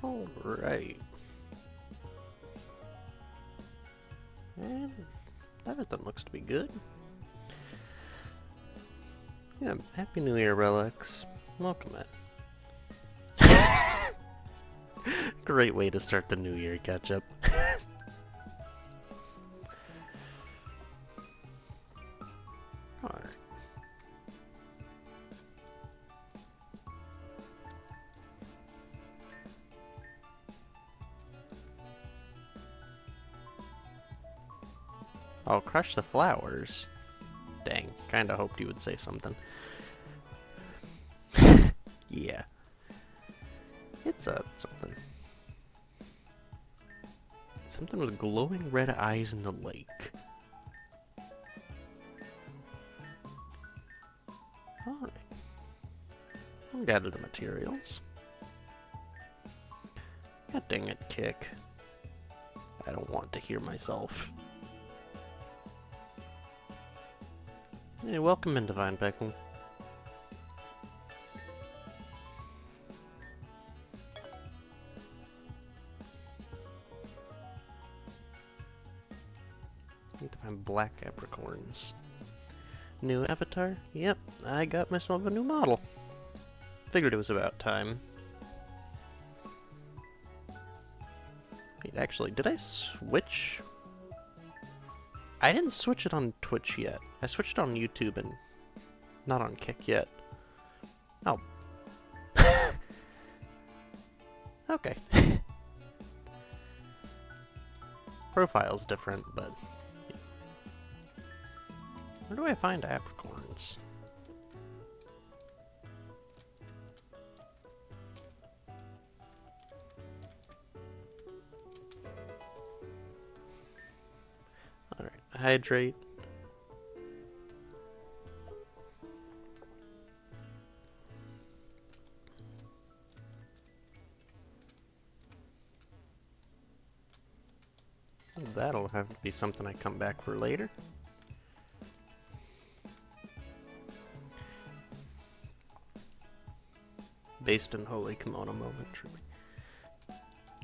Alright. And everything looks to be good. Yeah, Happy New Year, Relics. Welcome in. Great way to start the new year, Ketchup. Alright. I'll crush the flowers. Dang, kinda hoped you would say something. Yeah. It's something. Something with glowing red eyes in the lake. Alright. I'll gather the materials. God dang it, Kick. I don't want to hear myself. Hey, welcome in, Divine Pickle. Need to find black apricorns. New avatar? Yep, I got myself a new model. Figured it was about time. Wait, actually, did I switch? I didn't switch it on Twitch yet. I switched it on YouTube and not on Kick yet. Oh. Okay. Profile's different, but... Where do I find apricorns? Alright, hydrate. That'll have to be something I come back for later. Based in Holy Kimono moment, truly.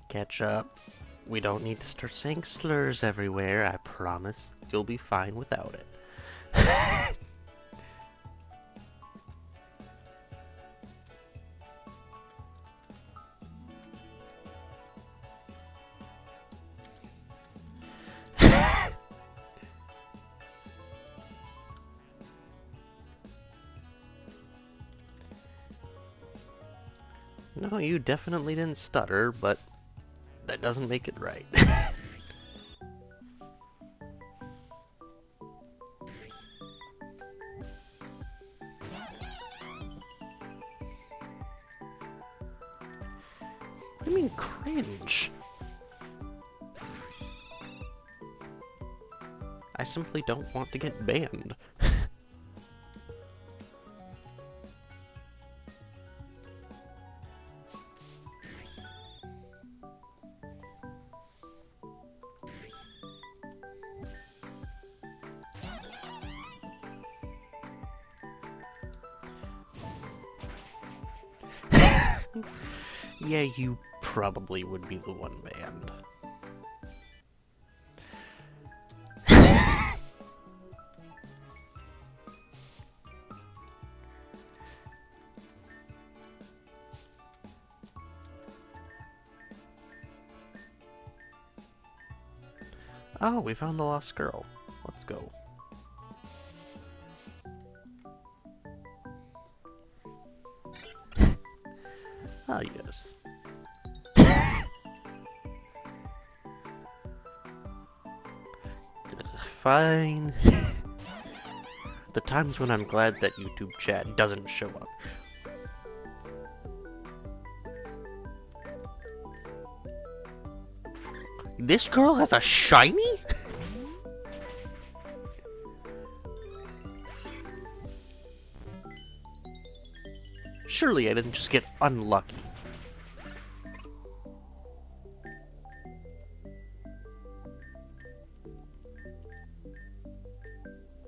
Catch up. We don't need to start saying slurs everywhere, I promise. You'll be fine without it. No, you definitely didn't stutter, but that doesn't make it right. What do you mean cringe? I simply don't want to get banned. Yeah, you probably would be the one banned. Oh, we found the lost girl. Let's go. Ah, yes. Fine. The times when I'm glad that YouTube chat doesn't show up. This girl has a shiny? Surely I didn't just get unlucky.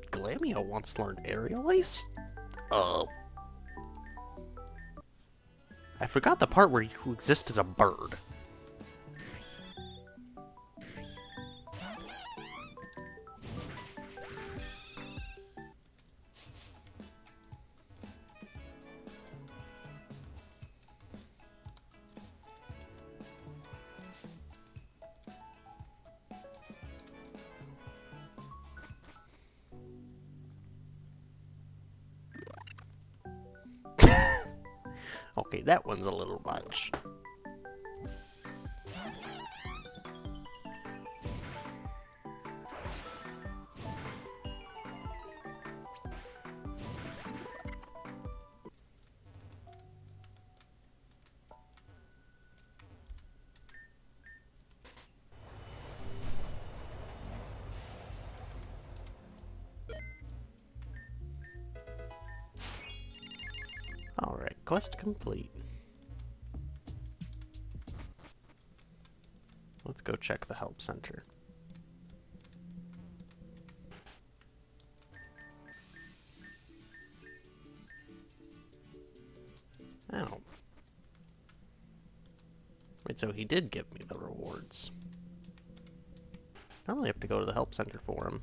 Glamio wants to learn aerial ace? Oh. I forgot the part where you exist as a bird. Okay, that one's a little much. Alright, quest complete. Let's go check the help center. Oh. Wait, so he did give me the rewards. I only have to go to the help center for him.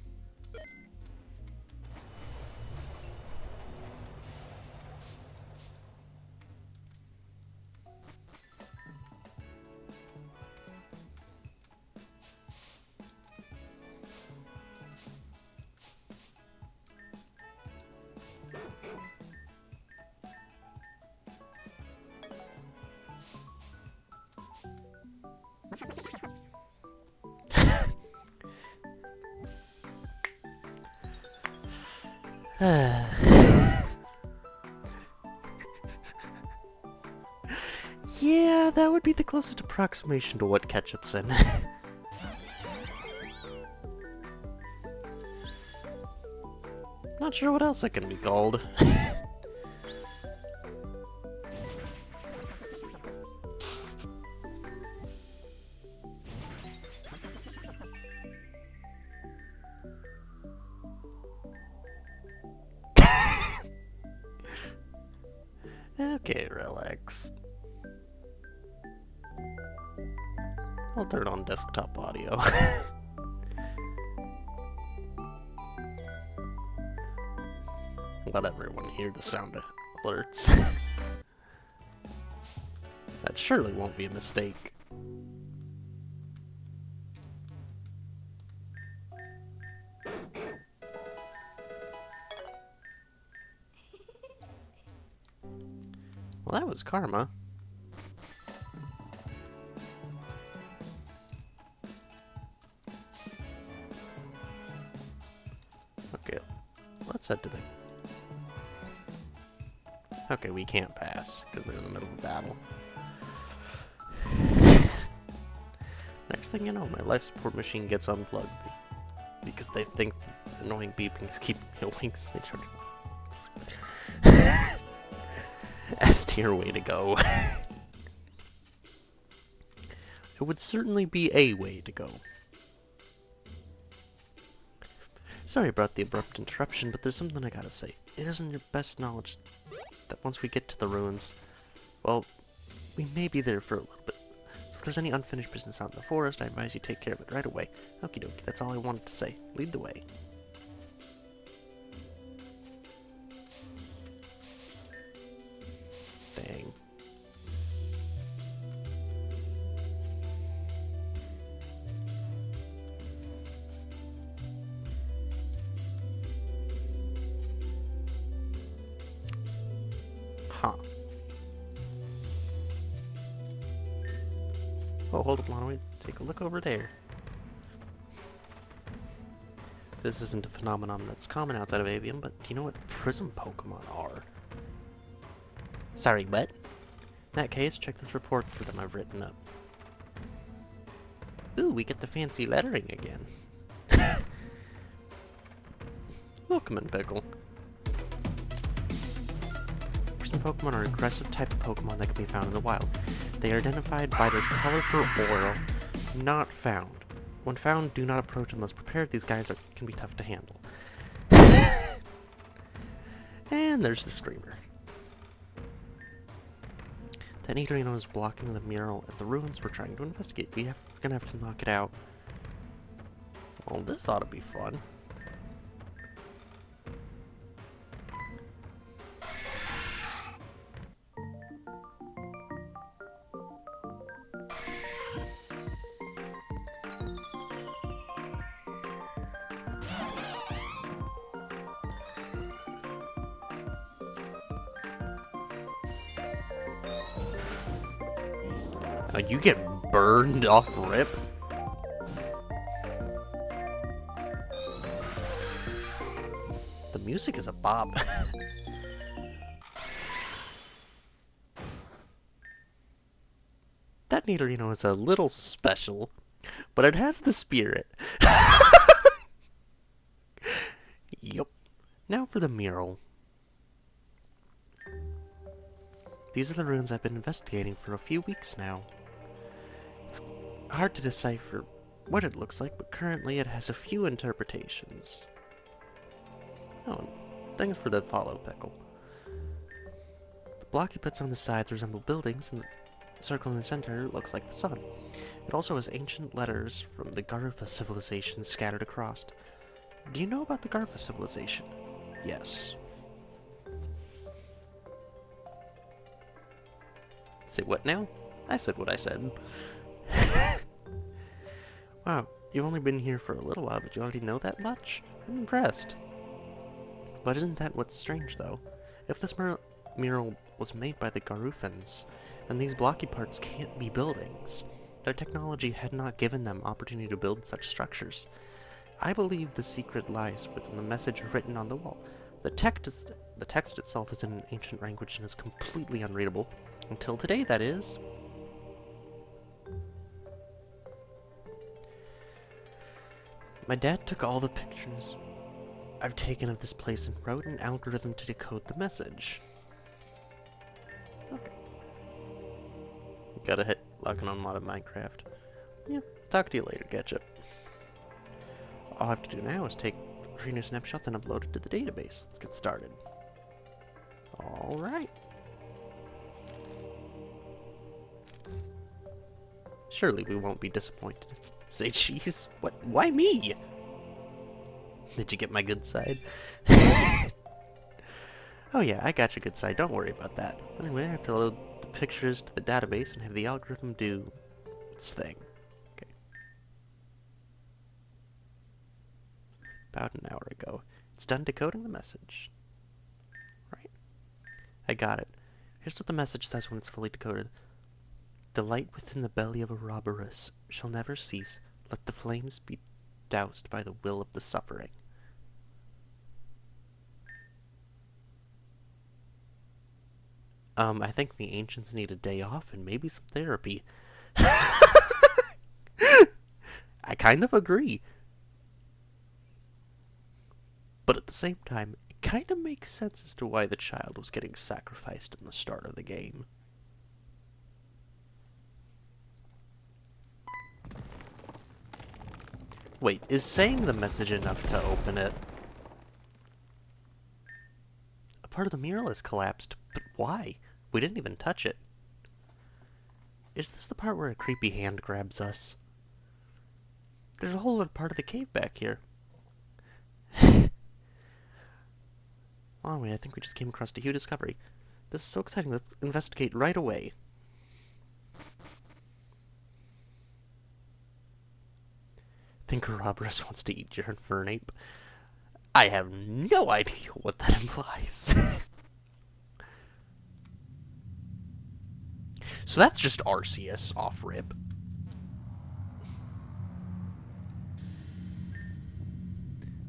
Yeah, that would be the closest approximation to what ketchup's in. Not sure what else it can be called. Okay, relax. I'll turn on desktop audio. Let everyone hear the sound alerts. That surely won't be a mistake. Well, that was karma. Okay, let's head to the... Okay, we can't pass, because we're in the middle of a battle. Next thing you know, my life support machine gets unplugged. Because they think annoying beeping is keeping me awake. S tier way to go. It would certainly be a way to go. Sorry about the abrupt interruption, but there's something I gotta say. It isn't your best knowledge that once we get to the ruins, well, we may be there for a little bit. So if there's any unfinished business out in the forest, I advise you take care of it right away. Okie dokie, that's all I wanted to say. Lead the way. Dang. Huh. Oh, hold on, why don't we take a look over there? This isn't a phenomenon that's common outside of Avium, but do you know what prism Pokemon are? Sorry, what? In that case, check this report for them I've written up. Ooh, we get the fancy lettering again. Welcome in, Pickle. Prism Pokemon are an aggressive type of Pokemon that can be found in the wild. They are identified by their colorful aura, not found. When found, do not approach unless prepared. These guys can be tough to handle. And there's the screamer. That neutrino is blocking the mural at the ruins we're trying to investigate. We're gonna have to knock it out. Well, this ought to be fun. Oh, you get burned off rip? The music is a bop. That neutrino is a little special, but it has the spirit. Yup. Now for the mural. These are the ruins I've been investigating for a few weeks now. It's hard to decipher what it looks like, but currently it has a few interpretations. Oh, thanks for the follow, Pickle. The blocky bits on the sides resemble buildings, and the circle in the center looks like the sun. It also has ancient letters from the Garfa civilization scattered across. Do you know about the Garfa civilization? Yes. Say what now? I said what I said. Wow, you've only been here for a little while, but you already know that much? I'm impressed. But isn't that what's strange, though? If this mural was made by the Garufans, then these blocky parts can't be buildings. Their technology had not given them opportunity to build such structures. I believe the secret lies within the message written on the wall. The text itself is in an ancient language and is completely unreadable. Until today, that is. My dad took all the pictures I've taken of this place and wrote an algorithm to decode the message. Okay. Gotta hit lock and unlock of Minecraft. Yeah, talk to you later, Ketchup. All I have to do now is take 3 new snapshots and upload it to the database. Let's get started. Alright. Surely we won't be disappointed. Say cheese? What? Why me? Did you get my good side? Oh yeah, I got your good side. Don't worry about that. Anyway, I have to load the pictures to the database and have the algorithm do its thing. Okay. About an hour ago. It's done decoding the message. Right. I got it. Here's what the message says when it's fully decoded. The light within the belly of Ouroboros shall never cease. Let the flames be doused by the will of the suffering. I think the ancients need a day off and maybe some therapy. I kind of agree. But at the same time, it kind of makes sense as to why the child was getting sacrificed in the start of the game. Wait, is saying the message enough to open it? A part of the mural has collapsed, but why? We didn't even touch it. Is this the part where a creepy hand grabs us? There's a whole other part of the cave back here. Oh wait, I think we just came across a huge discovery. This is so exciting, let's investigate right away. Think Ouroboros wants to eat your Infernape? I have no idea what that implies. So that's just Arceus off rip.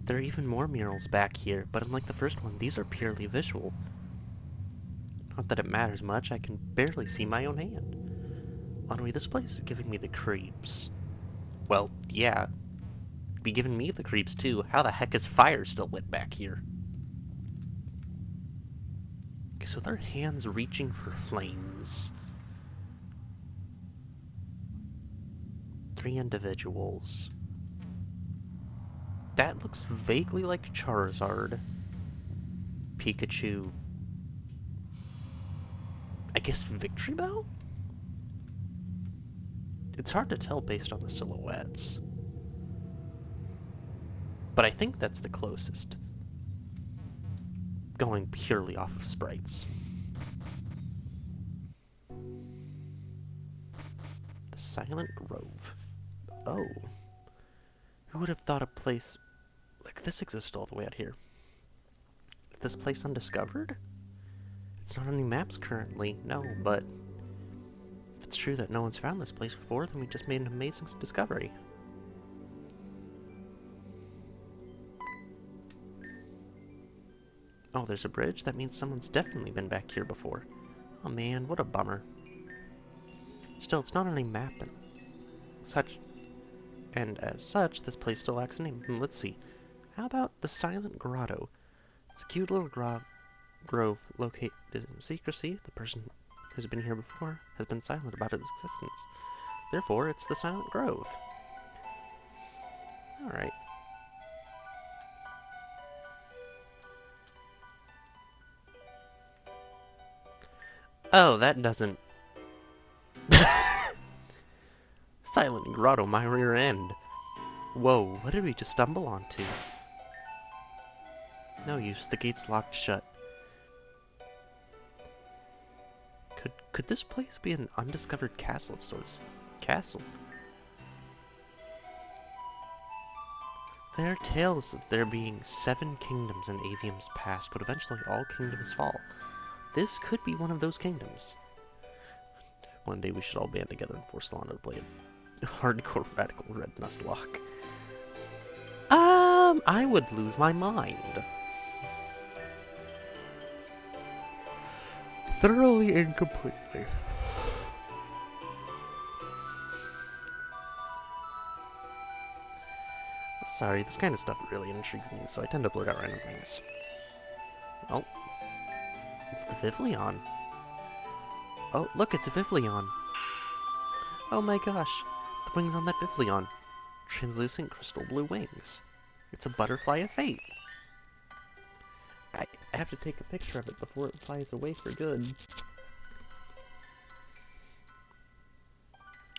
There are even more murals back here, but unlike the first one, these are purely visual. Not that it matters much, I can barely see my own hand. Honestly, this place is giving me the creeps. Well, yeah. It'd be giving me the creeps too. How the heck is fire still lit back here? Okay, so their hands reaching for flames. 3 individuals. That looks vaguely like Charizard. Pikachu. guess Victory Bell? It's hard to tell based on the silhouettes. But I think that's the closest. Going purely off of sprites. The Silent Grove. Oh. Who would have thought a place like this existed all the way out here? Is this place undiscovered? It's not on any maps currently, no, but if it's true that no one's found this place before, then we just made an amazing discovery. Oh, there's a bridge? That means someone's definitely been back here before. Oh man, what a bummer. Still, it's not on any map and such, and as such, this place still lacks a name. Let's see. How about the Silent Grotto? It's a cute little grove located in secrecy. The person who's been here before has been silent about its existence. Therefore, it's the Silent Grove. Alright. Oh, that doesn't... Silent Grotto, my rear end. Whoa, what did we just stumble onto? No use, the gate's locked shut. Could this place be an undiscovered castle of sorts? Castle? There are tales of there being 7 kingdoms in Avium's past, but eventually all kingdoms fall. This could be one of those kingdoms. One day we should all band together and force Lana to play a hardcore radical red Nuzlocke. I would lose my mind. Thoroughly and completely. Sorry, this kind of stuff really intrigues me, so I tend to blurt out random things. Oh. It's the Vivillon. Oh, look, it's a Vivillon. Oh my gosh. The wings on that Vivillon. Translucent crystal blue wings. It's a butterfly of fate. I have to take a picture of it before it flies away for good.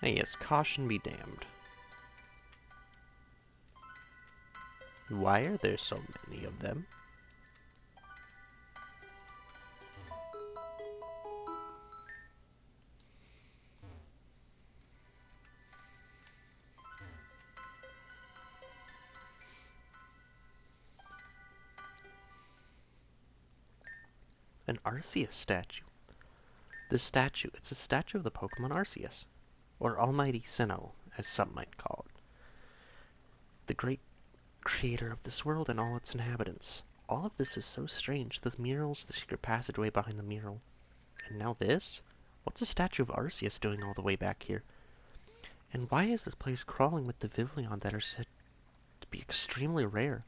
And yes, caution be damned. Why are there so many of them? An Arceus statue. This statue, it's a statue of the Pokemon Arceus, or Almighty Sinnoh, as some might call it. The great creator of this world and all its inhabitants. All of this is so strange. This mural's the secret passageway behind the mural. And now this? What's a statue of Arceus doing all the way back here? And why is this place crawling with the Vivillon that are said to be extremely rare?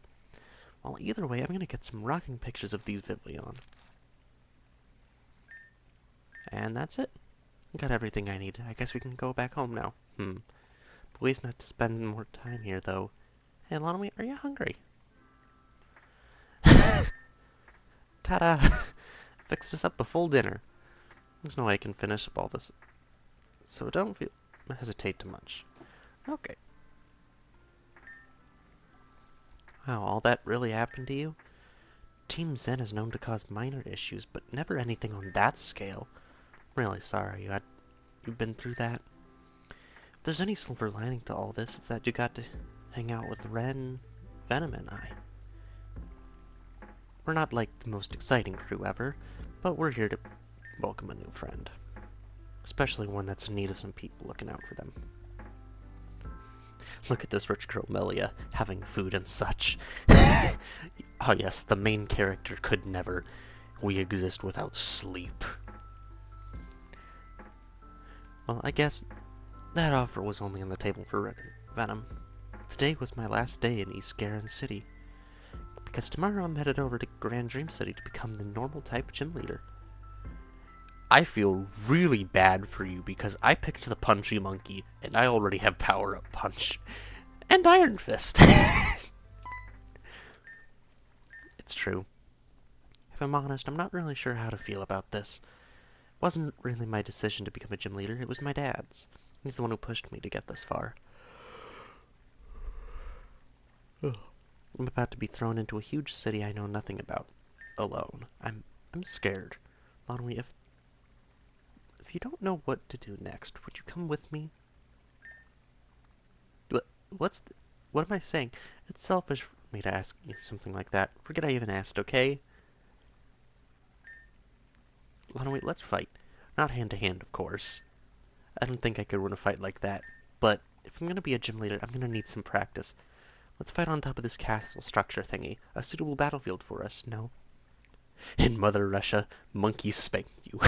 Well, either way, I'm going to get some rocking pictures of these Vivillon. And that's it. Got everything I need. I guess we can go back home now. Ways not to spend more time here, though. Hey, Lonamy, are you hungry? Ta-da! Fixed us up a full dinner. There's no way I can finish up all this. So don't hesitate too much. Okay. Wow, all that really happened to you? Team Zen is known to cause minor issues, but never anything on that scale. I'm really sorry you've been through that. If there's any silver lining to all this, it's that you got to hang out with Ren, Venom, and I. We're not like the most exciting crew ever, but we're here to welcome a new friend. Especially one that's in need of some people looking out for them. Look at this rich girl Melia, having food and such. Oh yes, the main character could never. We exist without sleep. Well, I guess that offer was only on the table for Red and Venom. Today was my last day in East Garin City, because tomorrow I'm headed over to Grand Dream City to become the normal type gym leader. I feel really bad for you because I picked the Punchy Monkey, and I already have Power Up Punch and Iron Fist. It's true. If I'm honest, I'm not really sure how to feel about this. Wasn't really my decision to become a gym leader, it was my dad's. He's the one who pushed me to get this far. Ugh. I'm about to be thrown into a huge city I know nothing about. Alone. I'm scared. Lonwy, if you don't know what to do next, would you come with me? What, what am I saying? It's selfish for me to ask you something like that. Forget I even asked, okay? Lonwy, let's fight. Not hand to hand, of course. I don't think I could win a fight like that. But if I'm gonna be a gym leader, I'm gonna need some practice. Let's fight on top of this castle structure thingy. A suitable battlefield for us, no? In Mother Russia, monkeys spank you.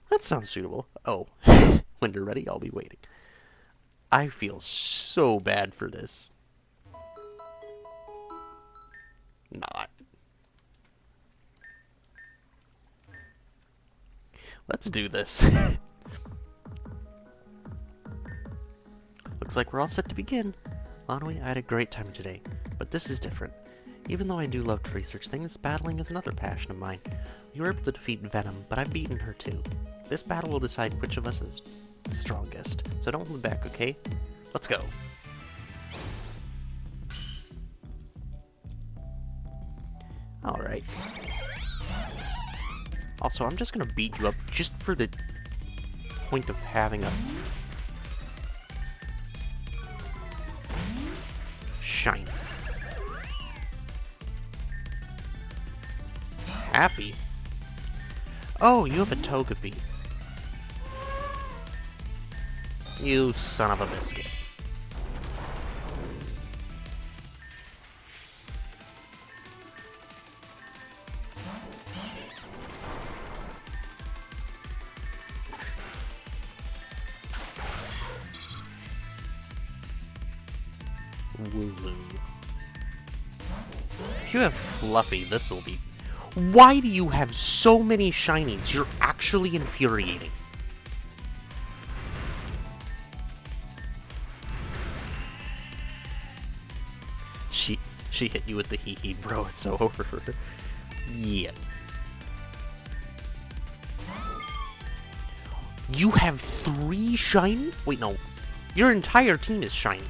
That sounds suitable. Oh, when you're ready, I'll be waiting. I feel so bad for this. Not. Let's do this. Looks like we're all set to begin. Lonwy, I had a great time today, but this is different. Even though I do love to research things, battling is another passion of mine. You were able to defeat Venom, but I've beaten her too. This battle will decide which of us is the strongest, so don't hold back, okay? Let's go. Alright. Also, I'm just gonna beat you up just for the point of having a shiny. Happy? Oh, you have a Togepi. You son of a biscuit. Wooloo. If you have Fluffy, this'll be... Why do you have so many shinies? You're actually infuriating. She hit you with the hee-hee, bro. It's over. Yeah. You have 3 shiny? Wait, no. Your entire team is shiny.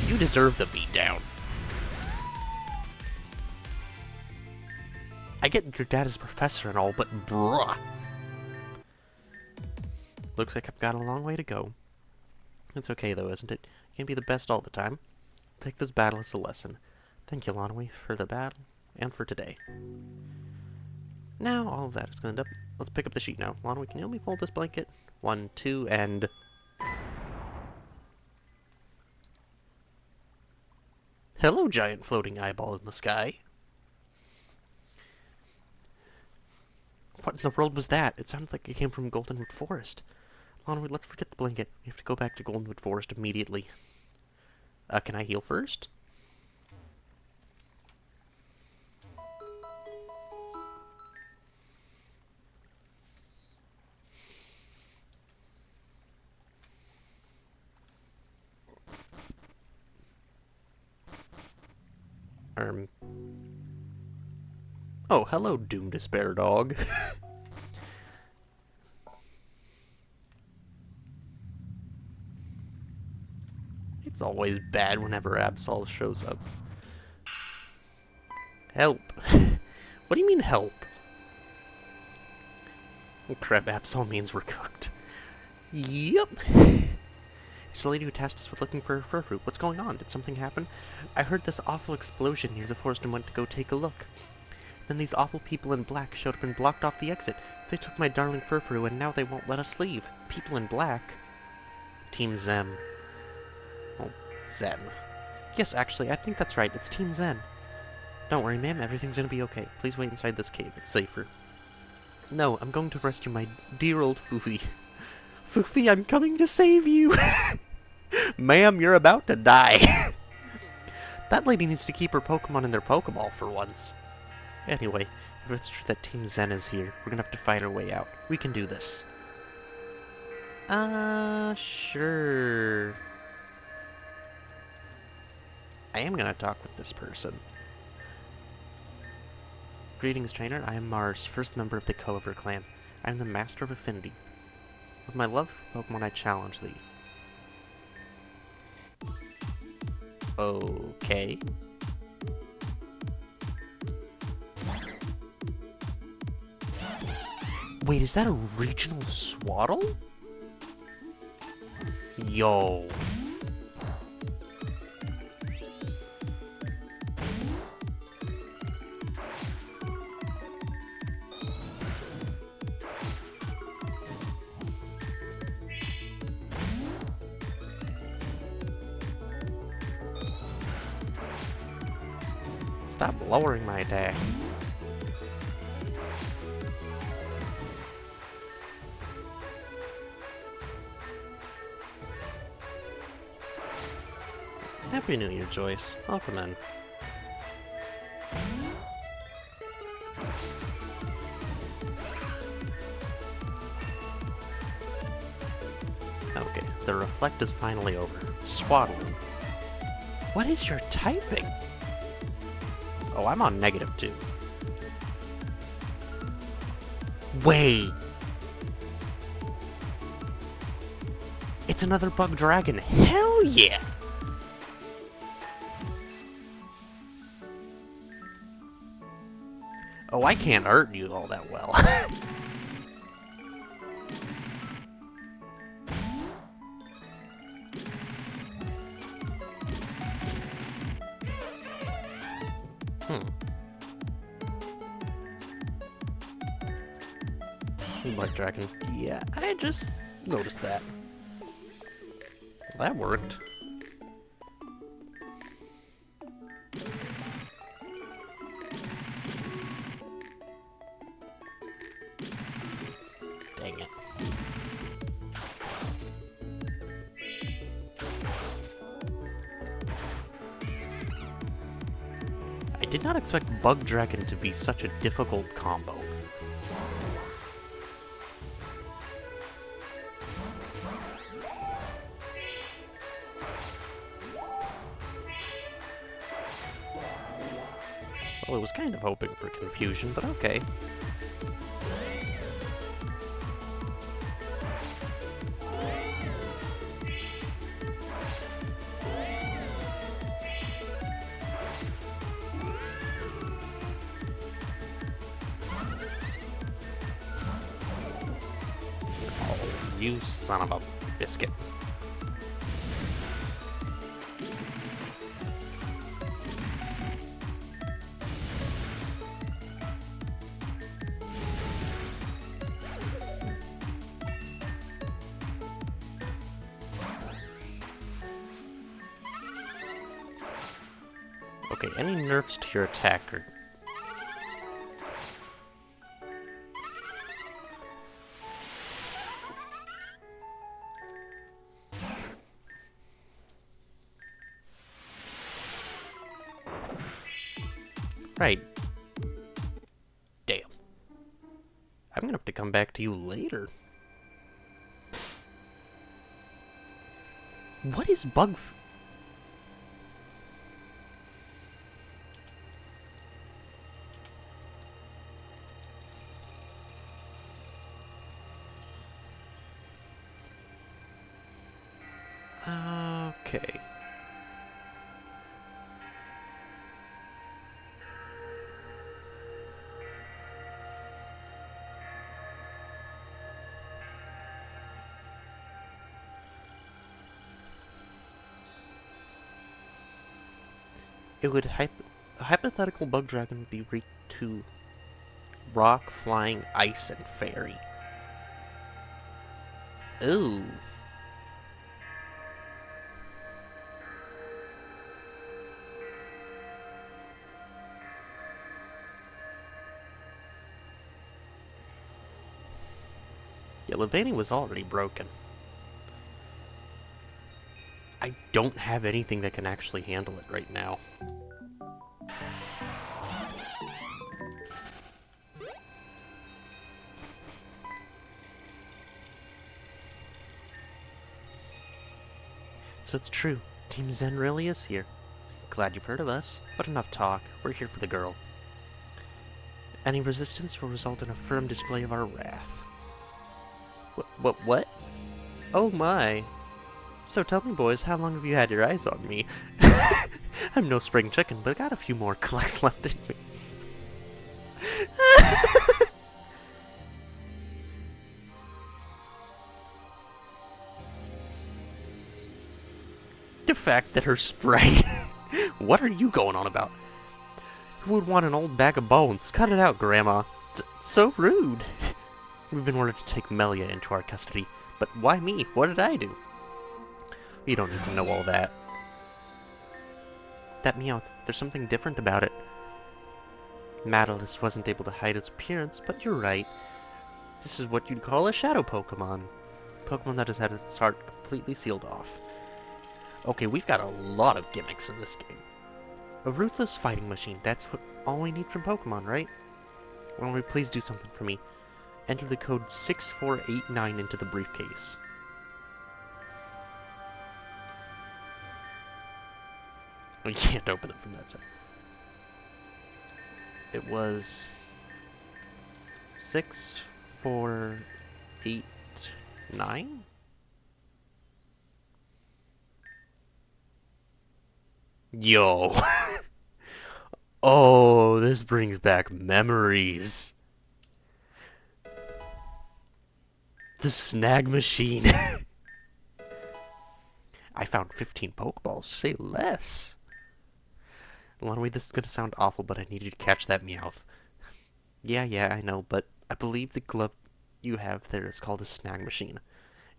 You deserve the beatdown. I get your dad is a professor and all, but bruh. Looks like I've got a long way to go. It's okay though, isn't it? You can't be the best all the time. Take this battle as a lesson. Thank you, Lonwy, for the battle and for today. Now all of that is cleaned up. Let's pick up the sheet now. Lonwy, can you help me fold this blanket? 1, 2, and... Hello, giant floating eyeball in the sky. What in the world was that? It sounded like it came from Goldenwood Forest. Lonwy, let's forget the blanket. We have to go back to Goldenwood Forest immediately. Can I heal first? Oh, hello, Doom Despair Dog. It's always bad whenever Absol shows up. Help. What do you mean, help? Oh, crap, Absol means we're cooked. Yep. It's the lady who tasked us with looking for her fur fruit. What's going on? Did something happen? I heard this awful explosion near the forest and went to go take a look. Then these awful people in black showed up and blocked off the exit. They took my darling fur fruit and now they won't let us leave. People in black? Team Zen. Oh, Zen. Yes, actually, I think that's right. It's Team Zen. Don't worry, ma'am. Everything's gonna be okay. Please wait inside this cave. It's safer. No, I'm going to rescue my dear old Foofy. Foofy, I'm coming to save you! Ma'am, you're about to die! That lady needs to keep her Pokemon in their Pokeball for once. Anyway, if it's true that Team Zen is here, we're gonna have to fight our way out. We can do this. Sure. I am gonna talk with this person. Greetings, trainer. I am Mars, first member of the Culliver clan. I am the master of affinity. With my love for Pokemon, I challenge thee. Okay. Wait, is that a regional swaddle? Yo. Stop lowering my attack. Happy New Year, Joyce. Welcome in. Okay, the reflect is finally over. Swaddling. What is your typing? Oh, I'm on -2. Wait! It's another bug dragon. Hell yeah! Oh, I can't hurt you all that well. Bug dragon. Yeah, I just noticed that. Well, that worked. Dang it. I did not expect Bug Dragon to be such a difficult combo. Well, I was kind of hoping for confusion, but okay. You son of a biscuit. Okay, any nerfs to your attack are... Right. Damn. I'm gonna have to come back to you later. What is bug... Okay. It would a hypothetical bug dragon would be weak to rock, flying, ice, and fairy. Ooh. Yeah, Levanny was already broken. I don't have anything that can actually handle it right now. So it's true. Team Zen really is here. Glad you've heard of us, but enough talk. We're here for the girl. Any resistance will result in a firm display of our wrath. What? Oh my. So tell me, boys, how long have you had your eyes on me? I'm no spring chicken, but I got a few more clicks left in me. The fact that her spray... What are you going on about? Who would want an old bag of bones? Cut it out, Grandma. It's so rude. We've been ordered to take Melia into our custody. But why me? What did I do? You don't need to know all that. That Meowth, there's something different about it. Matterless wasn't able to hide its appearance, but you're right. This is what you'd call a shadow Pokemon. Pokemon that has had its heart completely sealed off. Okay, we've got a lot of gimmicks in this game. A ruthless fighting machine, that's all we need from Pokemon, right? Why don't you please do something for me? Enter the code 6489 into the briefcase. We can't open it from that side. It was 6489? Yo! Oh, this brings back memories. The snag machine. I found 15 Pokeballs, say less. Lonwy, this is gonna sound awful, but I need you to catch that Meowth. Yeah, I know, but I believe the glove you have there is called a snag machine.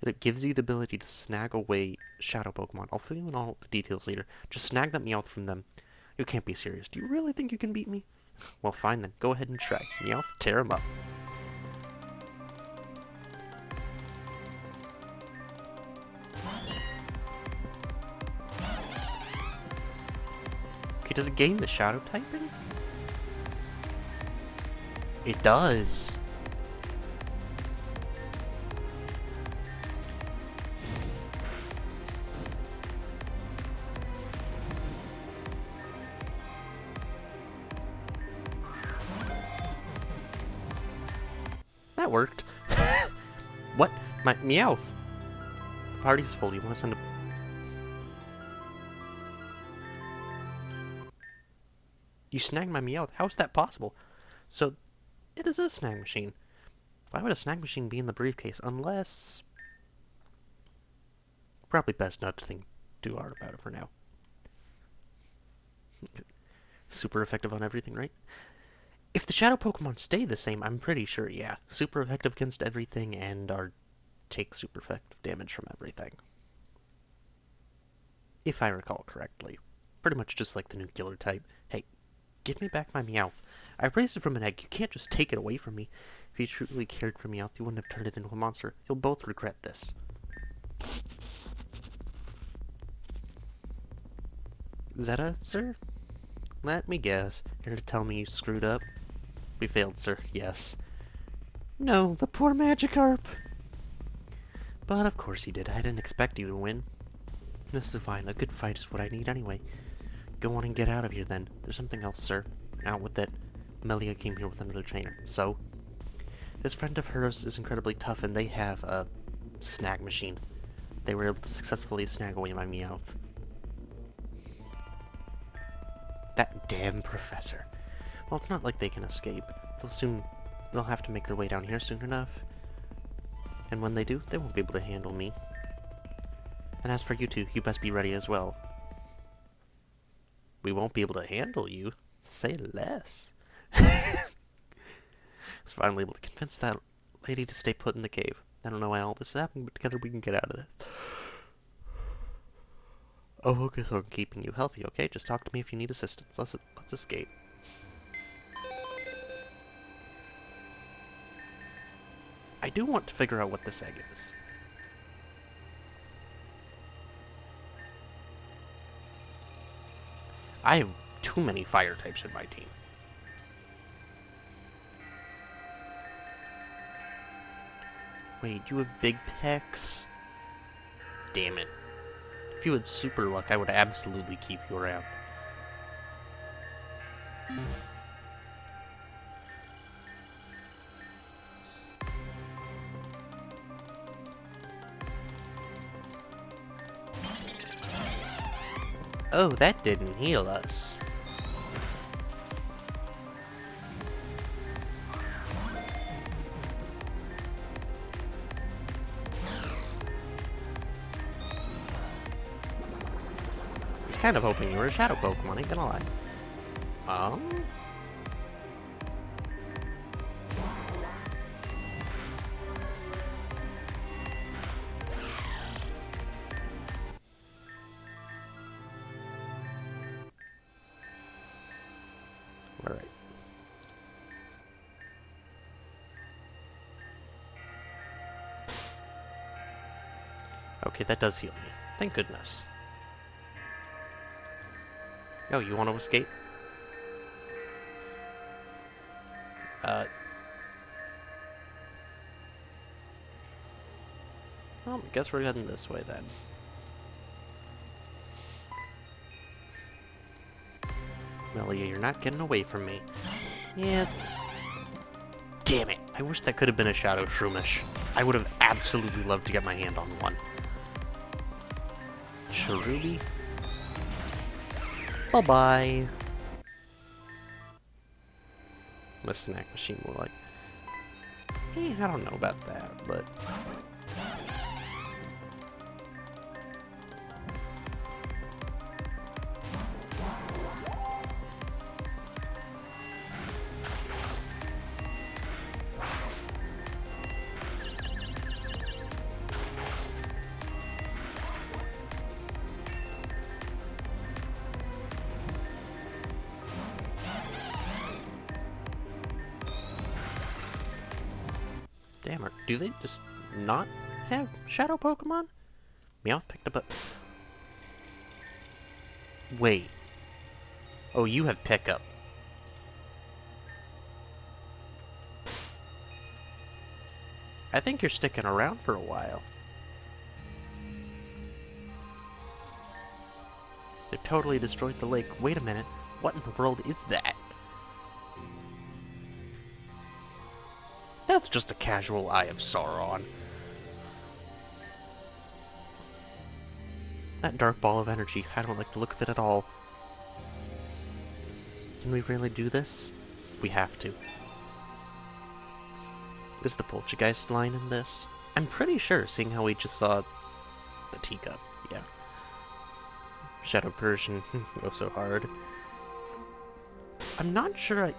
It gives you the ability to snag away shadow Pokemon. I'll fill you in all the details later. Just snag that Meowth from them. You can't be serious. Do you really think you can beat me? Well, fine then. Go ahead and try. Meowth, tear him up. Okay, does it gain the shadow typing? It does. That worked. What? My Meowth. The party's full. You want to send a... You snagged my Meowth. How is that possible? So, it is a snag machine. Why would a snag machine be in the briefcase? Unless... Probably best not to think too hard about it for now. Super effective on everything, right? If the shadow Pokemon stay the same, I'm pretty sure, yeah. Super effective against everything and take super effective damage from everything. If I recall correctly. Pretty much just like the nuclear type. Hey, give me back my Meowth. I raised it from an egg. You can't just take it away from me. If you truly cared for Meowth, you wouldn't have turned it into a monster. You'll both regret this. Zeta, sir? Let me guess. Here to tell me you screwed up? We failed, sir. Yes. No, the poor Magikarp. But of course you did. I didn't expect you to win. This is fine. A good fight is what I need anyway. Go on and get out of here then. There's something else, sir. Out with it. Melia came here with another trainer. So? This friend of hers is incredibly tough and they have a snag machine. They were able to successfully snag away my Meowth. That damn professor. Well, it's not like they can escape. They'll have to make their way down here soon enough. And when they do, they won't be able to handle me. And as for you two, you best be ready as well. We won't be able to handle you? Say less. I was finally able to convince that lady to stay put in the cave. I don't know why all this is happening, but together we can get out of this. Oh, focus on keeping you healthy, okay? Just talk to me if you need assistance. Let's escape. I do want to figure out what this egg is. I have too many fire types in my team. Wait, you have big pecs? Damn it. If you had super luck, I would absolutely keep you around. Oh, that didn't heal us. I was kind of hoping you were a shadow Pokemon, ain't gonna lie. Alright. Okay, that does heal me. Thank goodness. Oh, you want to escape? Well, I guess we're heading this way then. Melia, you're not getting away from me. Yeah. Damn it. I wish that could have been a Shadow Shroomish. I would have absolutely loved to get my hand on one. Cherubi? Bye-bye. A snack machine more like. I don't know about that, but... Damn it, do they just not have Shadow Pokemon? Meowth picked up a... Wait. Oh, you have Pickup. I think you're sticking around for a while. They totally destroyed the lake. Wait a minute. What in the world is that? That's just a casual Eye of Sauron. That dark ball of energy, I don't like the look of it at all. Can we really do this? We have to. Is the Poltergeist line in this? I'm pretty sure, seeing how we just saw the teacup. Yeah. Shadow Persian, go so hard. I'm not sure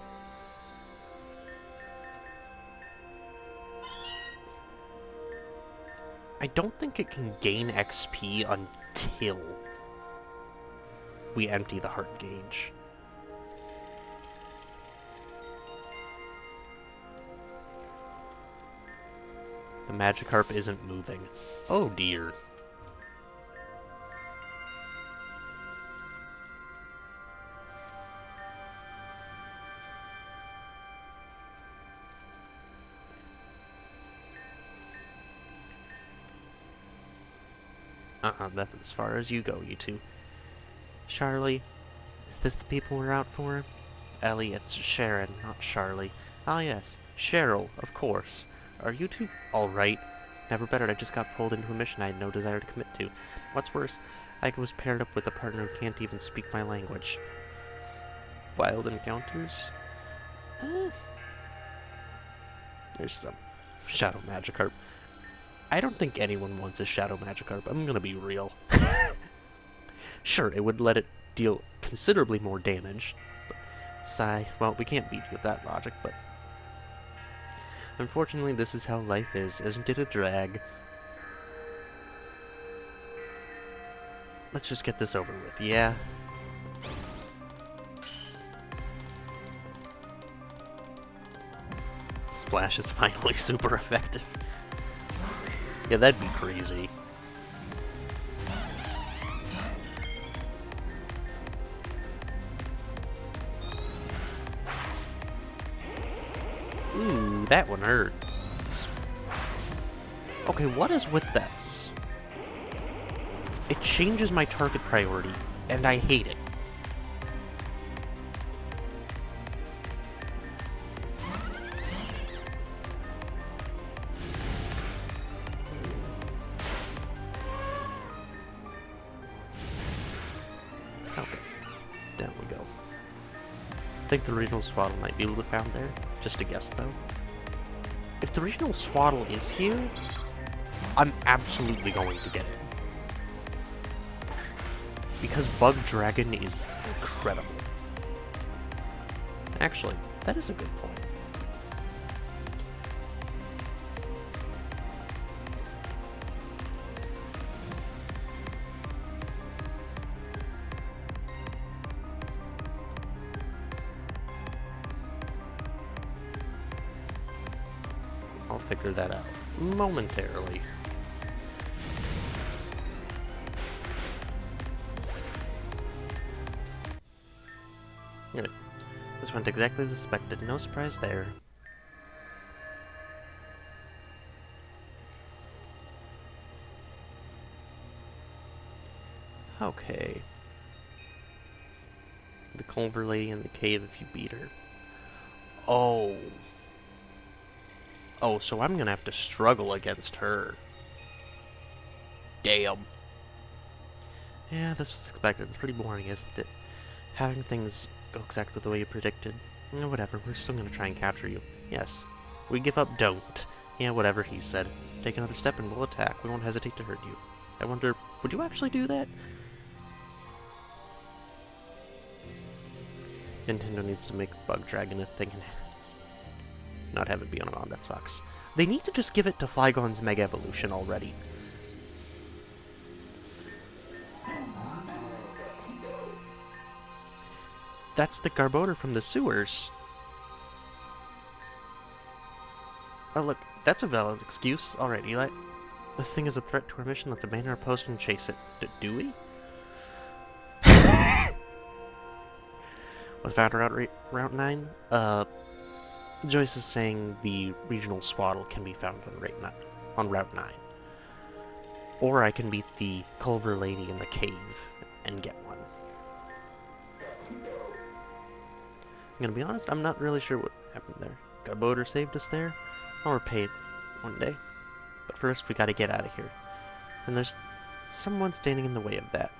I don't think it can gain XP until we empty the heart gauge. The Magikarp isn't moving. Oh dear. That's as far as you go, you two. Charlie, is this the people we're out for? Ellie, it's Sharon, not Charlie. Ah yes, Cheryl, of course. Are you two alright? Never bettered, I just got pulled into a mission I had no desire to commit to. What's worse, I was paired up with a partner who can't even speak my language. Wild encounters? There's some Shadow Magikarp. I don't think anyone wants a Shadow Magikarp, I'm gonna be real. Sure, it would let it deal considerably more damage, but sigh. Well, we can't beat you with that logic, but unfortunately this is how life is. Isn't it a drag? Let's just get this over with, yeah? Splash is finally super effective. Yeah, that'd be crazy. Ooh, that one hurts. Okay, what is with this? It changes my target priority, and I hate it. think the regional swaddle might be able to be found there. Just a guess, though. If the regional swaddle is here, I'm absolutely going to get it. Because Bug Dragon is incredible. Actually, that is a good point. I'll figure that out momentarily. Good. This went exactly as expected. No surprise there. Okay. The Culver Lady in the cave if you beat her. Oh. Oh, so I'm gonna have to struggle against her. Damn. Yeah, this was expected. It's pretty boring, isn't it? Having things go exactly the way you predicted. Whatever, we're still gonna try and capture you. Yes. We give up, don't. Yeah, whatever he said. Take another step and we'll attack. We won't hesitate to hurt you. I wonder, would you actually do that? Nintendo needs to make Bug Dragon a thing and not have it be on a mod. That sucks. They need to just give it to Flygon's Mega Evolution already. That's the Garbodor from the sewers. Oh look, that's a valid excuse. Alright, Eli. This thing is a threat to our mission. Let's abandon our post and chase it. Do we? Was found Route 9? Joyce is saying the regional swaddle can be found on Route 9. Or I can beat the Culver Lady in the cave and get one. I'm gonna be honest, I'm not really sure what happened there. Garbodor saved us there. I'll repay it one day. But first, we gotta get out of here. And there's someone standing in the way of that.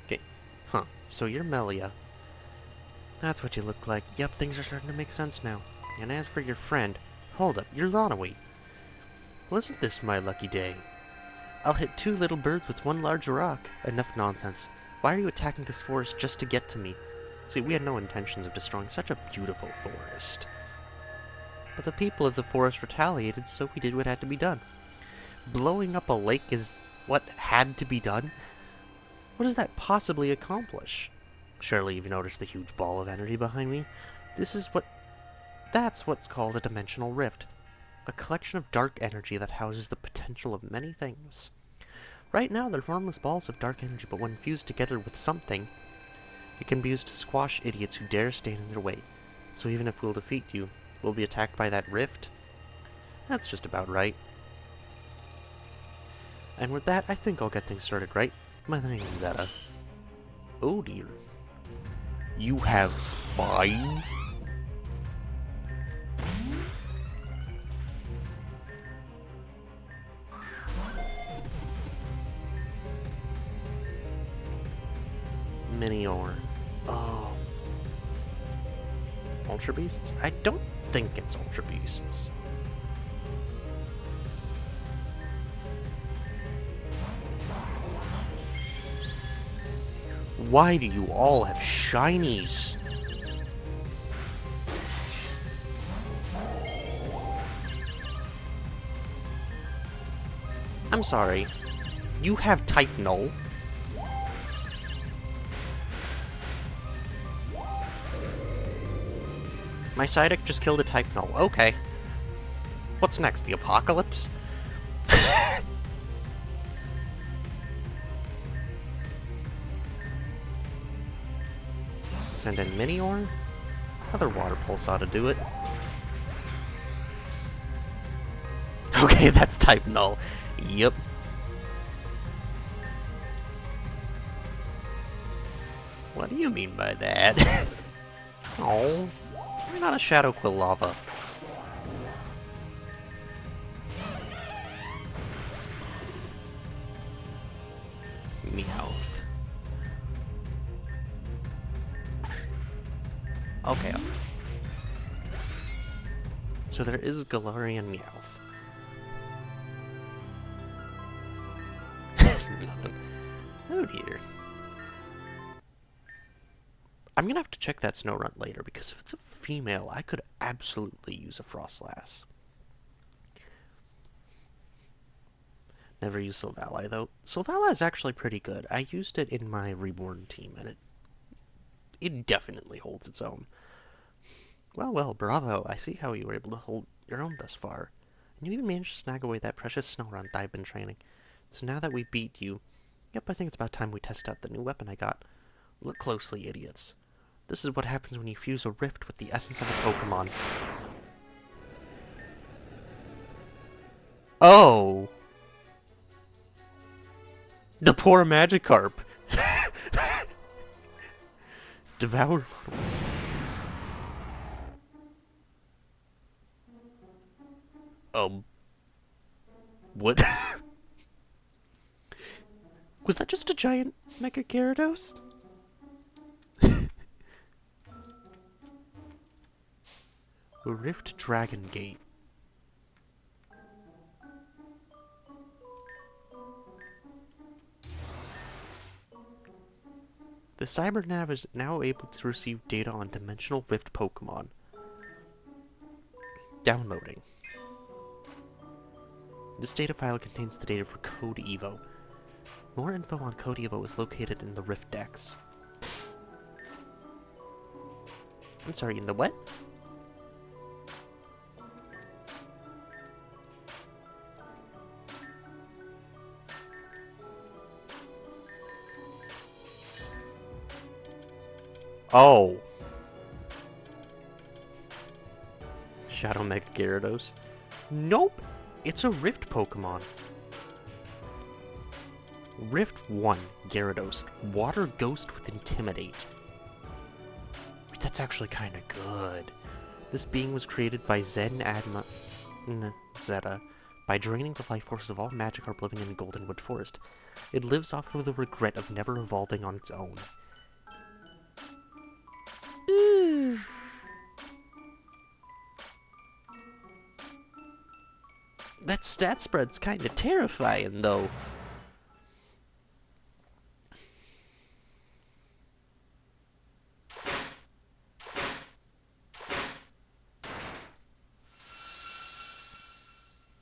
Okay. Huh. So you're Melia. That's what you look like. Yep, things are starting to make sense now. And as for your friend, hold up, you're Lonaway. Well, isn't this my lucky day? I'll hit 2 little birds with 1 large rock. Enough nonsense. Why are you attacking this forest just to get to me? See, we had no intentions of destroying such a beautiful forest. But the people of the forest retaliated, so we did what had to be done. Blowing up a lake is what had to be done? What does that possibly accomplish? Surely you've noticed the huge ball of energy behind me? That's what's called a dimensional rift. A collection of dark energy that houses the potential of many things. Right now, they're formless balls of dark energy, but when fused together with something, it can be used to squash idiots who dare stand in their way. So even if we'll defeat you, we'll be attacked by that rift? That's just about right. And with that, I think I'll get things started, right? My name is Zeta. Oh dear. You have 5? Minior. Oh. Ultra Beasts? I don't think it's Ultra Beasts. Why do you all have shinies? I'm sorry. You have type Null? My Psyduck just killed a type Null. Okay. What's next? The apocalypse? Send in Minior? Another Water Pulse ought to do it. Okay, that's type Null. Yep. What do you mean by that? Oh, you're not a Shadow Quilava. Meowth. Okay. So there is Galarian Meowth. Nothing. Oh dear. I'm gonna have to check that Snorunt later, because if it's a female, I could absolutely use a Frostlass. Never used Sylvally, though. Sylvally is actually pretty good. I used it in my Reborn team, and it definitely holds its own. Well, well, bravo. I see how you were able to hold your own thus far. And you even managed to snag away that precious Snorunt I've been training. So now that we beat you, yep, I think it's about time we test out the new weapon I got. Look closely, idiots. This is what happens when you fuse a rift with the essence of a Pokemon. Oh! The poor Magikarp! Devour. What? Was that just a giant Mega Gyarados? Rift Dragon Gate. The Cybernav is now able to receive data on Dimensional Rift Pokemon. Downloading. This data file contains the data for Code Evo. More info on Code Evo is located in the Rift Dex. I'm sorry, in the what? Oh. Shadow Mega Gyarados. Nope. It's a Rift Pokemon. Rift 1, Gyarados. Water Ghost with Intimidate. That's actually kinda good. This being was created by Zen Adma... Zeta by draining the life force of all Magikarp living in Goldenwood Forest. It lives off of the regret of never evolving on its own. Ooh. That stat spread's kinda terrifying, though.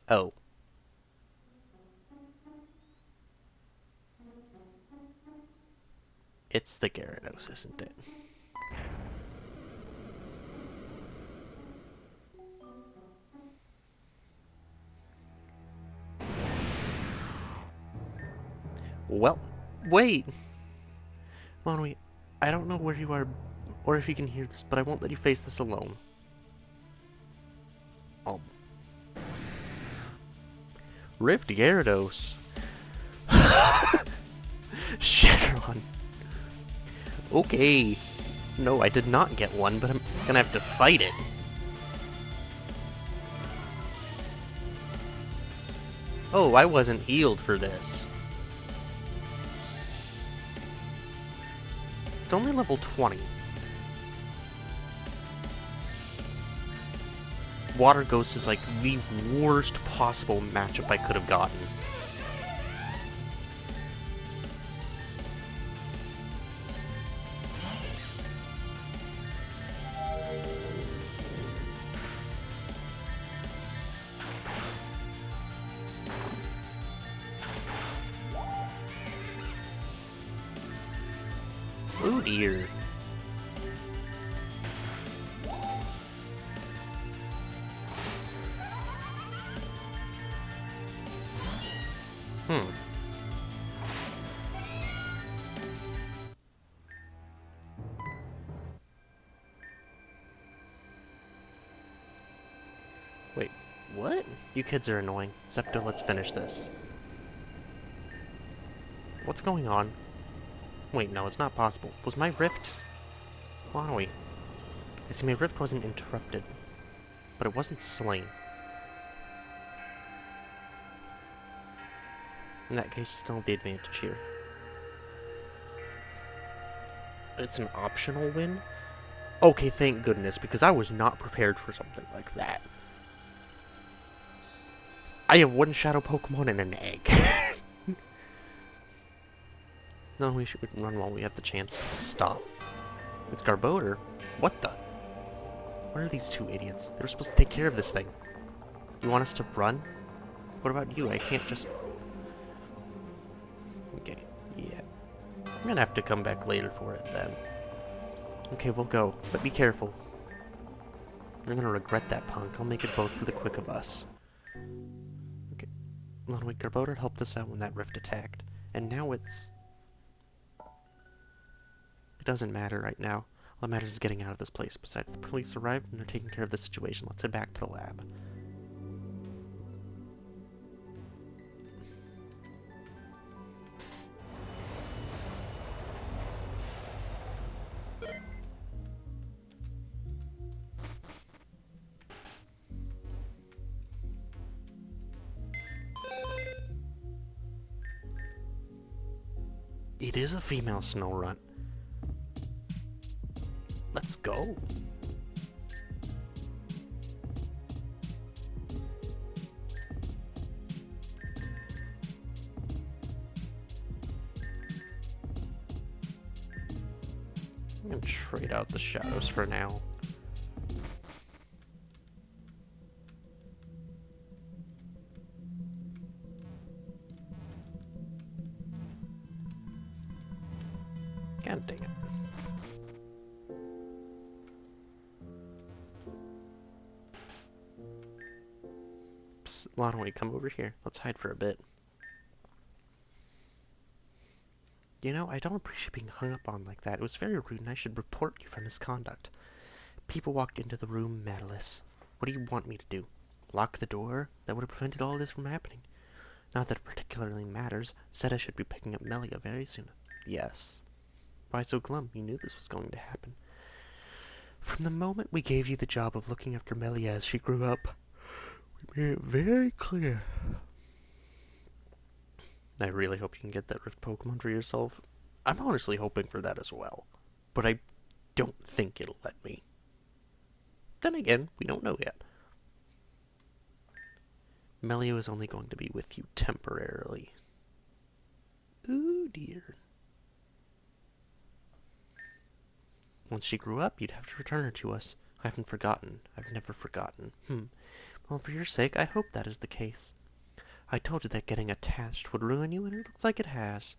Oh. It's the Gyarados, isn't it? Well, wait! Monwy, I don't know where you are, or if you can hear this, but I won't let you face this alone. Oh. Rift Gyarados. Shatteron. Okay. No, I did not get one, but I'm gonna have to fight it. Oh, I wasn't healed for this. It's only level 20. Water Ghost is like the worst possible matchup I could have gotten. Oh dear. Wait, what? You kids are annoying. Zepto, let's finish this. What's going on? Wait, no, it's not possible. Was my rift... Wowie. I see my rift wasn't interrupted, but it wasn't slain. In that case, still the advantage here. It's an optional win? Okay, thank goodness, because I was not prepared for something like that. I have one shadow Pokemon and an egg. No, we should run while we have the chance. Stop. It's Garbodor. What the? What are these two idiots? They were supposed to take care of this thing. You want us to run? What about you? I can't just... Okay, yeah. I'm gonna have to come back later for it then. Okay, we'll go, but be careful. You're gonna regret that, punk. I'll make it both for the quick of us. Okay. Ludwig Garbodor helped us out when that rift attacked. And now it's... It doesn't matter right now. All that matters is getting out of this place. Besides, the police arrived and they're taking care of the situation. Let's head back to the lab. It is a female snow runt. Let's go. I'm gonna trade out the shadows for now. God dang it. Psst, why don't we come over here? Let's hide for a bit. You know, I don't appreciate being hung up on like that. It was very rude and I should report you for misconduct. People walked into the room matterless. What do you want me to do? Lock the door? That would have prevented all this from happening. Not that it particularly matters. Said I should be picking up Melia very soon. Yes. Why so glum? You knew this was going to happen. From the moment we gave you the job of looking after Melia as she grew up, we made it very clear. I really hope you can get that Rift Pokemon for yourself. I'm honestly hoping for that as well. But I don't think it'll let me. Then again, we don't know yet. Melia is only going to be with you temporarily. Ooh dear. Once she grew up, you'd have to return her to us. I haven't forgotten. I've never forgotten. Well, for your sake, I hope that is the case. I told you that getting attached would ruin you, and it looks like it has.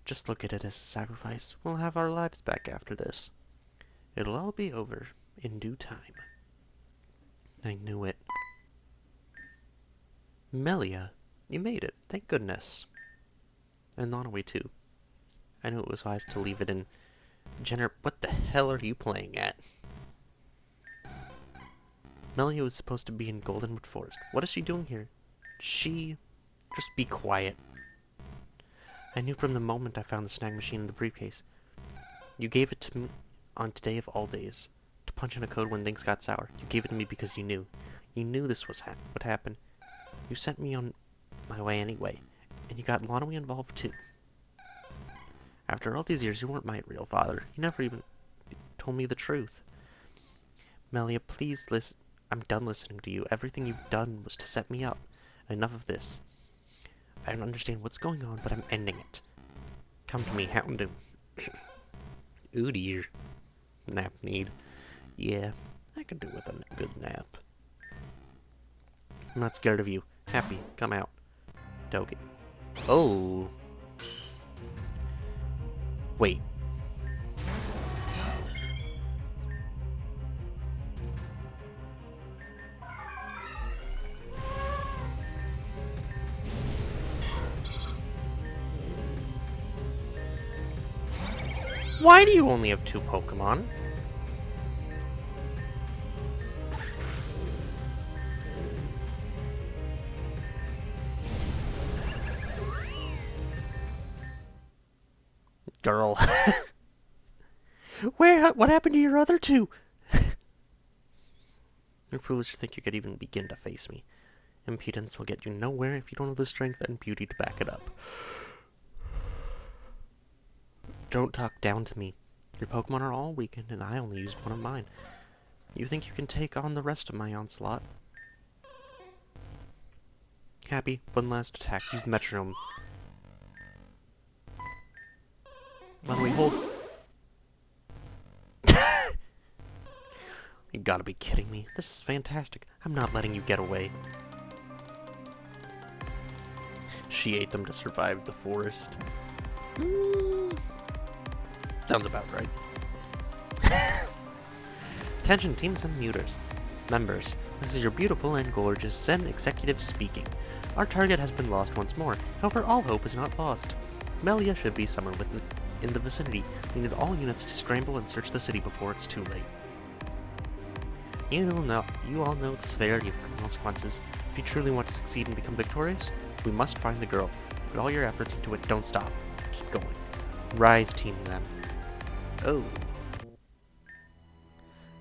Just look at it as a sacrifice. We'll have our lives back after this. It'll all be over in due time. I knew it. Melia, you made it. Thank goodness. And Lonaway too. I knew it was wise to leave it in Jenner. What the hell are you playing at? Melia was supposed to be in Goldenwood Forest. What is she doing here? She... Just be quiet. I knew from the moment I found the snag machine in the briefcase. You gave it to me on today of all days. To punch in a code when things got sour. You gave it to me because you knew. You knew this was what happened. You sent me on my way anyway. And you got Lonaway involved too. After all these years, you weren't my real father. You never even told me the truth. Melia, please listen. I'm done listening to you. Everything you've done was to set me up. Enough of this. I don't understand what's going on, but I'm ending it. Come to me, Houndoom. Ooh dear. Nap need. Yeah, I could do with a good nap. I'm not scared of you. Happy, come out. Doge. Oh. Wait. Why do you only have 2 Pokemon? Girl. What happened to your other 2? You're foolish to think you could even begin to face me. Impudence will get you nowhere if you don't have the strength and beauty to back it up. Don't talk down to me. Your Pokemon are all weakened, and I only used one of mine. You think you can take on the rest of my onslaught? Happy, one last attack. Use Metronome. When we hold... You gotta be kidding me. This is fantastic. I'm not letting you get away. She ate them to survive the forest. Sounds about right. Attention teams and muters. Members, this is your beautiful and gorgeous Zen executive speaking. Our target has been lost once more. However, all hope is not lost. Melia should be somewhere in the vicinity. We need all units to scramble and search the city before it's too late. You all know the severity of the consequences. If you truly want to succeed and become victorious, we must find the girl. Put all your efforts into it. Don't stop. Keep going. Rise, Team Zen. Oh.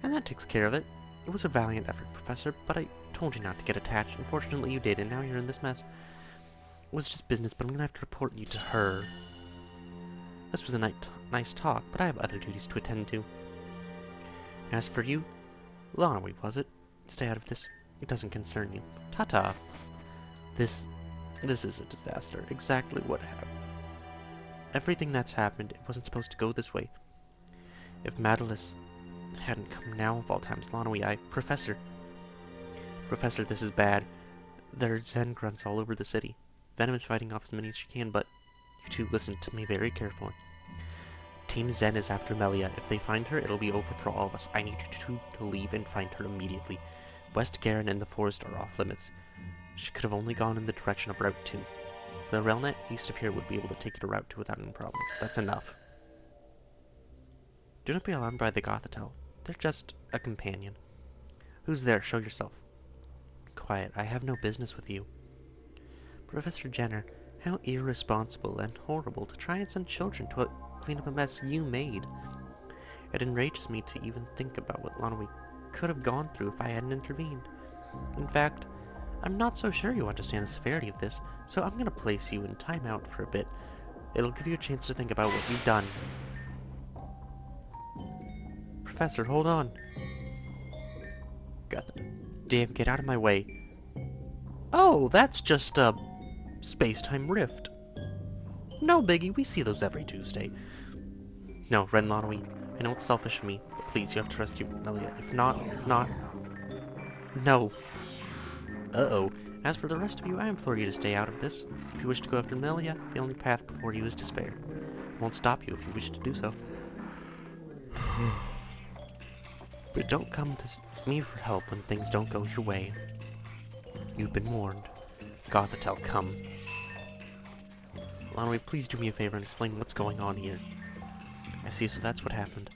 And that takes care of it. It was a valiant effort, Professor, but I told you not to get attached. Unfortunately, you did, and now you're in this mess. It was just business, but I'm gonna have to report you to her. This was a nice talk, but I have other duties to attend to. As for you, Lonaway, was it? Stay out of this. It doesn't concern you. Ta-ta. This is a disaster. Exactly what happened. Everything that's happened, it wasn't supposed to go this way. If Madalis hadn't come now of all times, Lonaway, Professor, this is bad. There are Zen grunts all over the city. Venom is fighting off as many as she can, but you two listen to me very carefully. Team Zen is after Melia. If they find her, it'll be over for all of us. I need you two to leave and find her immediately. West Garen and the forest are off limits. She could have only gone in the direction of Route 2. The Relnet east of here would be able to take you to Route 2 without any problems. That's enough. Do not be alarmed by the Gothitelle. They're just a companion. Who's there? Show yourself. Quiet. I have no business with you. Professor Jenner, how irresponsible and horrible to try and send children to clean up a mess you made. It enrages me to even think about what Lonaway could have gone through if I hadn't intervened. In fact, I'm not so sure you understand the severity of this, so I'm going to place you in timeout for a bit. It'll give you a chance to think about what you've done. Professor, hold on. Damn, get out of my way. Oh, that's just a space-time rift. No biggie, we see those every Tuesday. No, Ren Lonaway, I know it's selfish of me, but please, you have to rescue Melia. If not... No. Uh-oh. As for the rest of you, I implore you to stay out of this. If you wish to go after Melia, the only path before you is despair. I won't stop you if you wish to do so. But don't come to me for help when things don't go your way. You've been warned. Gothitelle, come. Lonaway, please do me a favor and explain what's going on here. I see, so that's what happened.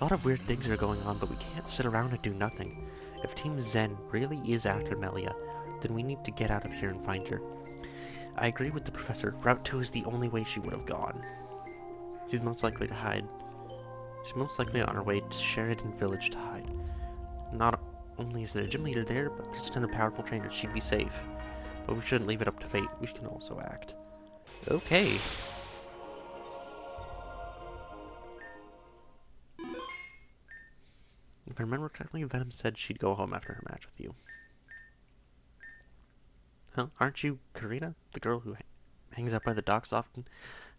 A lot of weird things are going on, but we can't sit around and do nothing. If Team Zen really is after Melia, then we need to get out of here and find her. I agree with the professor. Route 2 is the only way she would have gone. She's most likely to hide. She's most likely on her way to Sheridan Village to hide. Not only is there a gym leader there, but there's a ton of powerful trainers. She'd be safe. But we shouldn't leave it up to fate. We can also act. Okay. If I remember correctly, Venom said she'd go home after her match with you. Huh? Aren't you Karina? The girl who hangs out by the docks often?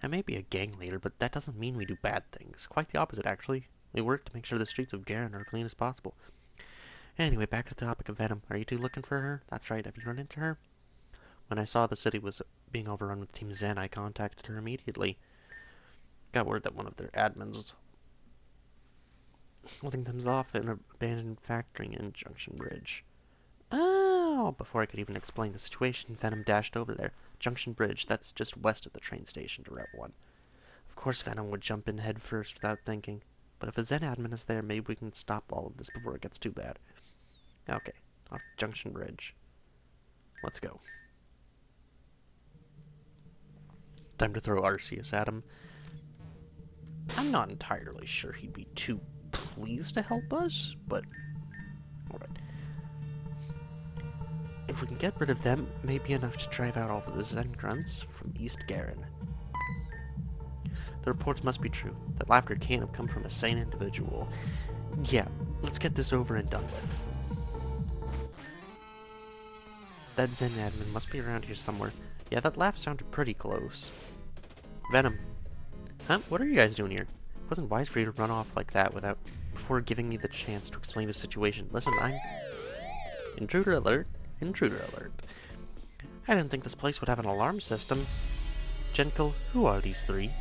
I may be a gang leader, but that doesn't mean we do bad things. Quite the opposite, actually. We work to make sure the streets of Garen are clean as possible. Anyway, back to the topic of Venom. Are you two looking for her? That's right. Have you run into her? When I saw the city was being overrun with Team Zen, I contacted her immediately. Got word that one of their admins was holding them off in an abandoned factory in Junction Bridge. Oh! Before I could even explain the situation, Venom dashed over there. Junction Bridge, that's just west of the train station to Route 1. Of course Venom would jump in head first without thinking. But if a Zen admin is there, maybe we can stop all of this before it gets too bad. Okay, off Junction Bridge. Let's go. Time to throw Arceus at him. I'm not entirely sure he'd be too pleased to help us, but alright. If we can get rid of them, it may be enough to drive out all of the Zen grunts from East Garen. The reports must be true. That laughter can't have come from a sane individual. Yeah, let's get this over and done with. That Zen admin must be around here somewhere. Yeah, that laugh sounded pretty close. Venom. Huh? What are you guys doing here? It wasn't wise for you to run off like that before giving me the chance to explain the situation. Listen, I'm... Intruder alert. Intruder alert. I didn't think this place would have an alarm system. Gentle, who are these three?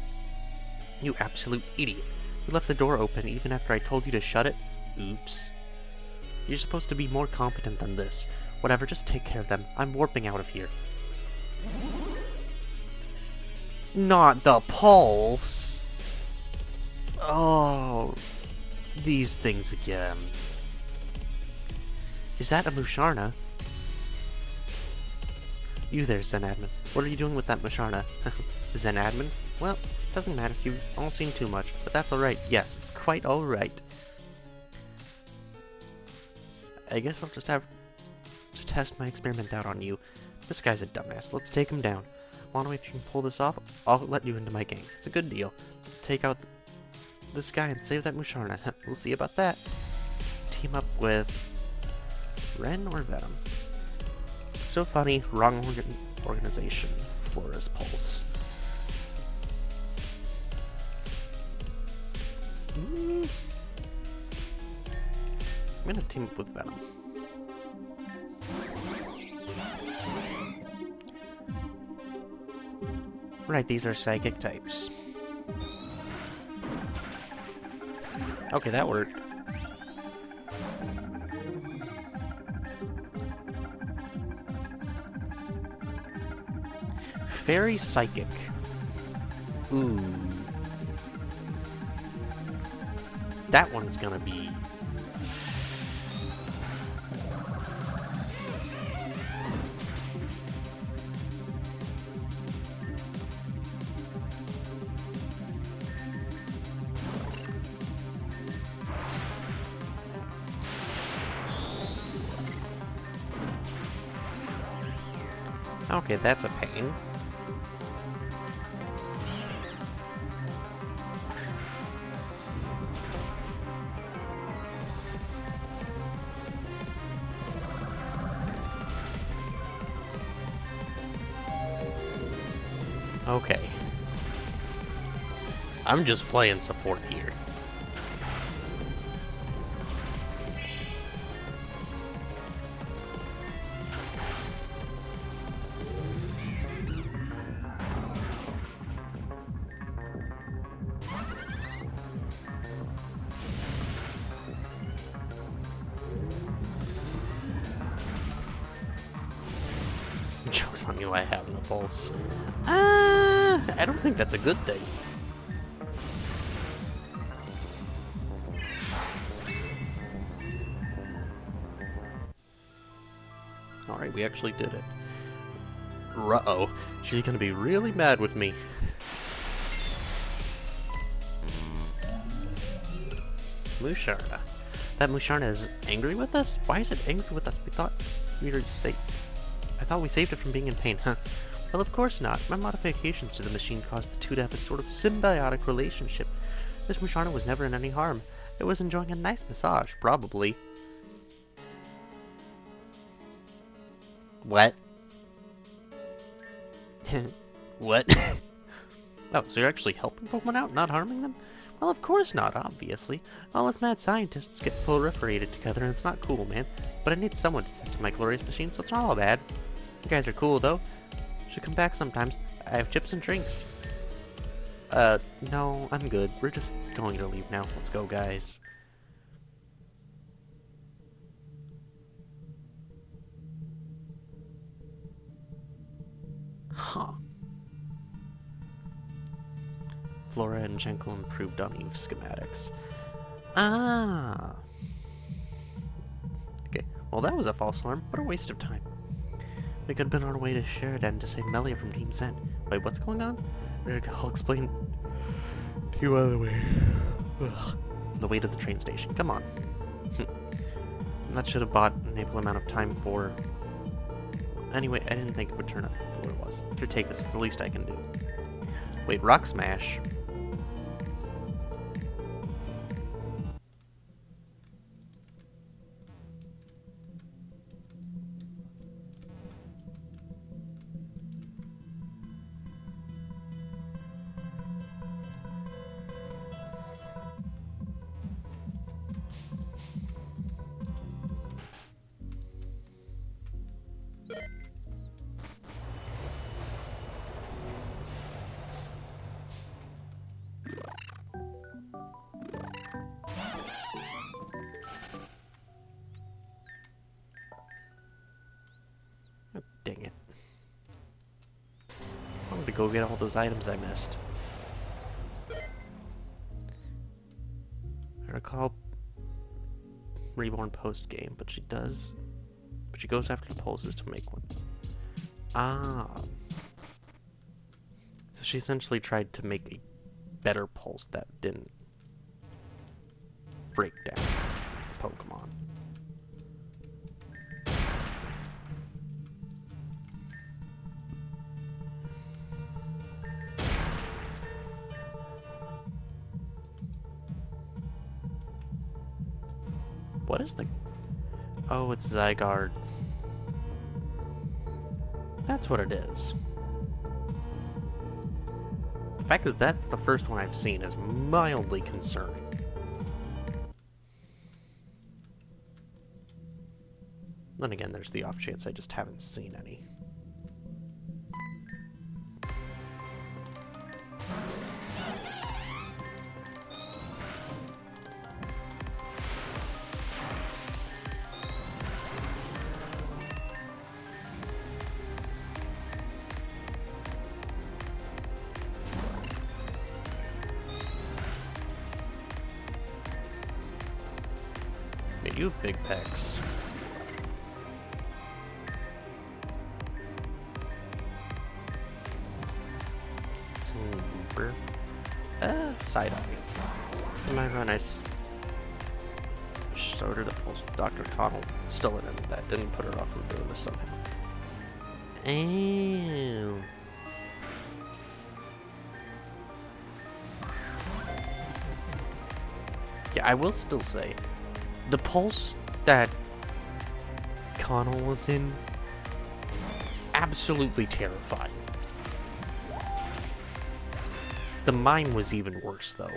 You absolute idiot. You left the door open even after I told you to shut it? Oops. You're supposed to be more competent than this. Whatever, just take care of them. I'm warping out of here. Not the pulse! Oh, these things again. Is that a Musharna? You there, Zen admin. What are you doing with that Musharna? Zen admin? Well, doesn't matter. You've all seen too much, but that's alright. Yes, it's quite alright. I guess I'll just have to test my experiment out on you. This guy's a dumbass. Let's take him down. Wanna know if you can pull this off? I'll let you into my gang. It's a good deal. Take out this guy and save that Musharna. We'll see about that. Team up with Ren or Venom. So funny. Wrong organization. Flora's Pulse. I'm gonna team up with Venom. Right, these are psychic types. Okay, that worked. Fairy Psychic. Ooh. That one's gonna be... Okay, that's a pain. Okay. I'm just playing support here. Joke's on you, I have no pulse. I don't think that's a good thing. Alright, we actually did it. Uh-oh. She's gonna be really mad with me. Musharna. That Musharna is angry with us? Why is it angry with us? We thought we were safe. I thought we saved it from being in pain, huh? Well, of course not. My modifications to the machine caused the two to have a sort of symbiotic relationship. This Musharna was never in any harm. It was enjoying a nice massage, probably. What? What? Oh, so you're actually helping Pokemon out, not harming them? Well, of course not, obviously. All us mad scientists get proliferated together, and it's not cool, man. But I need someone to test my glorious machine, so it's not all bad. You guys are cool, though. Should come back sometimes. I have chips and drinks. No, I'm good. We're just going to leave now. Let's go, guys. Huh. Flora and Jenkel improved on Eve schematics. Ah. Okay, well that was a false alarm. What a waste of time. We could have been on our way to Sheridan to save Melia from Team Zen. Wait, what's going on? I'll explain to you other way. Ugh. The way to the train station. Come on. That should have bought an ample amount of time for... Anyway, I didn't think it would turn up what it was. Here, take this. It's the least I can do. Wait, Rock Smash? go get all those items I missed. I recall Reborn post-game, but she does... But she goes after the pulses to make one. Ah. So she essentially tried to make a better pulse that didn't break down the Pokemon. What is the... Oh, it's Zygarde. That's what it is. The fact that that's the first one I've seen is mildly concerning. Then again, there's the off chance I just haven't seen any. You have big pecs. Super. Side eye. Am I right? I showed her the pulse with Dr. Connell. Still in that didn't put her off from doing this somehow. Ew. Yeah, I will still say, the pulse that Connell was in, absolutely terrifying. The mine was even worse, though.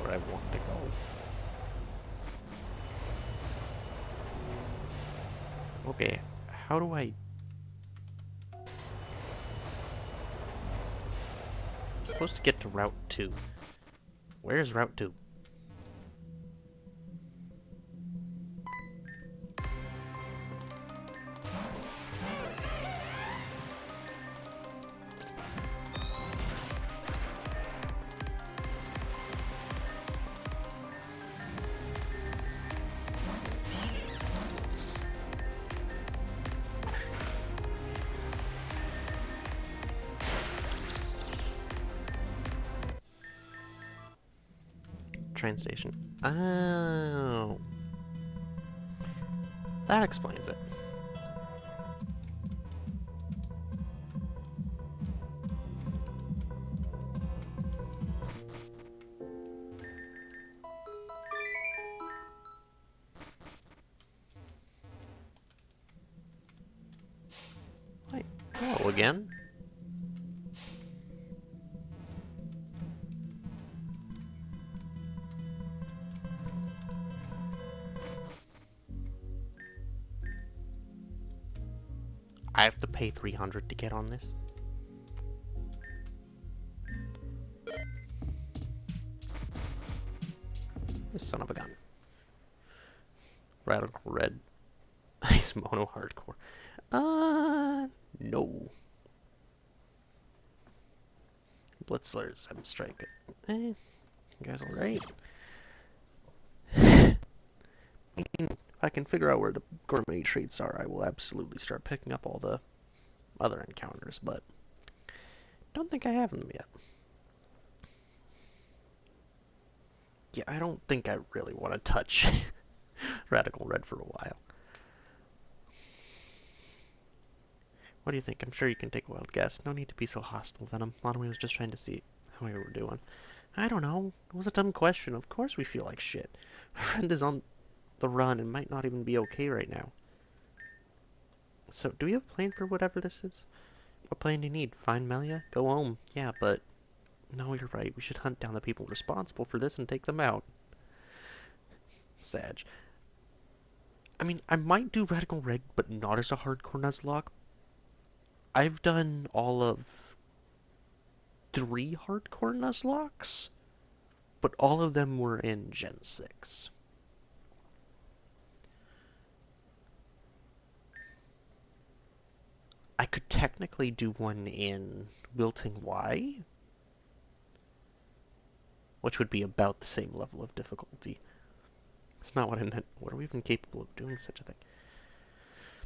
Where I want to go. Okay, how do I... I'm supposed to get to Route 2. Where's Route 2? Train station. Oh. That explains it. Wait, hello again? I have to pay 300 to get on this? Son of a gun. Radical Red. Ice Mono Hardcore. No. Blitzlers, I'm striking. You guys alright? If I can figure out where the gourmet traits are, I will absolutely start picking up all the other encounters, but don't think I have them yet. Yeah, I don't think I really want to touch Radical Red for a while. What do you think? I'm sure you can take a wild guess. No need to be so hostile, Venom. Lonnie was just trying to see how we were doing. I don't know. It was a dumb question. Of course we feel like shit. Our friend is on the run and might not even be okay right now. So, do we have a plan for whatever this is? What plan do you need? Find Melia? Go home. Yeah, but... No, you're right. We should hunt down the people responsible for this and take them out. Sag. I mean, I might do Radical Rig, but not as a hardcore Nuzlocke. I've done all of 3 hardcore Nuzlocks, but all of them were in Gen 6. I could technically do one in Wilting Y, which would be about the same level of difficulty. That's not what I meant. What are we even capable of doing such a thing?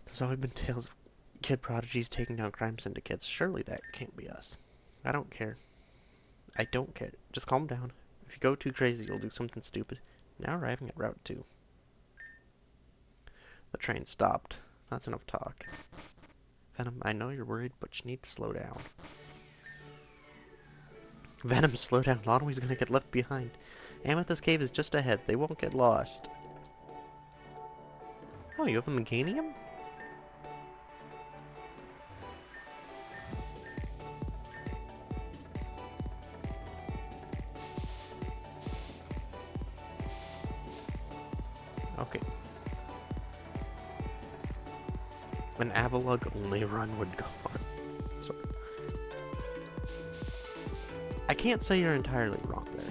There's always been tales of kid prodigies taking down crime syndicates. Surely that can't be us. I don't care. I don't care. Just calm down. If you go too crazy, you'll do something stupid. Now arriving at Route 2. The train stopped. That's enough talk. Venom, I know you're worried, but you need to slow down. Venom, slow down. Lonway's gonna get left behind. Amethyst Cave is just ahead. They won't get lost. Oh, you have a Meganium? Okay. An Avalug only run would go on. Sorry. I can't say you're entirely wrong there.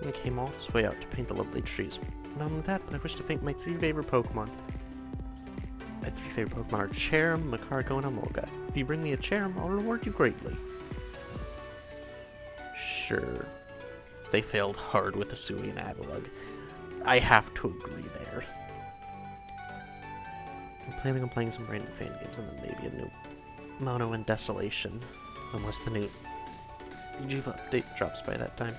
I came all this way out to paint the lovely trees. Not only that, but I wish to paint my 3 favorite Pokemon. My 3 favorite Pokemon are Cherrim, Macargo, and Emolga. If you bring me a Cherrim, I'll reward you greatly. Sure. They failed hard with Asui and Avalug. I have to agree there. I'm planning on playing some random fan games and then maybe a new Mono and Desolation. Unless the new Jiva update drops by that time.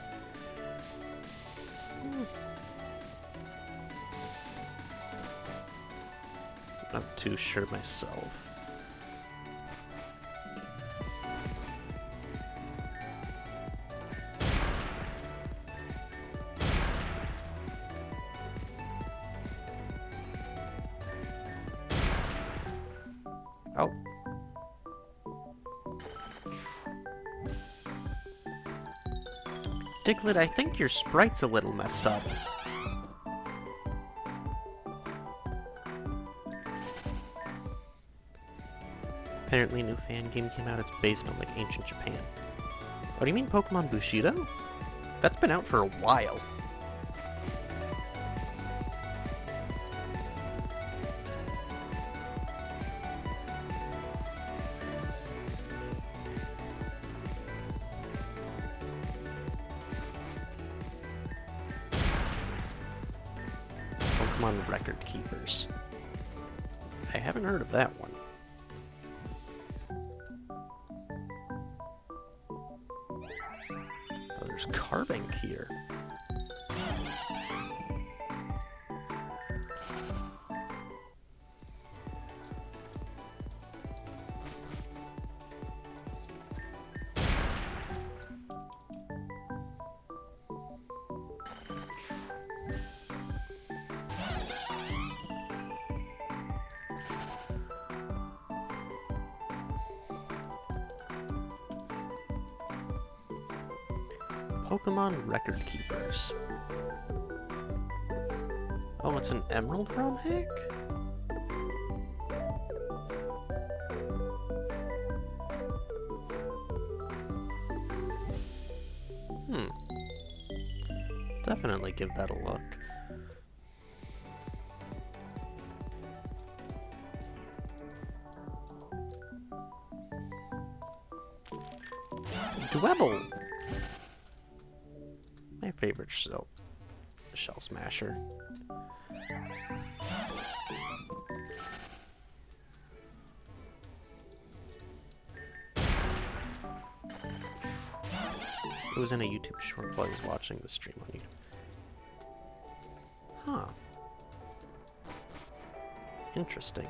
Not too sure myself. Oh. Diglett, I think your sprite's a little messed up. Apparently a new fan game came out, it's based on like ancient Japan. Oh, do you mean Pokemon Bushido? That's been out for a while. Pokemon Record Keepers. I haven't heard of that one. Oh, there's Carbink here. Pokemon Record Keepers. Oh, it's an Emerald ROM hack? Definitely give that a look. Dwebble! My favorite shell smasher. It was in a YouTube short while I was watching the stream on YouTube. Huh. Interesting.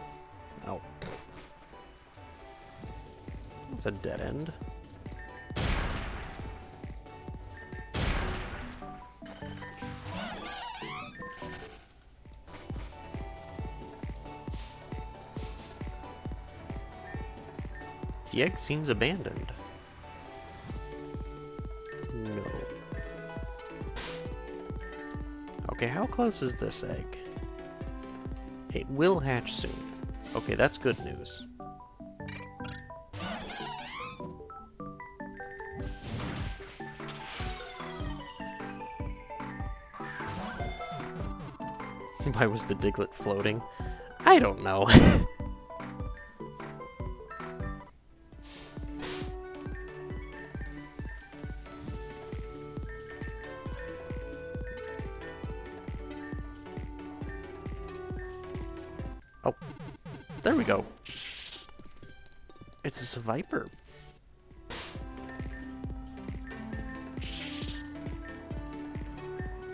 Oh. That's a dead end. The egg seems abandoned. No. Okay, how close is this egg? It will hatch soon. Okay, that's good news. Why was the Diglett floating? I don't know. Oh, there we go. It's a viper.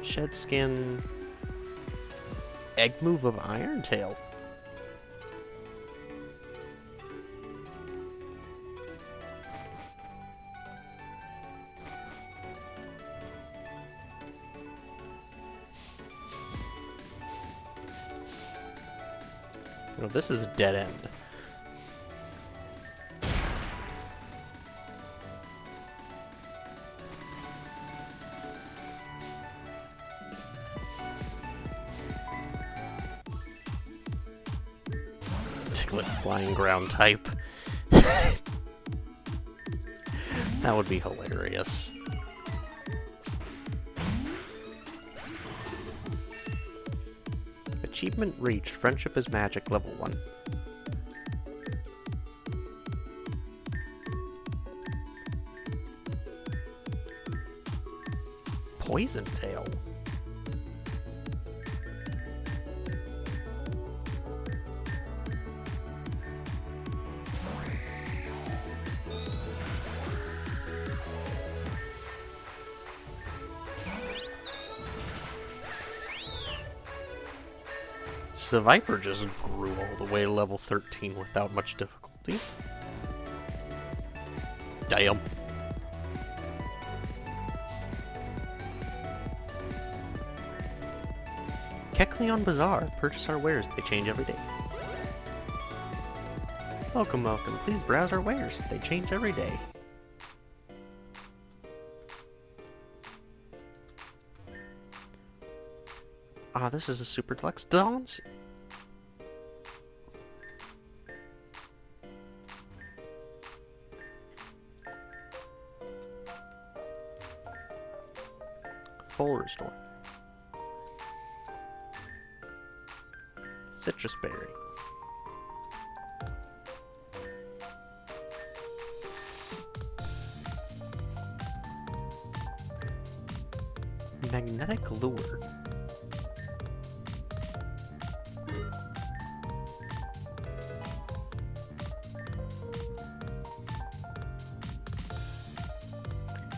Shed skin. Egg move of Irontail. Oh, this is a dead end. Diglett flying ground type. That would be hilarious. Achievement reached. Friendship is magic, level 1. Poison tail. The Viper just grew all the way to level 13 without much difficulty. Damn. Kecleon Bazaar. Purchase our wares. They change every day. Welcome, welcome. Please browse our wares. They change every day. Ah, this is a super deluxe Dons. Full restore. Citrus berry. Magnetic lure.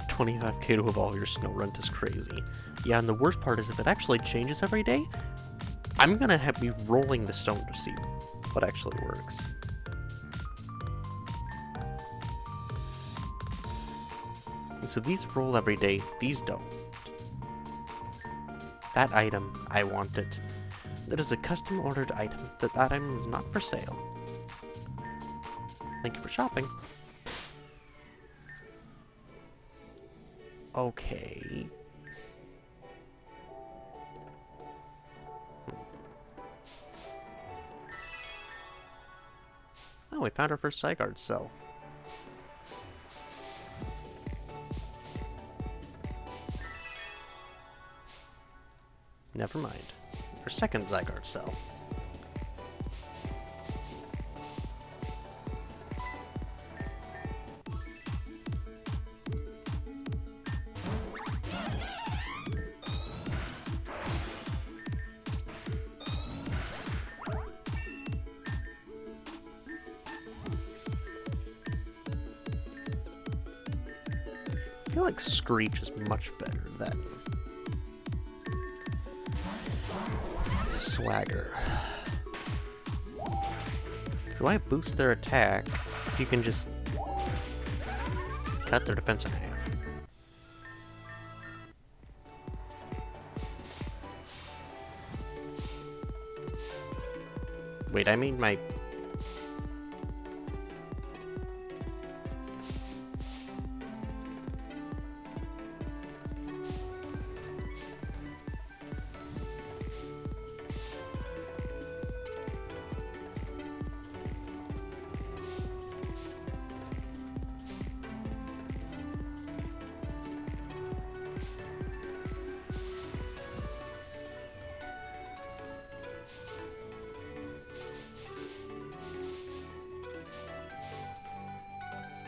$25K to evolve your snow runt is crazy. Yeah, and the worst part is if it actually changes every day, I'm gonna be rolling the stone to see what actually works. So these roll every day, these don't. That item, I want it. That is a custom ordered item. That item is not for sale. Thank you for shopping. Okay. Oh, we found our first Zygarde cell. Never mind. Our second Zygarde cell. feel like Screech is much better than Swagger. Why boost their attack if you can just cut their defense in half? Wait, I mean my...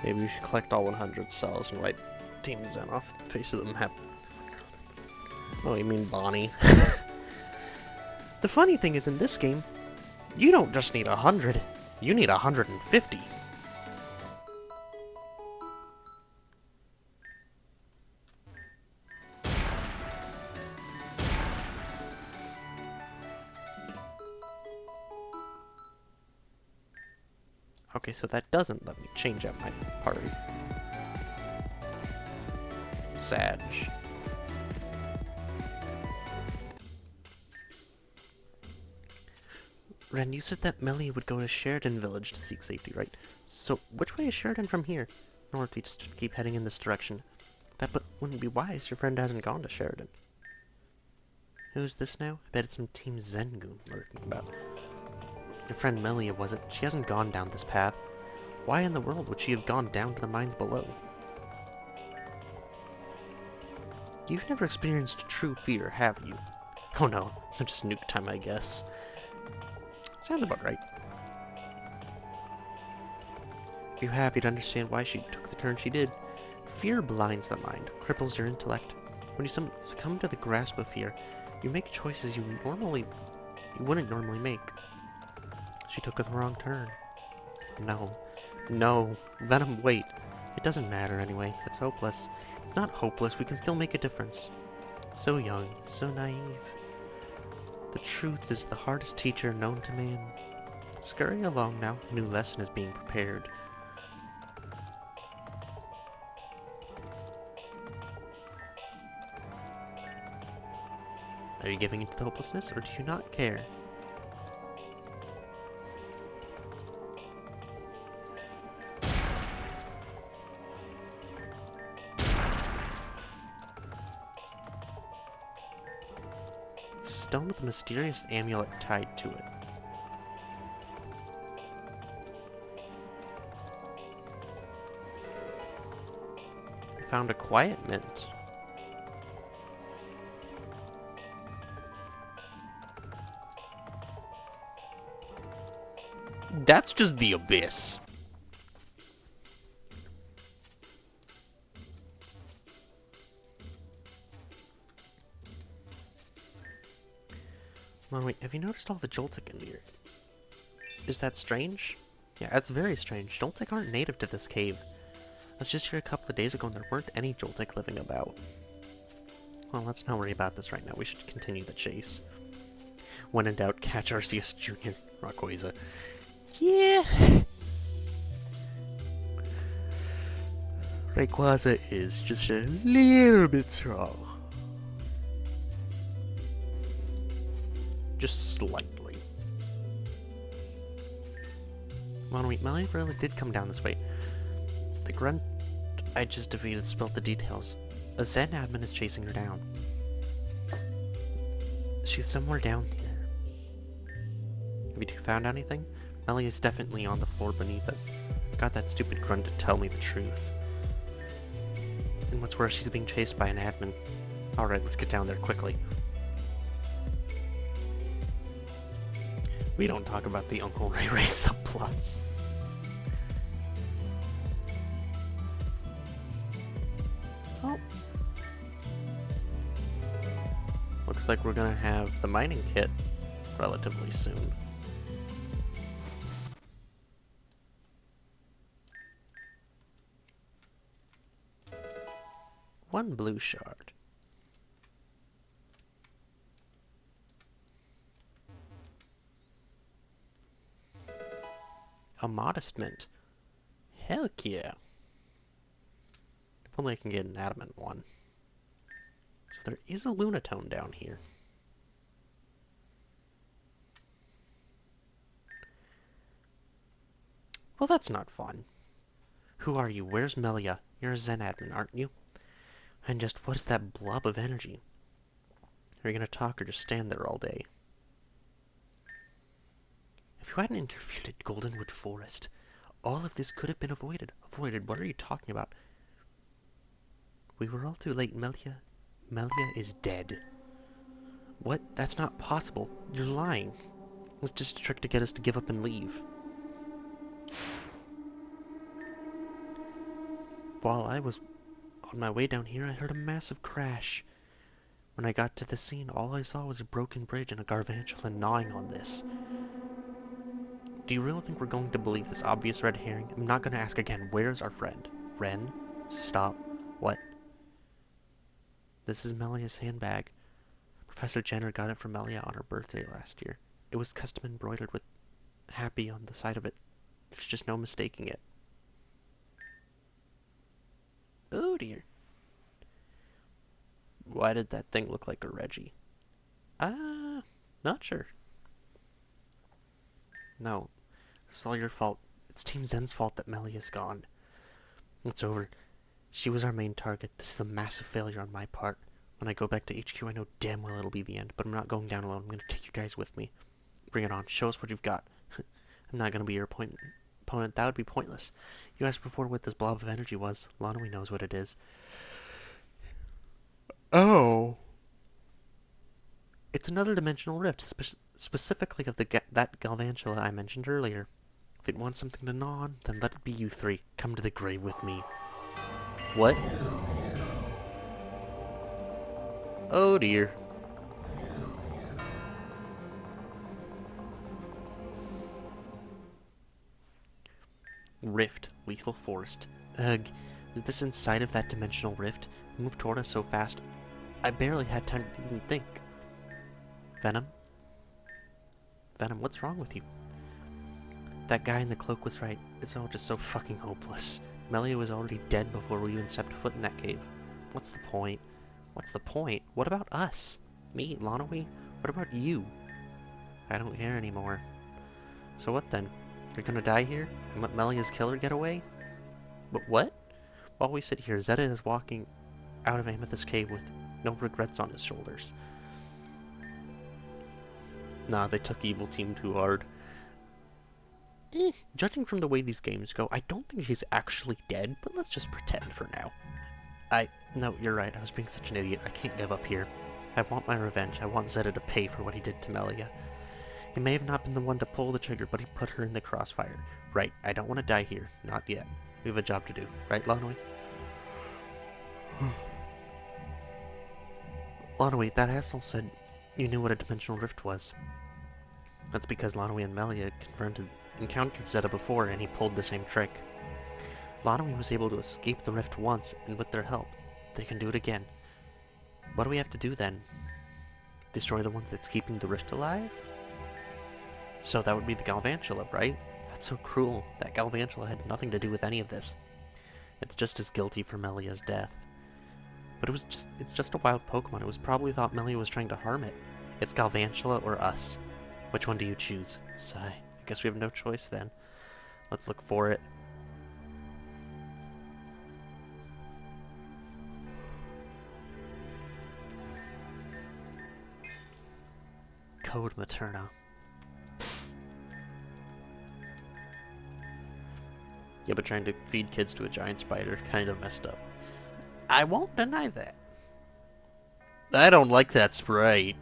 Maybe we should collect all 100 cells and wipe Team Zen off the face of the map. Oh, you mean Bonnie? The funny thing is, in this game, you don't just need 100, you need 150. Okay, so that doesn't let me change out my party. Sag. Ren, you said that Melly would go to Sheridan Village to seek safety, right? So, which way is Sheridan from here? Nor if we just keep heading in this direction. That wouldn't be wise. Your friend hasn't gone to Sheridan. Who's this now? I bet it's some Team Zen goon lurking about. Your friend Melia wasn't. She hasn't gone down this path. Why in the world would she have gone down to the mines below? You've never experienced true fear, have you? Oh no, it's just nuke time, I guess. Sounds about right. If you have, you'd understand why she took the turn she did. Fear blinds the mind, cripples your intellect. When you succumb to the grasp of fear, you make choices you wouldn't normally make. She took the wrong turn. No. No. Venom, wait. It doesn't matter anyway. It's hopeless. It's not hopeless. We can still make a difference. So young. So naive. The truth is the hardest teacher known to man. Scurry along now. A new lesson is being prepared. Are you giving into the hopelessness, or do you not care? Stone with a mysterious amulet tied to it. We found a quiet mint. That's just the abyss. Well, wait, have you noticed all the Joltik in here? Is that strange? Yeah, that's very strange. Joltik aren't native to this cave. I was just here a couple of days ago and there weren't any Joltik living about. Well, let's not worry about this right now. We should continue the chase. When in doubt, catch Arceus Jr. Rayquaza. Yeah! Rayquaza is just a little bit strong. Just slightly. Well, wait, Melly really did come down this way. The grunt I just defeated spilled the details. A Zen admin is chasing her down. She's somewhere down here. Have you found anything? Melly is definitely on the floor beneath us. Got that stupid grunt to tell me the truth. And what's worse, she's being chased by an admin. Alright, let's get down there quickly. We don't talk about the Uncle Ray Ray subplots. Oh. Looks like we're gonna have the mining kit relatively soon. one blue shard. A modest mint. Heck yeah. If only I can get an adamant one. So there is a lunatone down here. Well, that's not fun. Who are you? Where's Melia? You're a Zen admin, aren't you? And just what is that blob of energy? Are you gonna talk or just stand there all day? If you hadn't interfered at Goldenwood Forest, all of this could have been avoided. Avoided? What are you talking about? We were all too late, Melia. Melia is dead. What? That's not possible. You're lying. It's just a trick to get us to give up and leave. While I was on my way down here, I heard a massive crash. When I got to the scene, all I saw was a broken bridge and a garvantula gnawing on this. Do you really think we're going to believe this obvious red herring? I'm not going to ask again. Where's our friend? Ren? Stop. What? This is Melia's handbag. Professor Jenner got it from Melia on her birthday last year. It was custom embroidered with happy on the side of it. There's just no mistaking it. Oh dear. Why did that thing look like a Reggie? Not sure. No, it's all your fault. It's Team Zen's fault that Melia's gone. It's over. She was our main target. This is a massive failure on my part. When I go back to HQ, I know damn well it'll be the end, but I'm not going down alone. I'm going to take you guys with me. Bring it on. Show us what you've got. I'm not going to be your opponent. That would be pointless. You asked before what this blob of energy was. Lonoi knows what it is. Oh. It's another dimensional rift, specifically of that Galvantula I mentioned earlier. If it wants something to gnaw on, then let it be you three. Come to the grave with me. What? Oh dear. Rift. Lethal forest. Ugh. Is this inside of that dimensional rift? It moved toward us so fast, I barely had time to even think. Venom? Venom, what's wrong with you? That guy in the cloak was right. It's all just so fucking hopeless. Melia was already dead before we even stepped foot in that cave. What's the point? What's the point? What about us? Me, Lonoi? What about you? I don't care anymore. So what then? You're gonna die here? And let Melia's killer get away? But what? While we sit here, Zeta is walking out of Amethyst Cave with no regrets on his shoulders. Nah, they took Evil Team too hard. Judging from the way these games go, I don't think she's actually dead, but let's just pretend for now. No, you're right, I was being such an idiot. I can't give up here. I want my revenge. I want Zeta to pay for what he did to Melia. He may have not been the one to pull the trigger, but he put her in the crossfire. Right, I don't want to die here. Not yet. We have a job to do. Right, Lonoi? Lonoi, that asshole said you knew what a dimensional rift was. That's because Lonoi and Melia encountered Zeta before, and he pulled the same trick. Lonoi was able to escape the rift once, and with their help, they can do it again. What do we have to do then? Destroy the one that's keeping the rift alive? So that would be the Galvantula, right? That's so cruel. That Galvantula had nothing to do with any of this. It's just as guilty for Melia's death. But it's just a wild Pokemon. It was probably thought Melia was trying to harm it. It's Galvantula or us. Which one do you choose? Sigh. I guess we have no choice then. Let's look for it. Code Materna. Yeah, but trying to feed kids to a giant spider kind of messed up. I won't deny that. I don't like that sprite.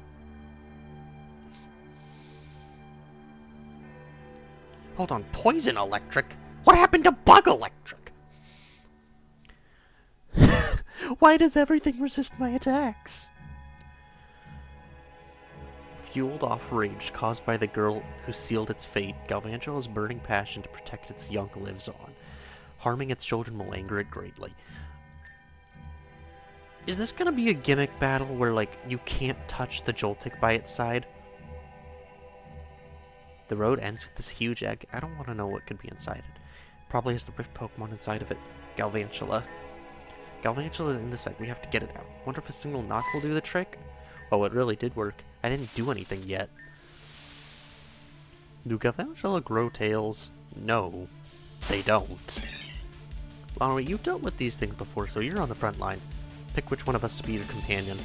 Hold on, poison electric? What happened to bug electric? Why does everything resist my attacks? Fueled off rage caused by the girl who sealed its fate, Galvantula's burning passion to protect its young lives on. Harming its children will anger it greatly. Is this gonna be a gimmick battle where, like, you can't touch the Joltik by its side? The road ends with this huge egg. I don't want to know what could be inside it. Probably has the Rift Pokemon inside of it. Galvantula. Galvantula is in this egg. We have to get it out. Wonder if a single knock will do the trick? Oh, it really did work. I didn't do anything yet. Do Galvantula grow tails? No, they don't. Lonnery, you've dealt with these things before, so you're on the front line. Pick which one of us to be your companion.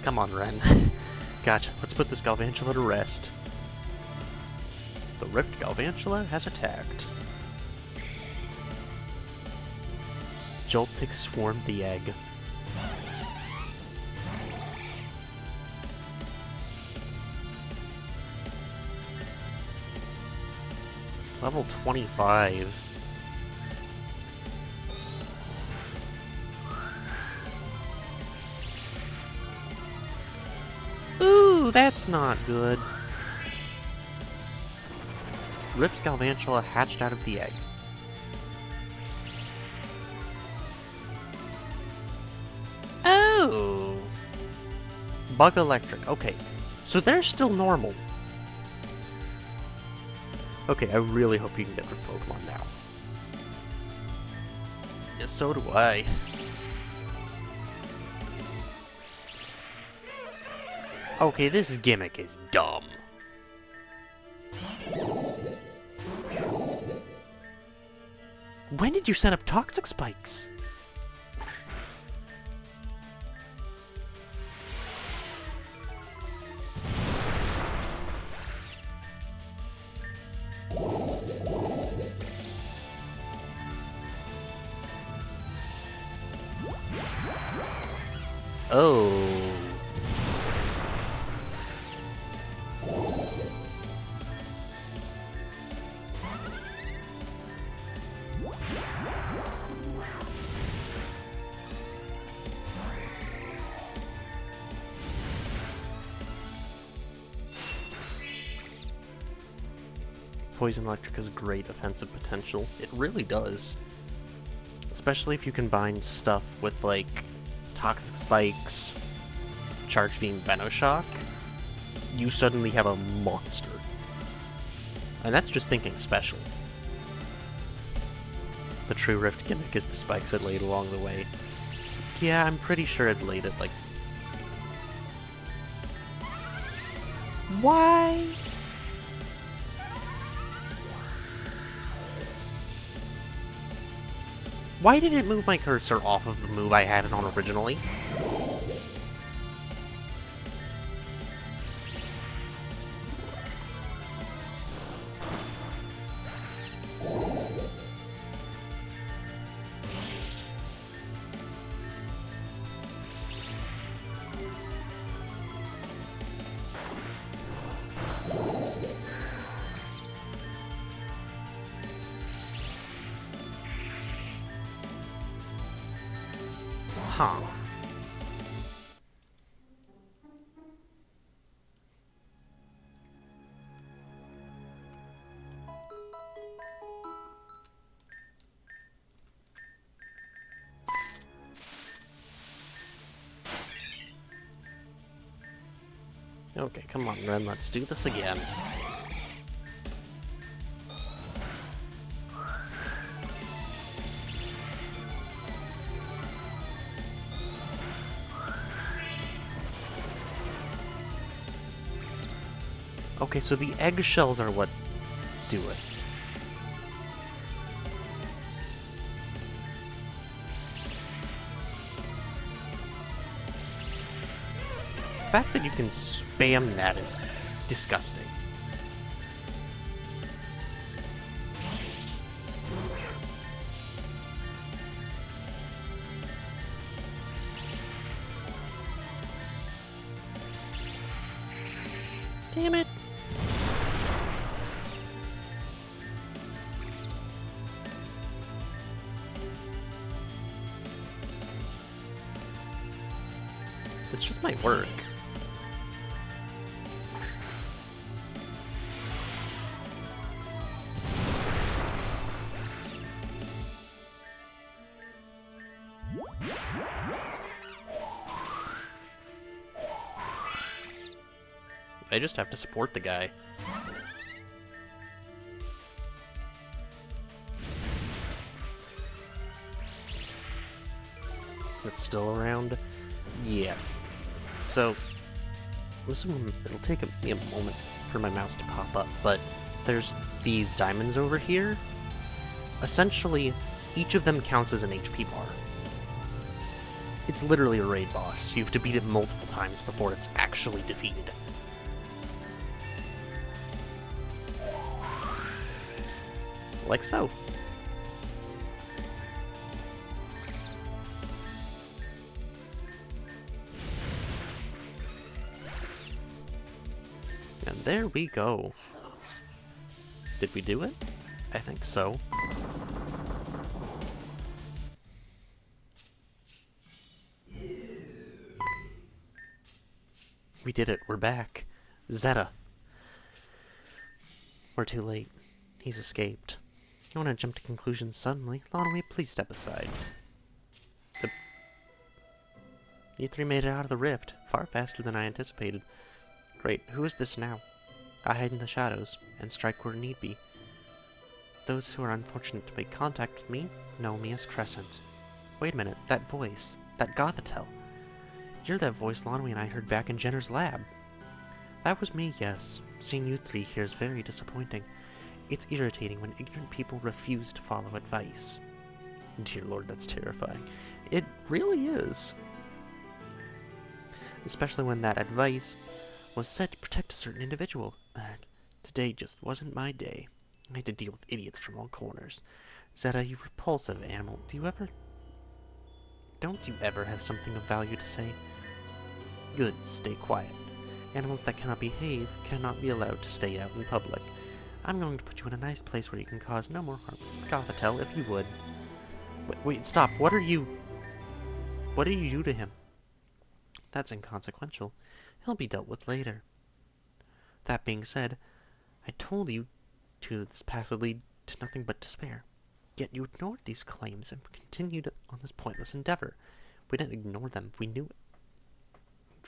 Come on, Ren. Gotcha. Let's put this Galvantula to rest. The Rift Galvantula has attacked. Joltik swarmed the egg. It's level 25. Ooh, that's not good. Rift Galvantula hatched out of the egg. Oh! Bug Electric. Okay. So they're still normal. Okay, I really hope you can get Rift Pokemon now. Yeah, so do I. Okay, this gimmick is dumb. When did you set up toxic spikes? Oh. Poison Electric has great offensive potential. It really does. Especially if you combine stuff with, like, Toxic Spikes, Charge Beam, Venoshock, you suddenly have a monster. And that's just thinking special. The true Rift gimmick is the spikes it laid along the way. Yeah, I'm pretty sure it laid it, like... Why? Why did it move my cursor off of the move I had it on originally? Huh. Okay, come on, Ren, let's do this again. Okay, so the eggshells are what do it. The fact that you can spam that is disgusting. Damn it. This just might work. I just have to support the guy. It's still around? Yeah. So, it'll take me a moment for my mouse to pop up, but there's these diamonds over here. Essentially, each of them counts as an HP bar. It's literally a raid boss. You have to beat it multiple times before it's actually defeated. Like so. And there we go. Did we do it? I think so. We did it. We're back. Zeta. We're too late. He's escaped. You want to jump to conclusions suddenly? Lonwy, please step aside. You three made it out of the rift, far faster than I anticipated. Great, who is this now? I hide in the shadows, and strike where need be. Those who are unfortunate to make contact with me know me as Crescent. Wait a minute, that voice, that Gothitelle. You're that voice Lonwy and I heard back in Jenner's lab. That was me, yes. Seeing you three here is very disappointing. It's irritating when ignorant people refuse to follow advice. Dear Lord, that's terrifying. It really is. Especially when that advice was said to protect a certain individual. Today just wasn't my day. I had to deal with idiots from all corners. Zeta, you repulsive animal. Don't you ever have something of value to say? Good, stay quiet. Animals that cannot behave cannot be allowed to stay out in public. I'm going to put you in a nice place where you can cause no more harm. Gothitelle, if you would. Wait, stop. What did you do to him? That's inconsequential. He'll be dealt with later. That being said, I told you this path would lead to nothing but despair. Yet you ignored these claims and continued on this pointless endeavor. We didn't ignore them. We knew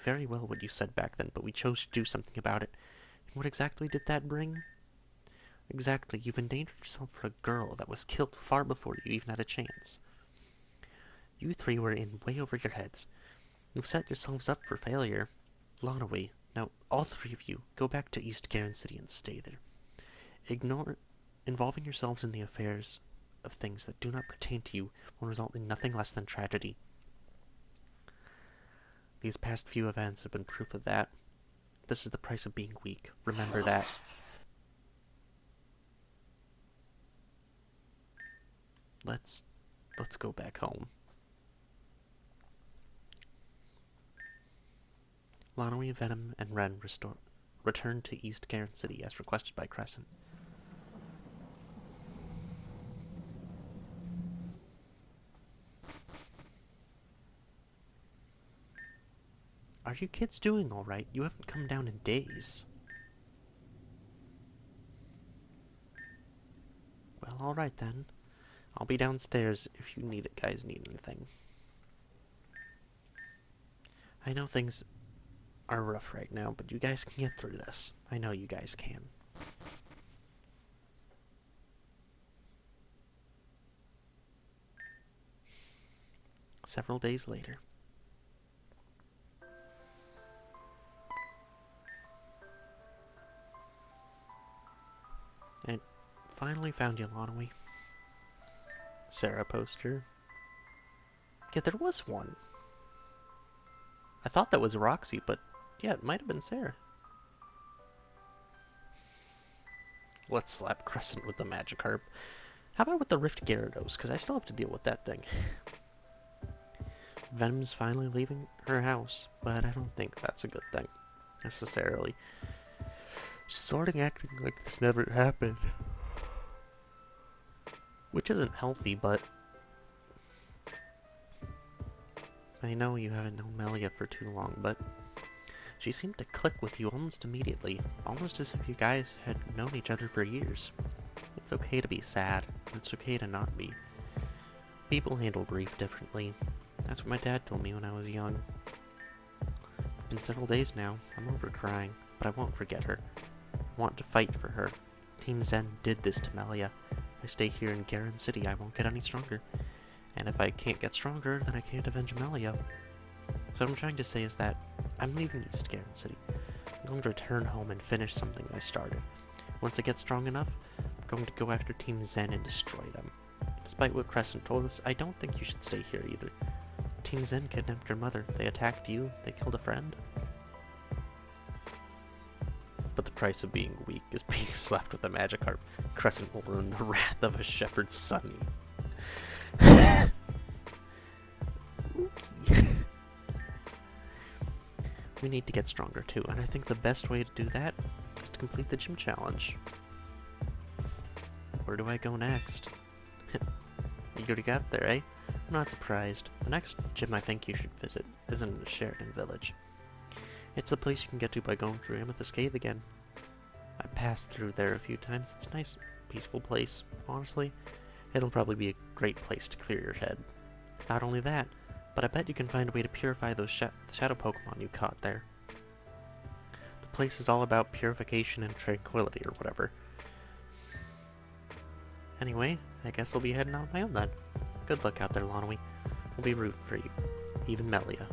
very well what you said back then, but we chose to do something about it. And what exactly did that bring? Exactly, you've endangered yourself for a girl that was killed far before you even had a chance. You three were in way over your heads. You've set yourselves up for failure. Lonwy, no, all three of you, go back to East Garen City and stay there. Involving yourselves in the affairs of things that do not pertain to you will result in nothing less than tragedy. These past few events have been proof of that. This is the price of being weak. Remember that. Let's go back home. Lonwy, Venom, and Ren return to East Garen City as requested by Crescent. Are you kids doing alright? You haven't come down in days. Well, alright then. I'll be downstairs if you guys need anything. I know things are rough right now, but you guys can get through this. I know you guys can. Several days later. And finally found you, Lonwy. Sarah poster. Yeah, there was one. I thought that was Roxy, but yeah, it might have been Sarah. Let's slap Crescent with the Magikarp. How about with the Rift Gyarados? Because I still have to deal with that thing. Venom's finally leaving her house, but I don't think that's a good thing, necessarily. She's sort of acting like this never happened. Which isn't healthy, but I know you haven't known Melia for too long, but she seemed to click with you almost immediately, almost as if you guys had known each other for years. It's okay to be sad. It's okay to not be. People handle grief differently. That's what my dad told me when I was young. It's been several days now. I'm over crying. but I won't forget her. I want to fight for her. Team Zen did this to Melia. If I stay here in Garen City, I won't get any stronger. And if I can't get stronger, then I can't avenge Melia. So what I'm trying to say is that I'm leaving East Garen City. I'm going to return home and finish something I started. Once I get strong enough, I'm going to go after Team Zen and destroy them. Despite what Crescent told us, I don't think you should stay here either. Team Zen kidnapped your mother. They attacked you. They killed a friend. But the price of being weak is being slapped with a Magikarp. Crescent will ruin the wrath of a shepherd's son. We need to get stronger too, and I think the best way to do that is to complete the gym challenge. Where do I go next? You already got there, eh? I'm not surprised. The next gym I think you should visit is in the Sheridan Village. It's the place you can get to by going through Amethyst Cave again. I passed through there a few times. It's a nice, peaceful place, honestly. It'll probably be a great place to clear your head. Not only that, but I bet you can find a way to purify those shadow Pokemon you caught there. The place is all about purification and tranquility or whatever. Anyway, I guess I'll be heading on my own then. Good luck out there, Lonwy. We'll be rooting for you. Even Melia.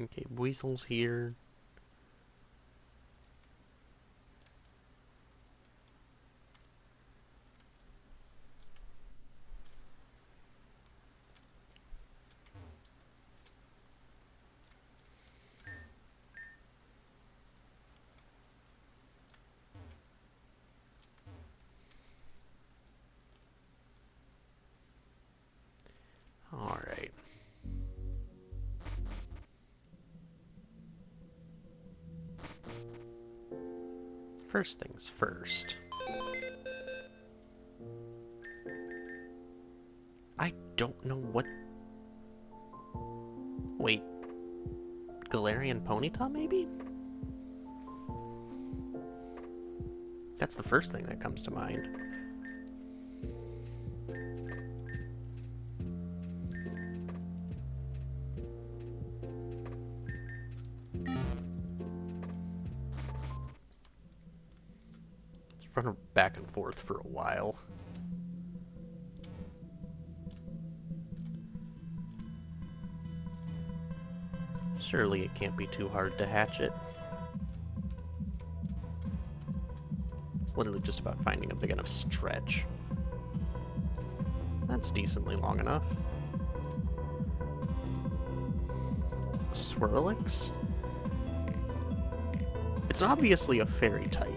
Okay, Weasel's here. Alright. First things first. I don't know what... Wait. Galarian Ponyta, maybe? That's the first thing that comes to mind. Let's run back and forth for a while. Surely it can't be too hard to hatch it. It's literally just about finding a big enough stretch. That's decently long enough. Swirlix? It's obviously a fairy type,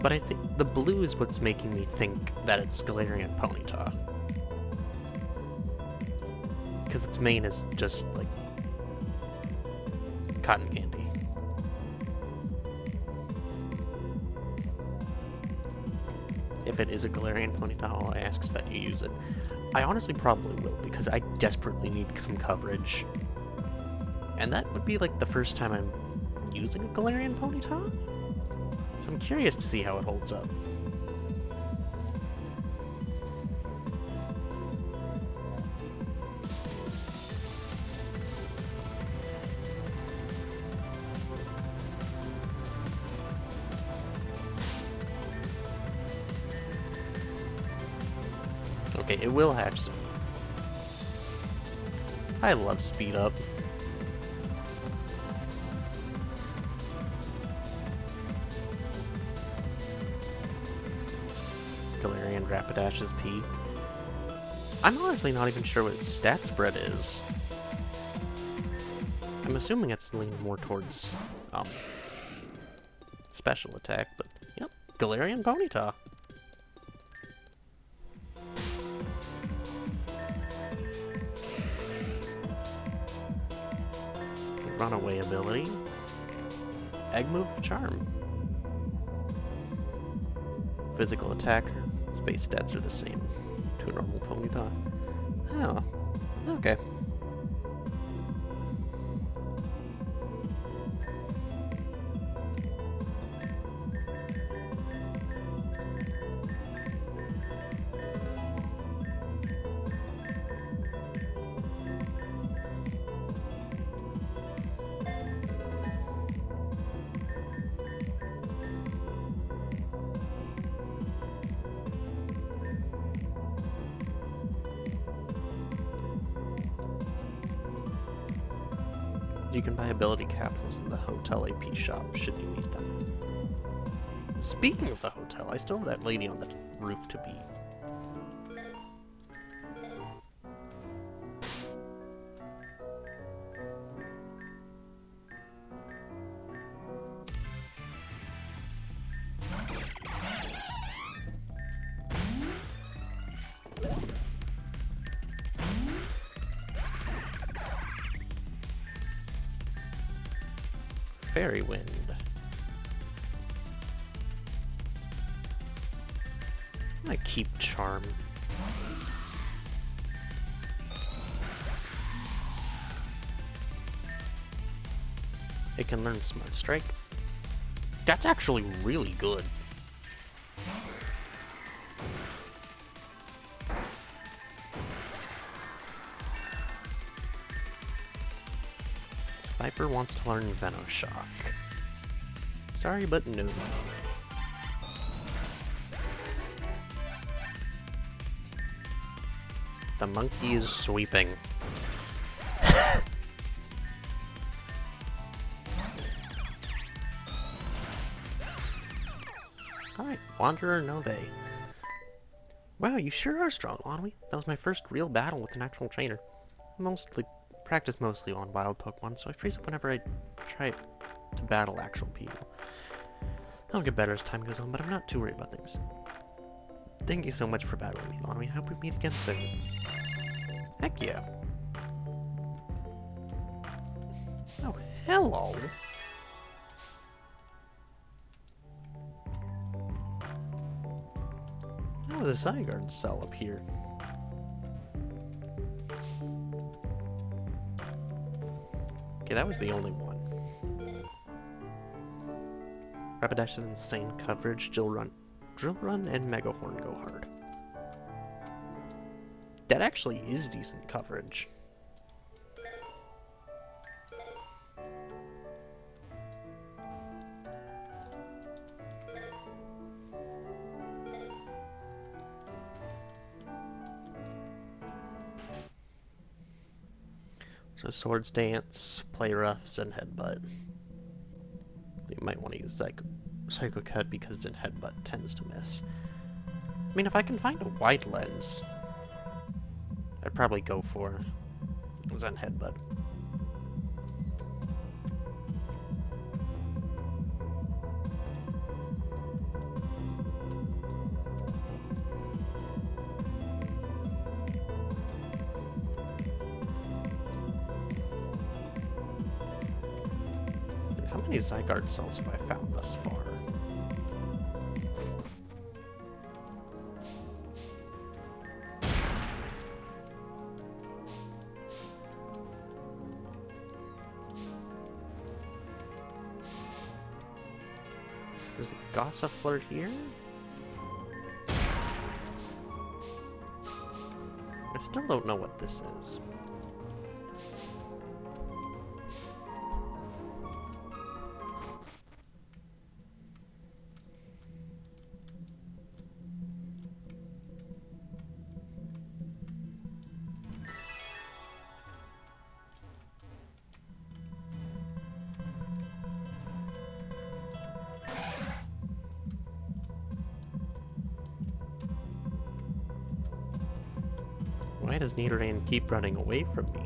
but I think the blue is what's making me think that it's Galarian Ponyta. Because its mane is just, like, cotton candy. If it is a Galarian Ponyta, all I ask is that you use it. I honestly probably will, because I desperately need some coverage. And that would be, like, the first time I'm using a Galarian Ponyta? So I'm curious to see how it holds up. Okay, it will hatch soon. I love speed up. Galarian Rapidash's P. I'm honestly not even sure what its stat spread is. I'm assuming it's leaning more towards, special attack, but, yep, Galarian Ponyta. Runaway ability. Egg move of Charm. Physical attack. Space stats are the same to a normal Ponyta. Oh, okay. You can buy ability capsules in the hotel AP shop, should you need them. Speaking of the hotel, I still have that lady on the roof to beat. Fairy Wind. I'm gonna keep Charm. It can learn Smart Strike. That's actually really good. Viper wants to learn Venoshock. Sorry, but no. The monkey is sweeping. Alright, Wanderer Nove. Wow, you sure are strong, Lonwy. That was my first real battle with an actual trainer. Practice mostly on wild Pokemon, so I freeze up whenever I try to battle actual people. I'll get better as time goes on, but I'm not too worried about things. Thank you so much for battling me, Lonwy. I hope we meet again soon. Heck yeah. Oh, hello. That was a Zygarde cell up here. Okay, that was the only one. Rapidash's insane coverage, Drill Run and Mega Horn go hard. That actually is decent coverage. So Swords Dance, Play Rough, Zen Headbutt. You might want to use Psycho Cut because Zen Headbutt tends to miss. I mean, if I can find a wide lens, I'd probably go for Zen Headbutt. How many Zygarde cells have I found thus far? There's a Gossifleur here? I still don't know what this is. Why does Nidoran keep running away from me?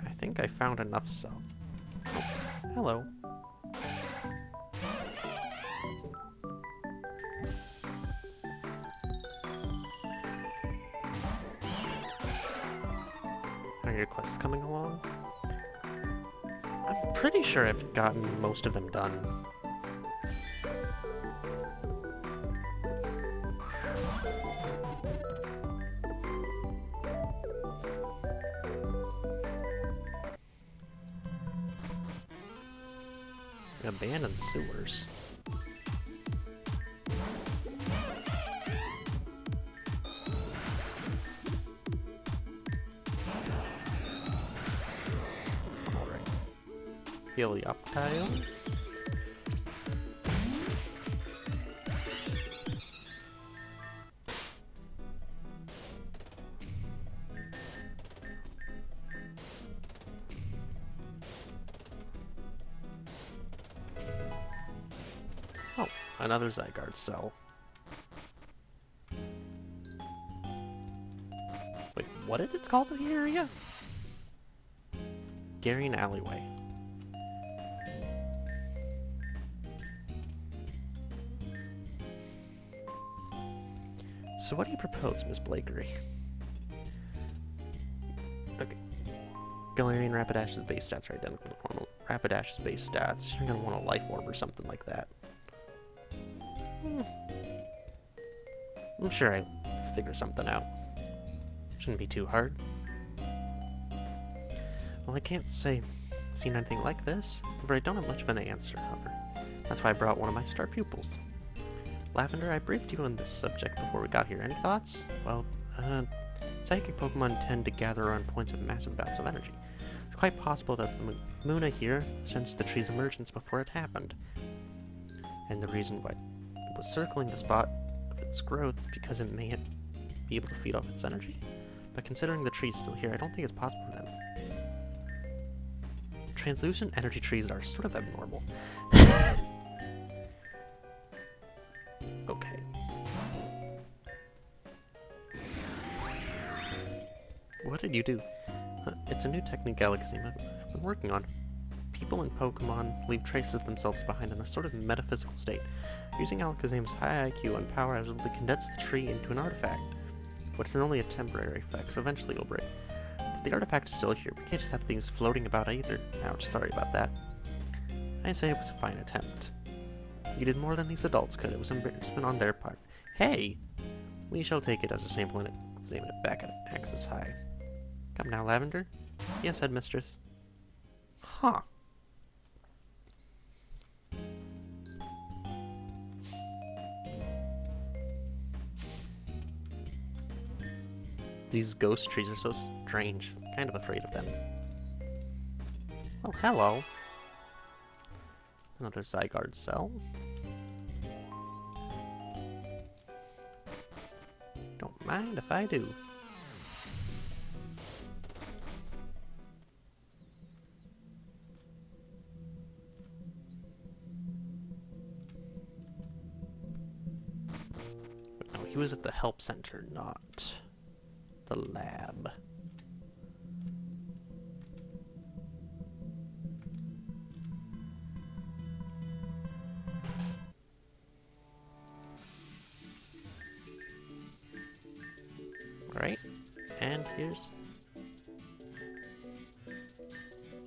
I think I found enough cells. Oh, hello. Are your quests coming along? I'm pretty sure I've gotten most of them done. Abandoned sewers. Alright. Helioptile. Oh, another Zygarde cell. Wait, what did it call the area? Garian Alleyway. So what do you propose, Miss Blakery? Okay. Galarian Rapidash's base stats are identical to normal. Rapidash's base stats. You're gonna want a Life Orb or something like that. I'm sure I figure something out. Shouldn't be too hard. Well, I can't say I've seen anything like this, but I don't have much of an answer, however. That's why I brought one of my star pupils. Lavender, I briefed you on this subject before we got here. Any thoughts? Well, psychic Pokemon tend to gather around points of massive bouts of energy. It's quite possible that the Muna here sensed the tree's emergence before it happened. And the reason why it was circling the spot of its growth is because it may be able to feed off its energy. But considering the tree is still here, I don't think it's possible for them. Translucent energy trees are sort of abnormal. Okay. What did you do? It's a new technique Alakazam I've been working on. People in Pokemon leave traces of themselves behind in a sort of metaphysical state. Using Alakazam's high IQ and power, I was able to condense the tree into an artifact. But it's only a temporary effect, so eventually it'll break. But the artifact is still here. We can't just have things floating about either. Ouch, sorry about that. I say it was a fine attempt. You did more than these adults could. It was embarrassment on their part. Hey! We shall take it as a sample and examine it back at Axis High. Come now, Lavender. Yes, Headmistress. Huh. These ghost trees are so strange. Kind of afraid of them. Well, hello. Another Zygarde cell. Don't mind if I do. But no, he was at the help center, not the lab. Right, and here's...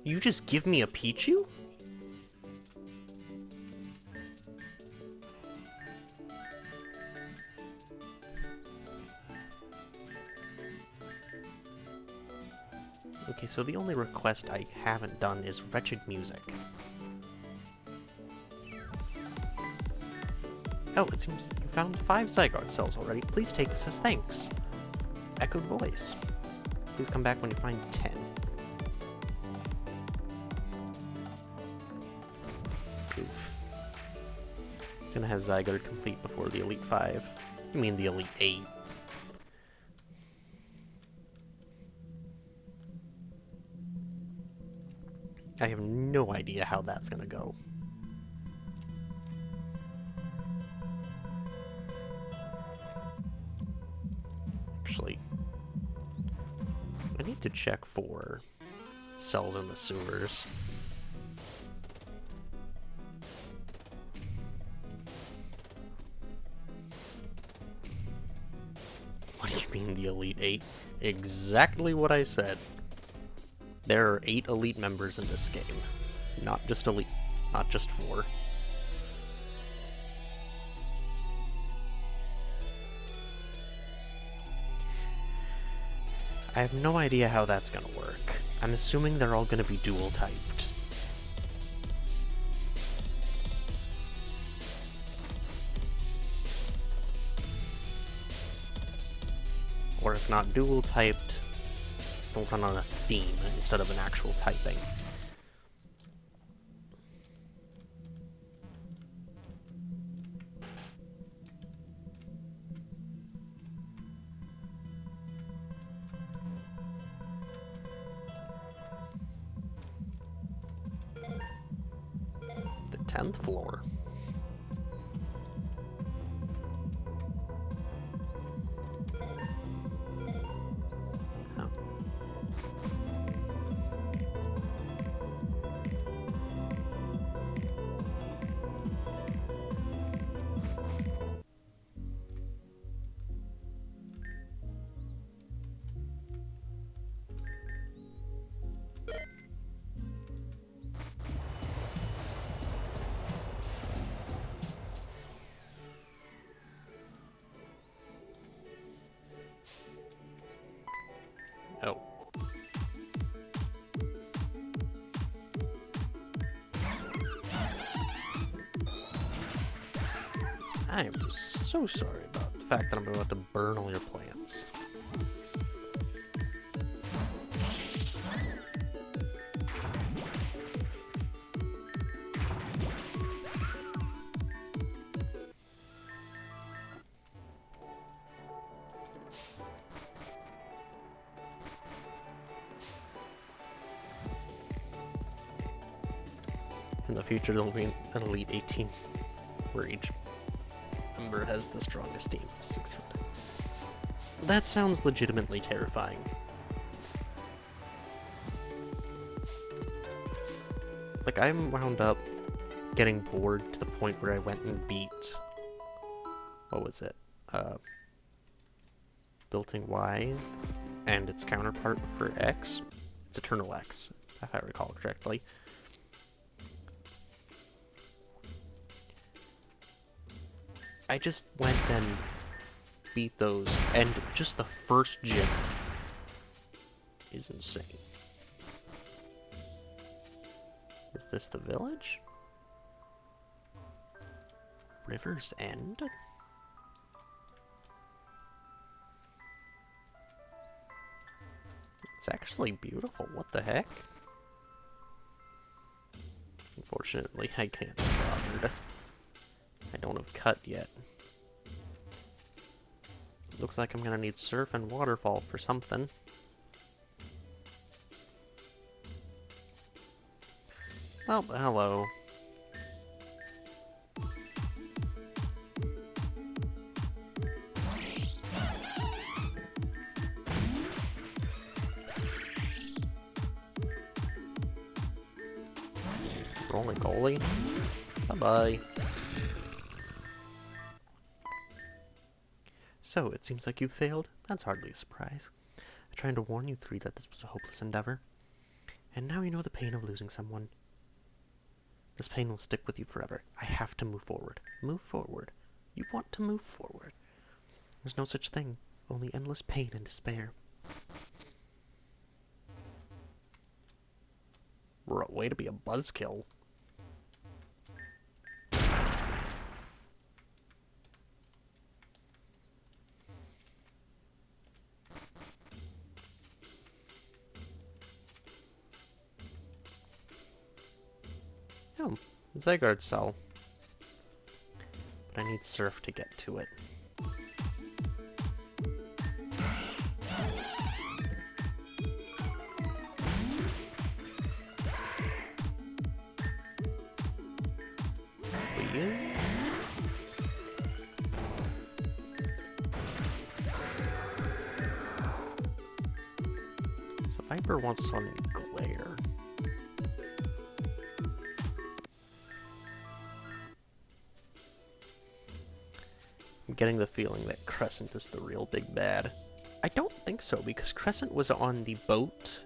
You just give me a Pichu? Okay, so the only request I haven't done is Wretched Music. Oh, it seems you found 5 Zygarde cells already. Please take this as thanks. Echoed voice. Please come back when you find 10. Oof. Gonna have Zygarde complete before the Elite 5. You mean the Elite 8. I have no idea how that's gonna go. Actually, I need to check for cells in the sewers. What do you mean the Elite 8? Exactly what I said. There are 8 Elite members in this game. Not just Elite, not just 4. I have no idea how that's gonna work. I'm assuming they're all gonna be dual typed. Or if not dual typed, they'll run on a theme instead of an actual typing. 10th floor. Oh. Oh. I am so sorry about the fact that I'm about to burn all your plants. In the future, there'll be an Elite 18 where each member has the strongest team of 600. That sounds legitimately terrifying. Like, I wound up getting bored to the point where I went and beat... What was it? Building Y and its counterpart for X. It's Eternal X, if I recall correctly. I just went and beat those, and just the first gym is insane. Is this the village? River's End? It's actually beautiful. What the heck? Unfortunately, I can't be bothered. I don't have cut yet. Looks like I'm gonna need surf and waterfall for something. Well, hello. Rolling goalie. Bye-bye. So, it seems like you failed? That's hardly a surprise. I tried to warn you three that this was a hopeless endeavor. And now you know the pain of losing someone. This pain will stick with you forever. I have to move forward. Move forward. You want to move forward. There's no such thing. Only endless pain and despair. Way to be a buzzkill. Oh, Zygarde cell. But I need surf to get to it. Will you? So Viper wants on glare. I'm getting the feeling that Crescent is the real big bad. I don't think so, because Crescent was on the boat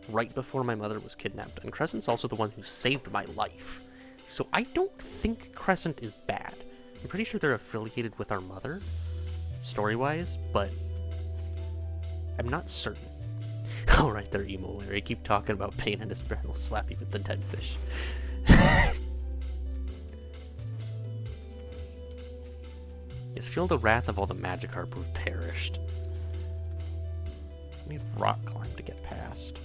right before my mother was kidnapped, and Crescent's also the one who saved my life. So I don't think Crescent is bad. I'm pretty sure they're affiliated with our mother, story-wise, but I'm not certain. Alright there, Emo Larry. Keep talking about pain and despair and I'll slap you with the dead fish. Yes, feel the wrath of all the Magikarp who've perished. I need rock climb to get past.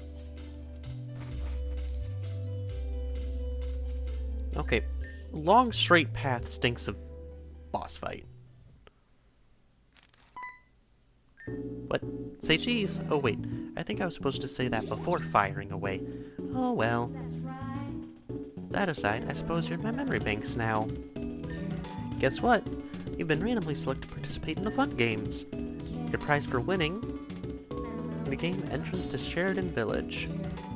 Okay, long straight path stinks of boss fight. What? Say cheese? Oh wait, I think I was supposed to say that before firing away. Oh well. That aside, I suppose you're in my memory banks now. Guess what? You've been randomly selected to participate in the fun games. Your prize for winning the game Entrance to Sheridan Village.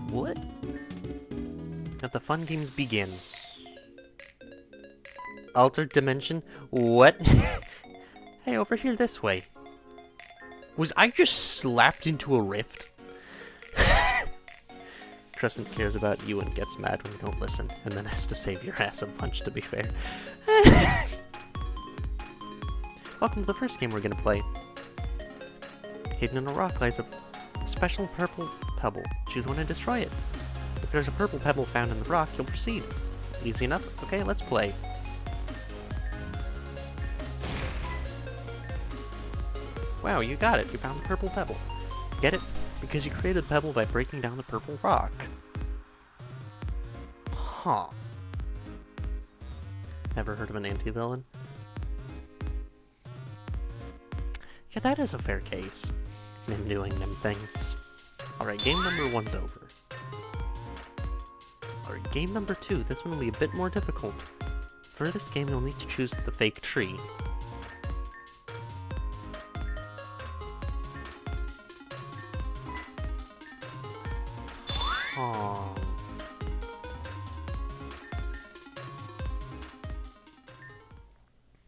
What? Let the fun games begin. Altered dimension? What? Hey, over here this way. Was I just slapped into a rift? Crescent cares about you and gets mad when you don't listen, and then has to save your ass a bunch, to be fair. Welcome to the first game we're gonna play. Hidden in a rock lies a special purple pebble. Choose one and destroy it. If there's a purple pebble found in the rock, you'll proceed. Easy enough? Okay, let's play. Wow, you got it. You found the purple pebble. Get it? Because you created the pebble by breaking down the purple rock. Huh. Ever heard of an anti-villain? Yeah, that is a fair case. In doing them things. Alright, game number 1's over. Alright, game number 2. This one will be a bit more difficult. For this game, you'll need to choose the fake tree.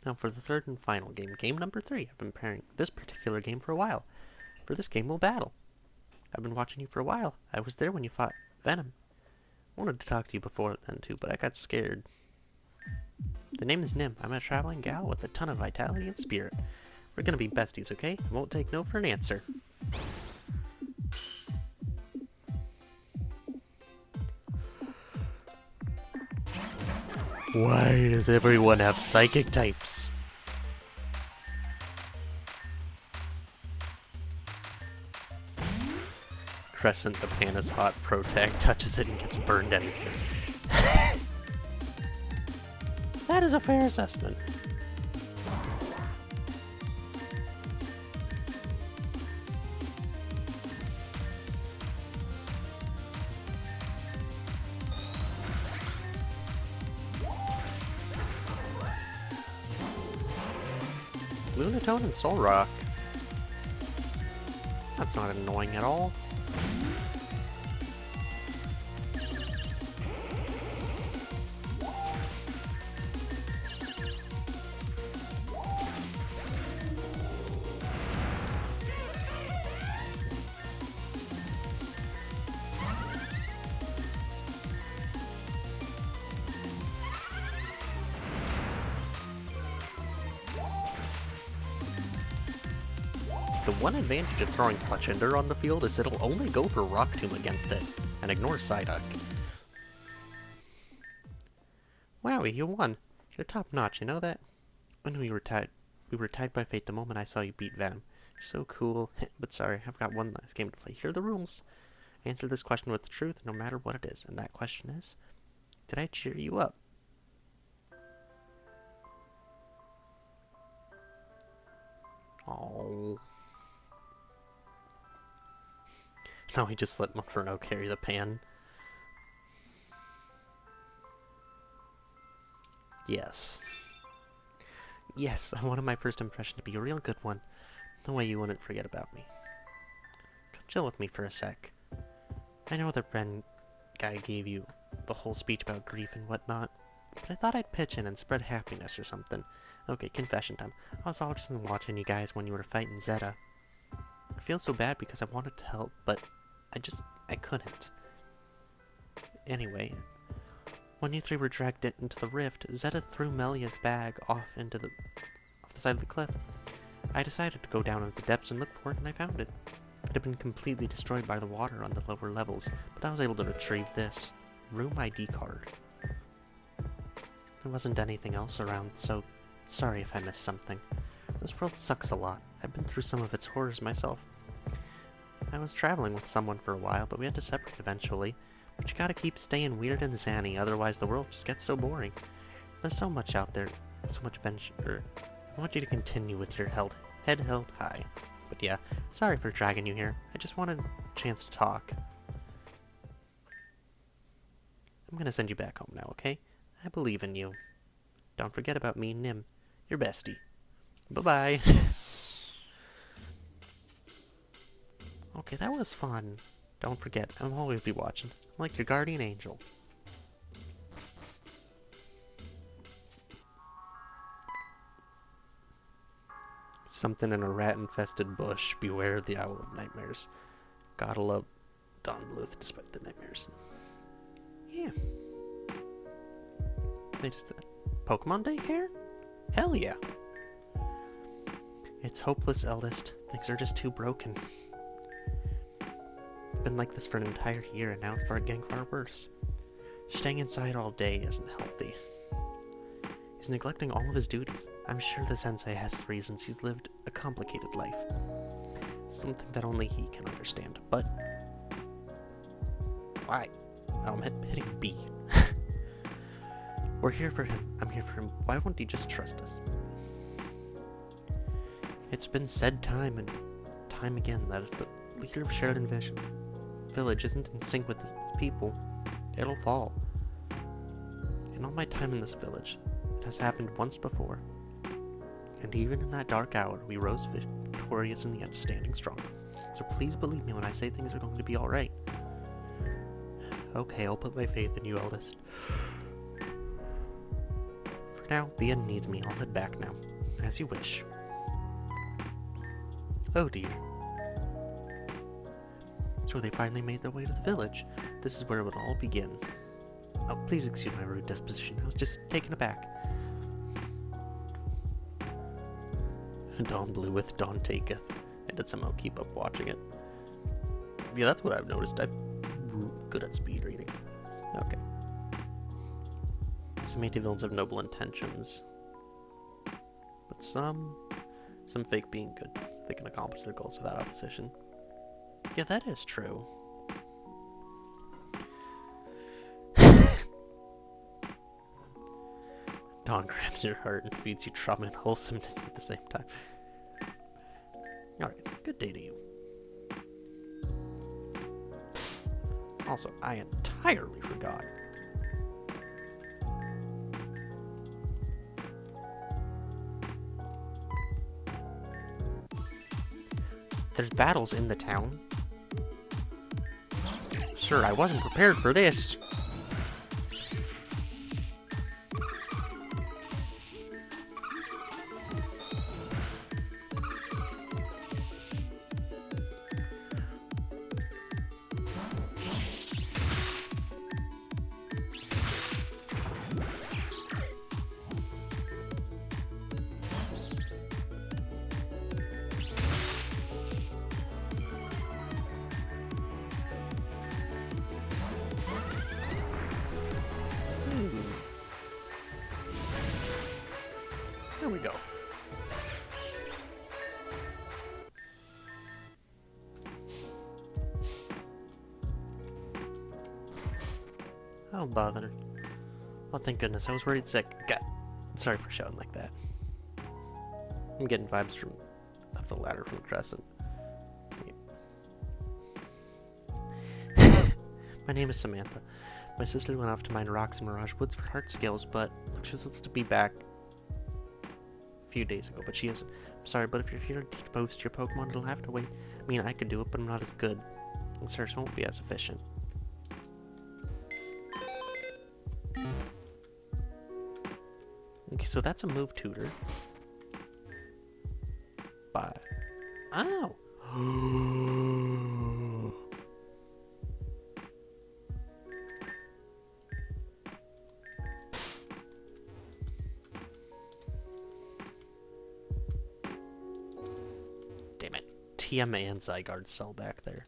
Now for the third and final game, game number 3. I've been preparing this particular game for a while. For this game, we'll battle. I've been watching you for a while. I was there when you fought Venom. I wanted to talk to you before then too, but I got scared. The name is Nim. I'm a traveling gal with a ton of vitality and spirit. We're gonna be besties, okay? I won't take no for an answer. Why does everyone have psychic types? Crescent, the pan is hot. Pro tag touches it and gets burned anyway. That is a fair assessment. Lunatone and Soul Rock. That's not annoying at all. The one advantage of throwing Clutch Ender on the field is it'll only go for Rock Tomb against it, and ignore Psyduck. Wowie, you won. You're top notch, you know that? I knew you were tied. We were tied by fate the moment I saw you beat Venom. You're so cool. But sorry, I've got one last game to play. Here are the rules. Answer this question with the truth, no matter what it is. And that question is, did I cheer you up? Oh. No, he just let Monferno carry the pan. Yes. Yes, I wanted my first impression to be a real good one. No way you wouldn't forget about me. Come chill with me for a sec. I know the Bren guy gave you the whole speech about grief and whatnot, but I thought I'd pitch in and spread happiness or something. Okay, confession time. I was all just watching you guys when you were fighting Zeta. I feel so bad because I wanted to help, but I couldn't. Anyway, when you three were dragged into the rift, Zeta threw Melia's bag off the side of the cliff. I decided to go down into the depths and look for it, and I found it. It had been completely destroyed by the water on the lower levels, but I was able to retrieve this room ID card. There wasn't anything else around, so sorry if I missed something. This world sucks a lot. I've been through some of its horrors myself. I was traveling with someone for a while, but we had to separate eventually. But you gotta keep staying weird and zany, otherwise the world just gets so boring. There's so much out there, so much adventure. I want you to continue with your head held high. But yeah, sorry for dragging you here. I just wanted a chance to talk. I'm gonna send you back home now, okay? I believe in you. Don't forget about me and Nim, your bestie. Bye-bye. Okay, that was fun. Don't forget, I'll always be watching. I'm like your guardian angel. Something in a rat-infested bush. Beware the owl of nightmares. Gotta love Don Bluth despite the nightmares. Yeah. Wait, is that Pokemon daycare? Hell yeah. It's hopeless, eldest. Things are just too broken. Been like this for an entire year, and now it's getting far worse. Staying inside all day isn't healthy. He's neglecting all of his duties. I'm sure the sensei has reasons. He's lived a complicated life. Something that only he can understand. But why? Oh, I'm hitting B. We're here for him. I'm here for him. Why won't he just trust us? It's been said time and time again that if the leader of Sheridan Village isn't in sync with his people, it'll fall. In all my time in this village, it has happened once before. And even in that dark hour, we rose victorious in the end, standing strong. So please believe me when I say things are going to be alright. Okay, I'll put my faith in you, eldest. For now, the end needs me. I'll head back now. As you wish. Oh dear. So they finally made their way to the village. This is where it would all begin. Oh, please excuse my rude disposition. I was just taken aback. Dawn bleweth, dawn taketh. I did somehow keep up watching it. Yeah, that's what I've noticed. I'm good at speed reading. Okay. Some anti-villains have noble intentions. But some fake being good. They can accomplish their goals without opposition. Yeah, that is true. Dawn grabs your heart and feeds you trauma and wholesomeness at the same time. Alright, good day to you. Also, I entirely forgot. There's battles in the town. Sir, I wasn't prepared for this. There we go. Oh, bother. Oh, thank goodness. I was worried sick. God. Sorry for shouting like that. I'm getting vibes from up the ladder from Crescent. My name is Samantha. My sister went off to mine rocks in Mirage Woods for heart scales, but she was supposed to be back a few days ago, but she isn't. I'm sorry, but if you're here to teach post your Pokemon, it'll have to wait. I mean, I could do it, but I'm not as good. And search won't be as efficient. Okay, so that's a move tutor. Bye. Oh! Damn it. TM and Zygarde cell back there.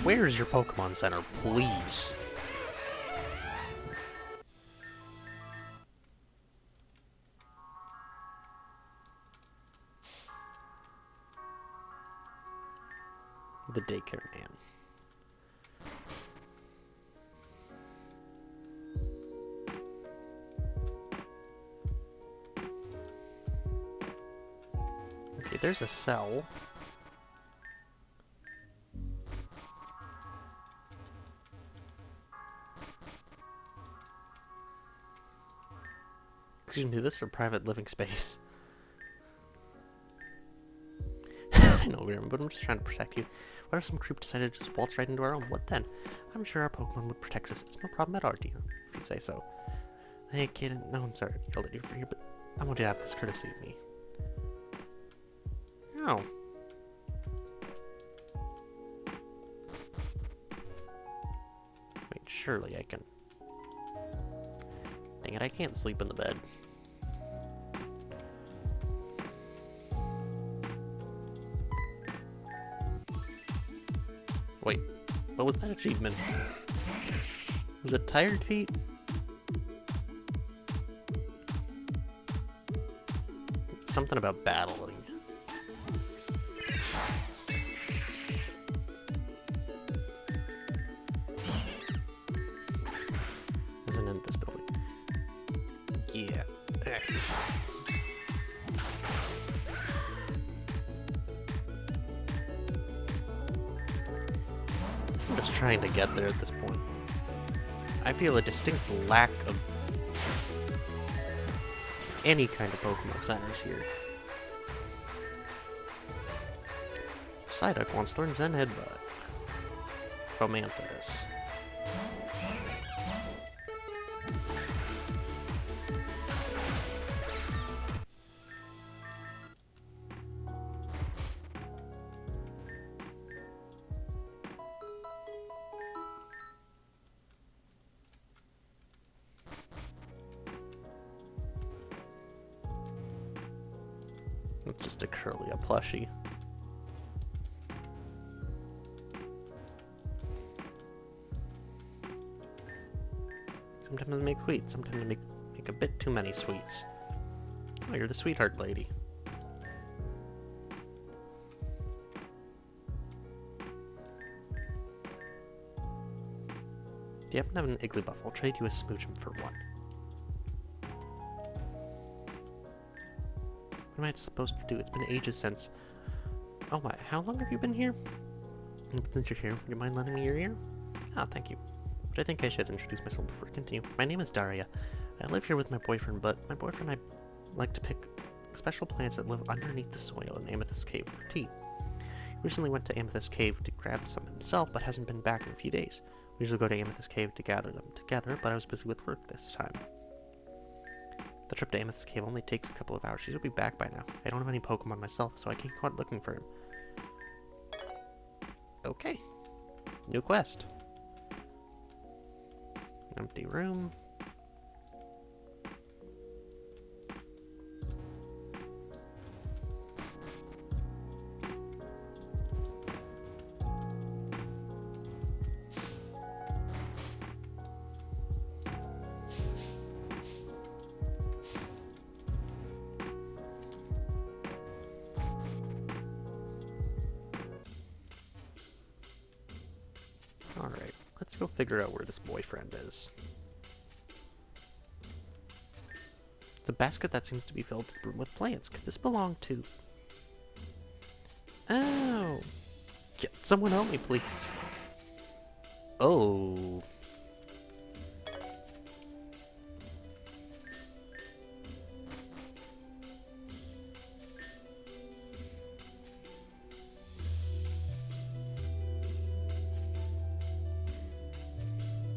Where's your Pokemon Center, please? The daycare man. Okay, there's a cell. Excuse me, this is a private living space. I know, Grim, but I'm just trying to protect you. What if some creep decided to just waltz right into our home? What then? I'm sure our Pokemon would protect us. It's no problem at all, do you? If you say so. Hey, kid. No, I'm sorry. I yelled at you for here, but I want you to have this courtesy of me. No. Wait, surely I can... Dang it, I can't sleep in the bed. Wait, what was that achievement? Was it Tired Feet? Something about battling. Isn't in this building. Yeah. I'm just trying to get there at this point. I feel a distinct lack of any kind of Pokemon centers here. Psyduck wants to learn Zen Headbutt. Fomantis. It's just a Curly, a plushie. Sometimes I make sweets, sometimes I make a bit too many sweets. Oh, you're the sweetheart lady. Do you happen to have an Igglybuff? I'll trade you a Smoochum for one. What am I supposed to do? It's been ages since... Oh my, how long have you been here? Since you're here, would you mind lending me your ear? Ah, thank you. But I think I should introduce myself before I continue. My name is Daria. I live here with my boyfriend, but my boyfriend and I like to pick special plants that live underneath the soil in Amethyst Cave for tea. He recently went to Amethyst Cave to grab some himself, but hasn't been back in a few days. We usually go to Amethyst Cave to gather them together, but I was busy with work this time. The trip to Amethyst Cave only takes a couple of hours. He'll be back by now. I don't have any Pokemon myself, so I can't go out looking for him. Okay. New quest. Empty room. Alright, let's go figure out where this boyfriend is. It's a basket that seems to be filled with plants. Could this belong to... Oh! Get someone help me, please. Oh.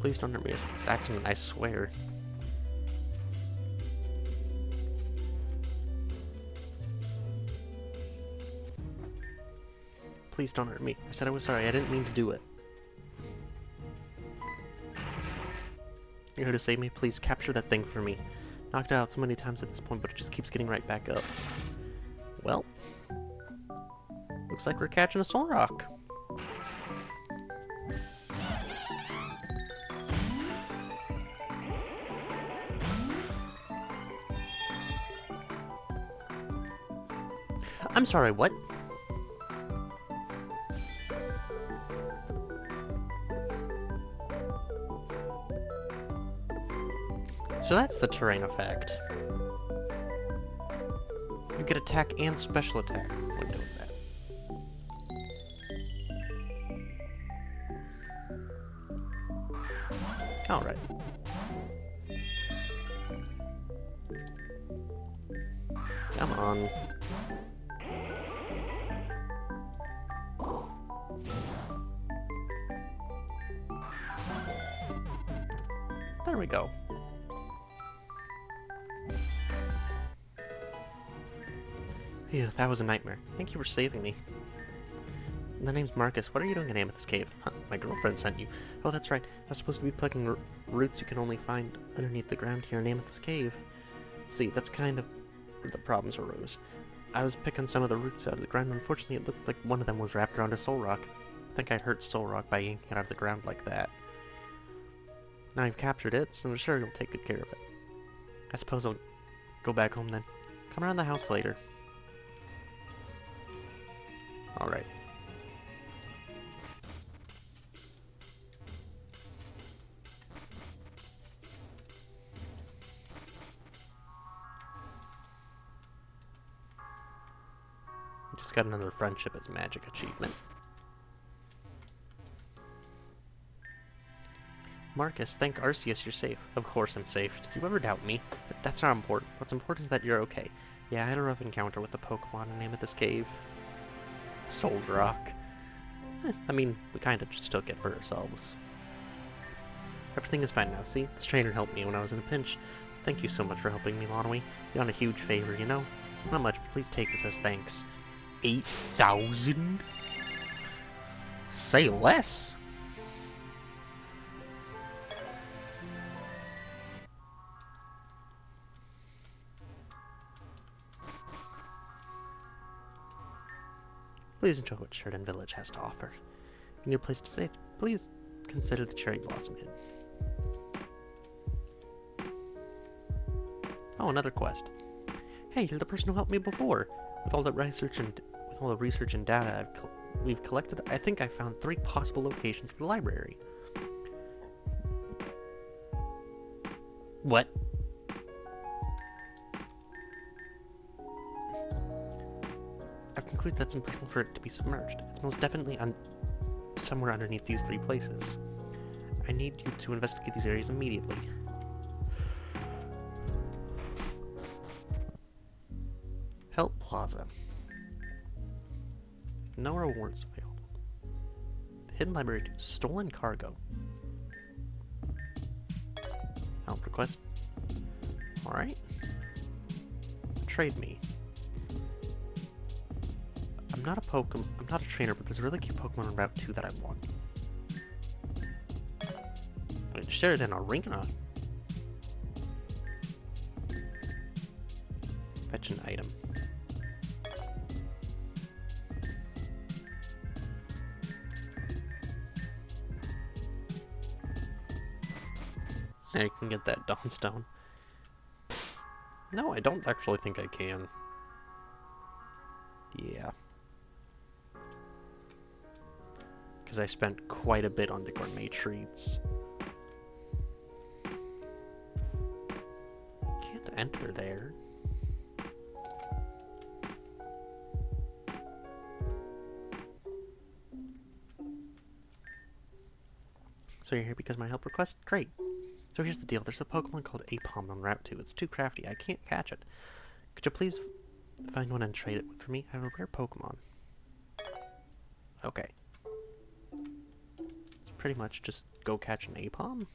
Please don't hurt me as accident, I swear. Please don't hurt me. I said I was sorry. I didn't mean to do it. You're here to save me? Please capture that thing for me. Knocked it out so many times at this point, but it just keeps getting right back up. Well, looks like we're catching a Solrock. I'm sorry, what? So that's the terrain effect. You get attack and special attack when doing that. Alright. Come on. There we go. Phew, that was a nightmare. Thank you for saving me. The name's Marcus. What are you doing in Amethyst Cave? Huh, my girlfriend sent you. Oh, that's right. I was supposed to be plucking roots you can only find underneath the ground here in Amethyst Cave. See, that's kind of where the problems arose. I was picking some of the roots out of the ground. Unfortunately, it looked like one of them was wrapped around a soul rock. I think I hurt soul rock by yanking it out of the ground like that. Now you've captured it, so I'm sure you'll take good care of it. I suppose I'll go back home then. Come around the house later. Alright. Just got another friendship as magic achievement. Marcus, thank Arceus you're safe. Of course I'm safe. Did you ever doubt me? That's not important. What's important is that you're okay. Yeah, I had a rough encounter with the Pokemon in Amethyst Cave. Soul Rock. I mean, we kinda just took it for ourselves. Everything is fine now, see? This trainer helped me when I was in a pinch. Thank you so much for helping me, Lonaway. You've done a huge favor, you know? Not much, but please take this as thanks. 8,000? Say less! Please enjoy what Sheridan Village has to offer. You need a place to stay? Please consider the Cherry Blossom Inn. Oh, another quest. Hey, you're the person who helped me before. With all the research and data we've collected, I think I found 3 possible locations for the library. What? I've concluded that's impossible for it to be submerged. It's most definitely somewhere underneath these 3 places. I need you to investigate these areas immediately. Help Plaza. No rewards available. Hidden Library 2. Stolen cargo. Help request. Alright. Trade me. I'm not a trainer, but there's a really cute Pokemon on Route 2 that I want. I mean, share it in Arena. Fetch an item. Yeah, you can get that Dawnstone. No, I don't actually think I can. Yeah. Because I spent quite a bit on the gourmet treats. Can't enter there. So you're here because of my help request? Great. So here's the deal. There's a Pokemon called Apom on Route 2. It's too crafty. I can't catch it. Could you please find one and trade it for me? I have a rare Pokemon. Okay. It's pretty much just go catch an Apom.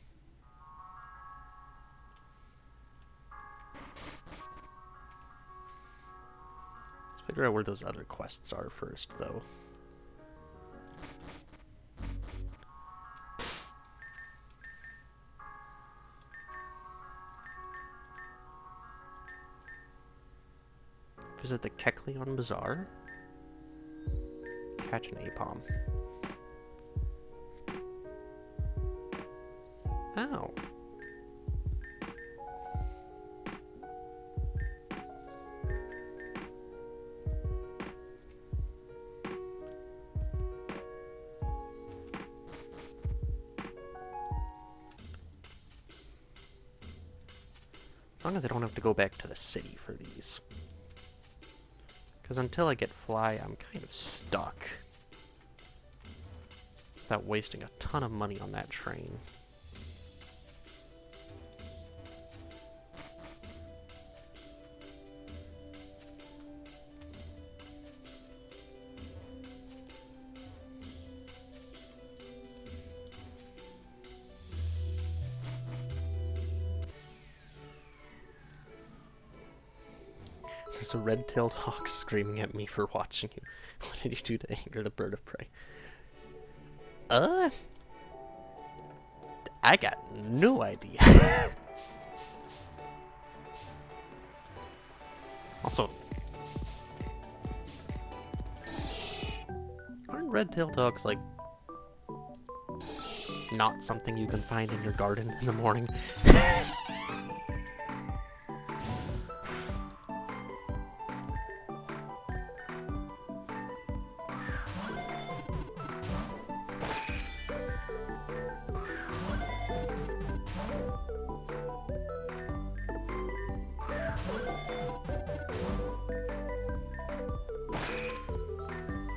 Let's figure out where those other quests are first, though. Visit the Kecleon Bazaar. Catch an Apom. Oh. long as I don't have to go back to the city for these. Because until I get Fly, I'm kind of stuck. Without wasting a ton of money on that train. There's a red-tailed hawk screaming at me for watching you. What did you do to anger the bird of prey? I got no idea. Also, aren't red-tailed hawks, like, not something you can find in your garden in the morning?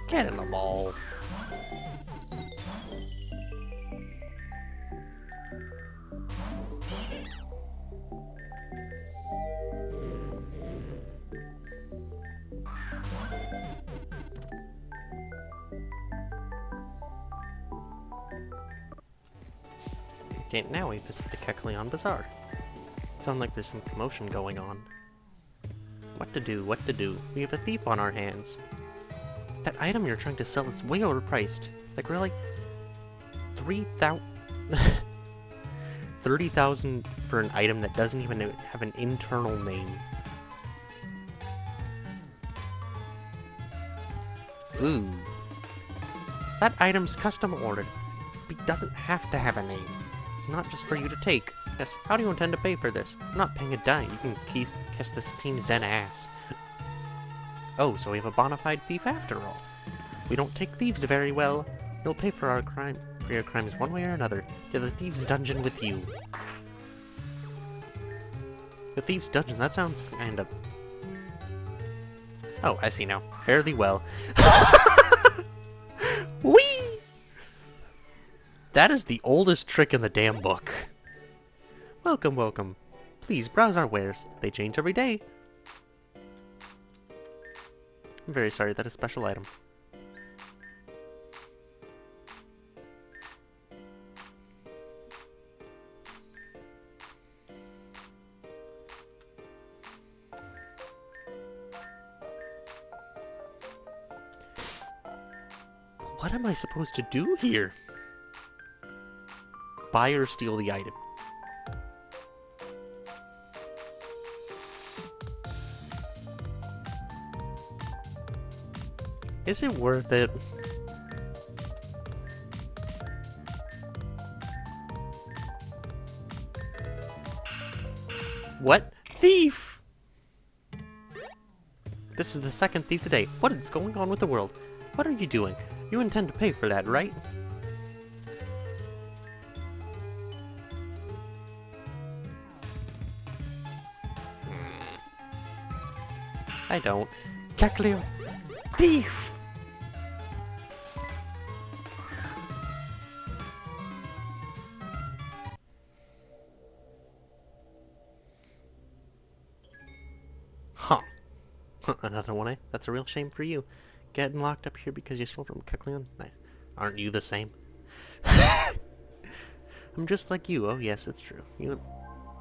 Get in the ball. Okay, now we visit the Kecleon Bazaar. Sound like there's some commotion going on. What to do, what to do? We have a thief on our hands. That item you're trying to sell is way overpriced. Like, really? 30,000 for an item that doesn't even have an internal name. Ooh. That item's custom ordered. It doesn't have to have a name. It's not just for you to take. Yes, how do you intend to pay for this? I'm not paying a dime. You can kiss this Team Zen ass. Oh, so we have a bona fide thief after all. We don't take thieves very well. You'll pay for your crimes one way or another. To the Thieves' Dungeon with you. The Thieves' Dungeon, that sounds kind of... Oh, I see now. Fare thee well. Whee! That is the oldest trick in the damn book. Welcome, welcome. Please browse our wares. They change every day. I'm very sorry, that is a special item. What am I supposed to do here? Buy or steal the item. Is it worth it? What? Thief! This is the second thief today. What is going on with the world? What are you doing? You intend to pay for that, right? I don't. Kecleon! Thief! Huh. Another one, eh? That's a real shame for you. Getting locked up here because you stole from Kecleon? Nice. Aren't you the same? I'm just like you. Oh, yes, it's true. You and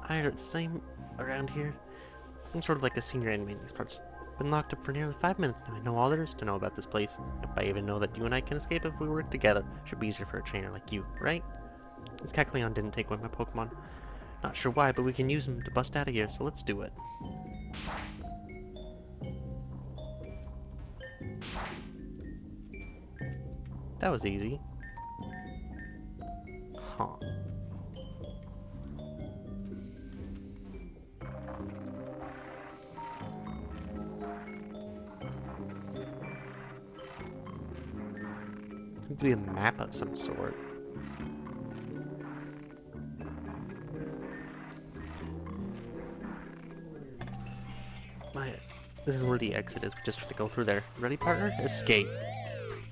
I are the same around here. I'm sort of like a senior enemy in these parts. Been locked up for nearly 5 minutes now. I know all there is to know about this place. If I even know that you and I can escape if we work together, should be easier for a trainer like you, right? This Kecleon didn't take one of my Pokemon. Not sure why, but we can use him to bust out of here, so let's do it. That was easy. Huh. Seems to be a map of some sort. This is where the exit is. We just have to go through there. Ready, partner? Escape.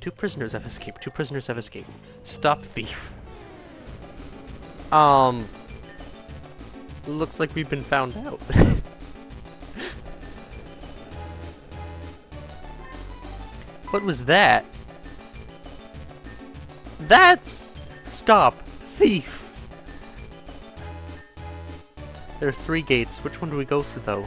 2 prisoners have escaped. 2 prisoners have escaped. Stop thief. Looks like we've been found out. What was that? That's... Stop. Thief. There are 3 gates. Which one do we go through, though?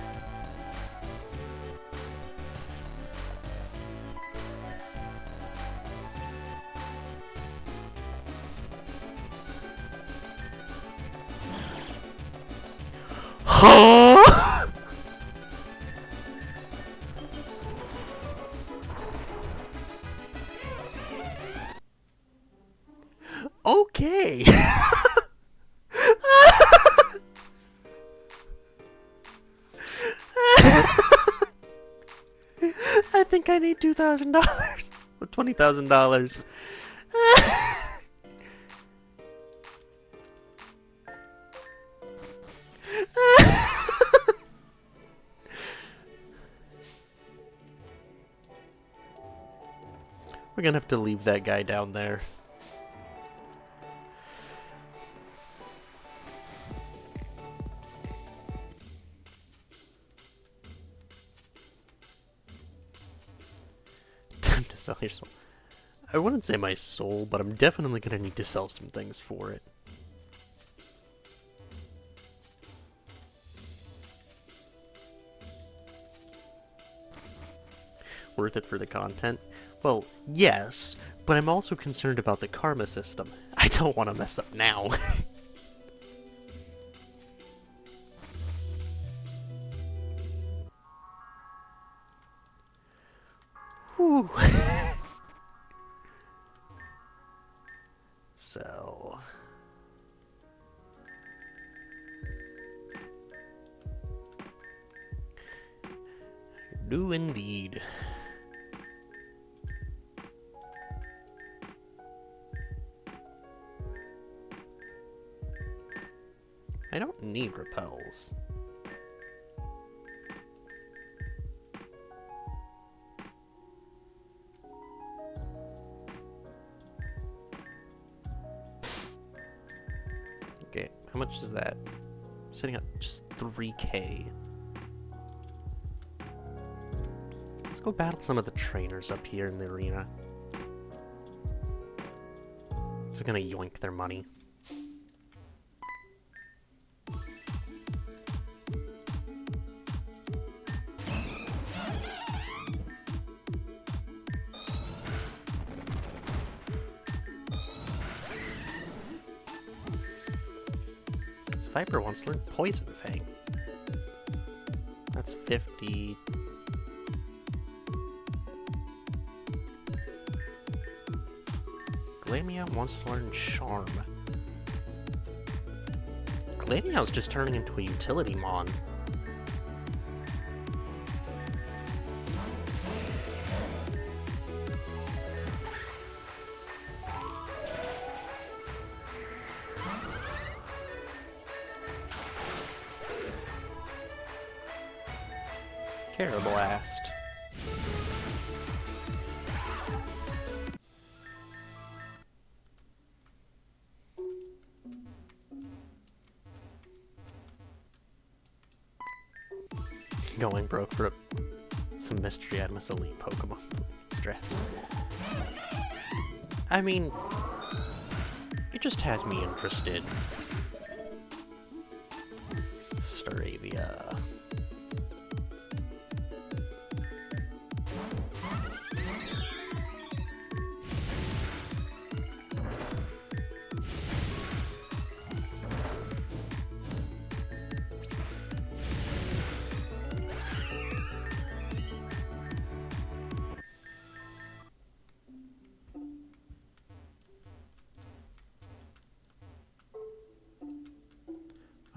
Huh? Okay. I think I need $2,000 or $20,000. We're gonna have to leave that guy down there. Time to sell your soul. I wouldn't say my soul, but I'm definitely gonna need to sell some things for it. Worth it for the content? Well, yes, but I'm also concerned about the karma system. I don't want to mess up now. Whew. So... do indeed. I don't need repels. Okay, how much is that? Sitting at just 3K. Let's go battle some of the trainers up here in the arena. This is gonna yoink their money. This Viper wants to learn Poison Fang. That's 50. Glamia wants to learn Charm. Glamia's just turning into a utility mon. Carablast. Going broke for some Mystery Admus Elite Pokemon strats. I mean, it just has me interested. Staravia.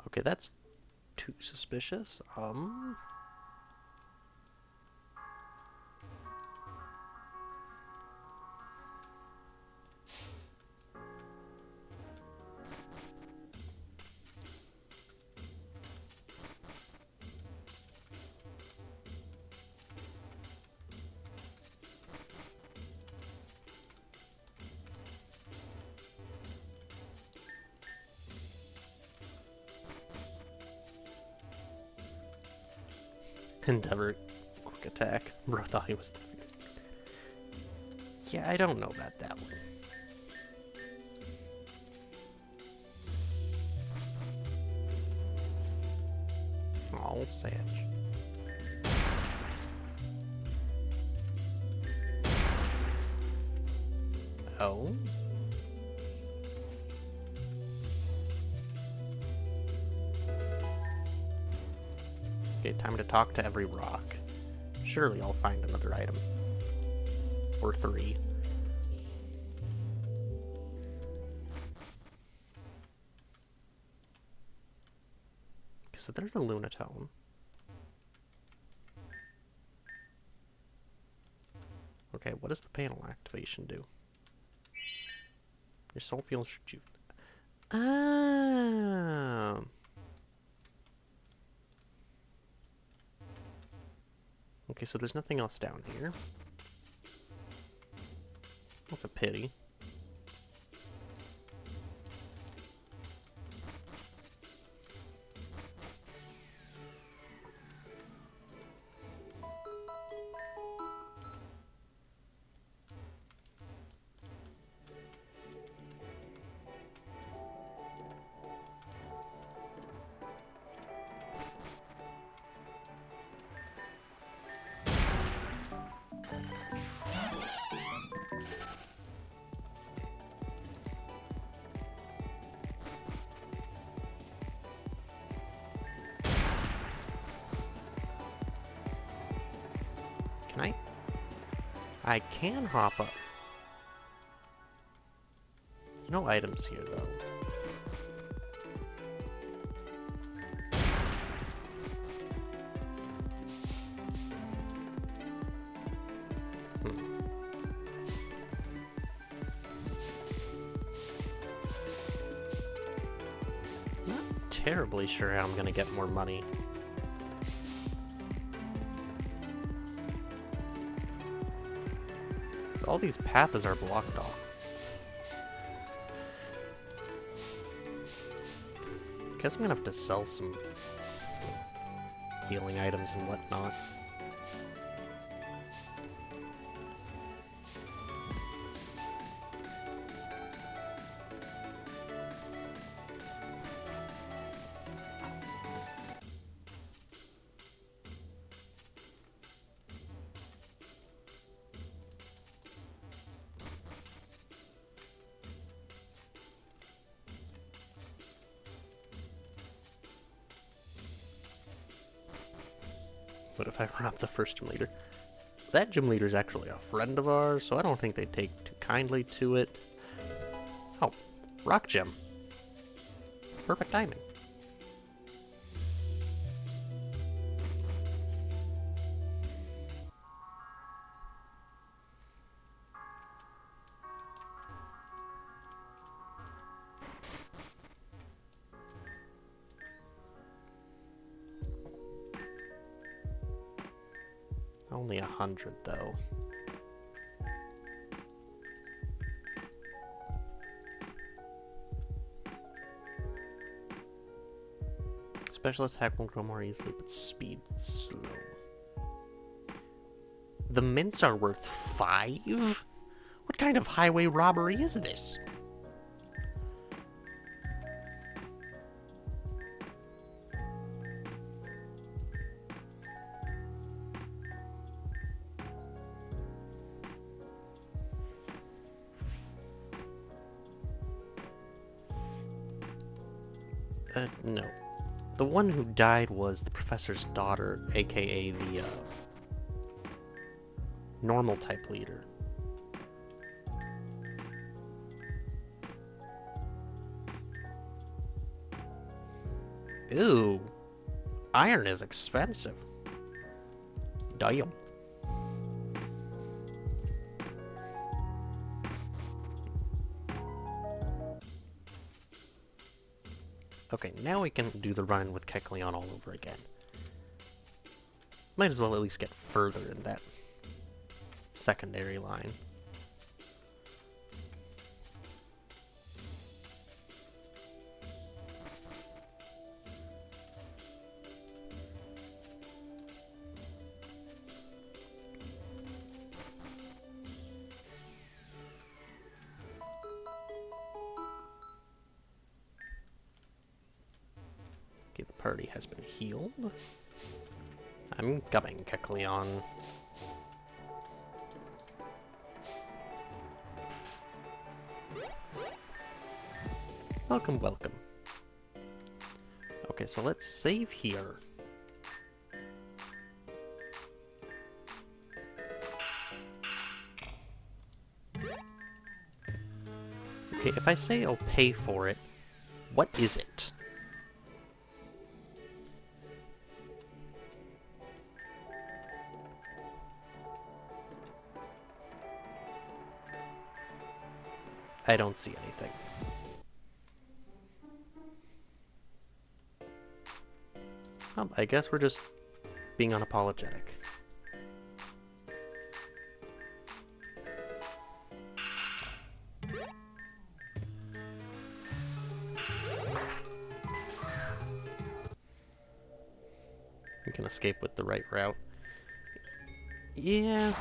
Okay, that's too suspicious. Endeavor, quick attack. Bro thought he was defeated. Yeah, I don't know about that one. Oh, Sag. Oh? Okay, time to talk to every rock. Surely I'll find another item. Or 3. So there's a Lunatone. Okay, what does the panel activation do? Your soul feels rejuvenated. Ah. Okay, so there's nothing else down here. That's a pity. Can I? I can hop up. No items here, though. Not terribly sure how I'm gonna get more money. So all these paths are blocked off. Guess I'm gonna have to sell some healing items and whatnot. What if I run up the first gym leader? That gym leader is actually a friend of ours, so I don't think they'd take too kindly to it. Oh, rock gem. Perfect timing. Only 100, though. Special attack will grow more easily, but speed slow. The mints are worth 5? What kind of highway robbery is this? No. The one who died was the professor's daughter, aka the, normal type leader. Ooh. Iron is expensive. Damn. Okay, now we can do the run with Kecleon all over again. Might as well at least get further in that secondary line. Okay, the party has been healed. I'm coming, Kecleon. Welcome, welcome. Okay, so let's save here. Okay, if I say I'll pay for it, what is it? I don't see anything. I guess we're just being unapologetic. We can escape with the right route. Yeah.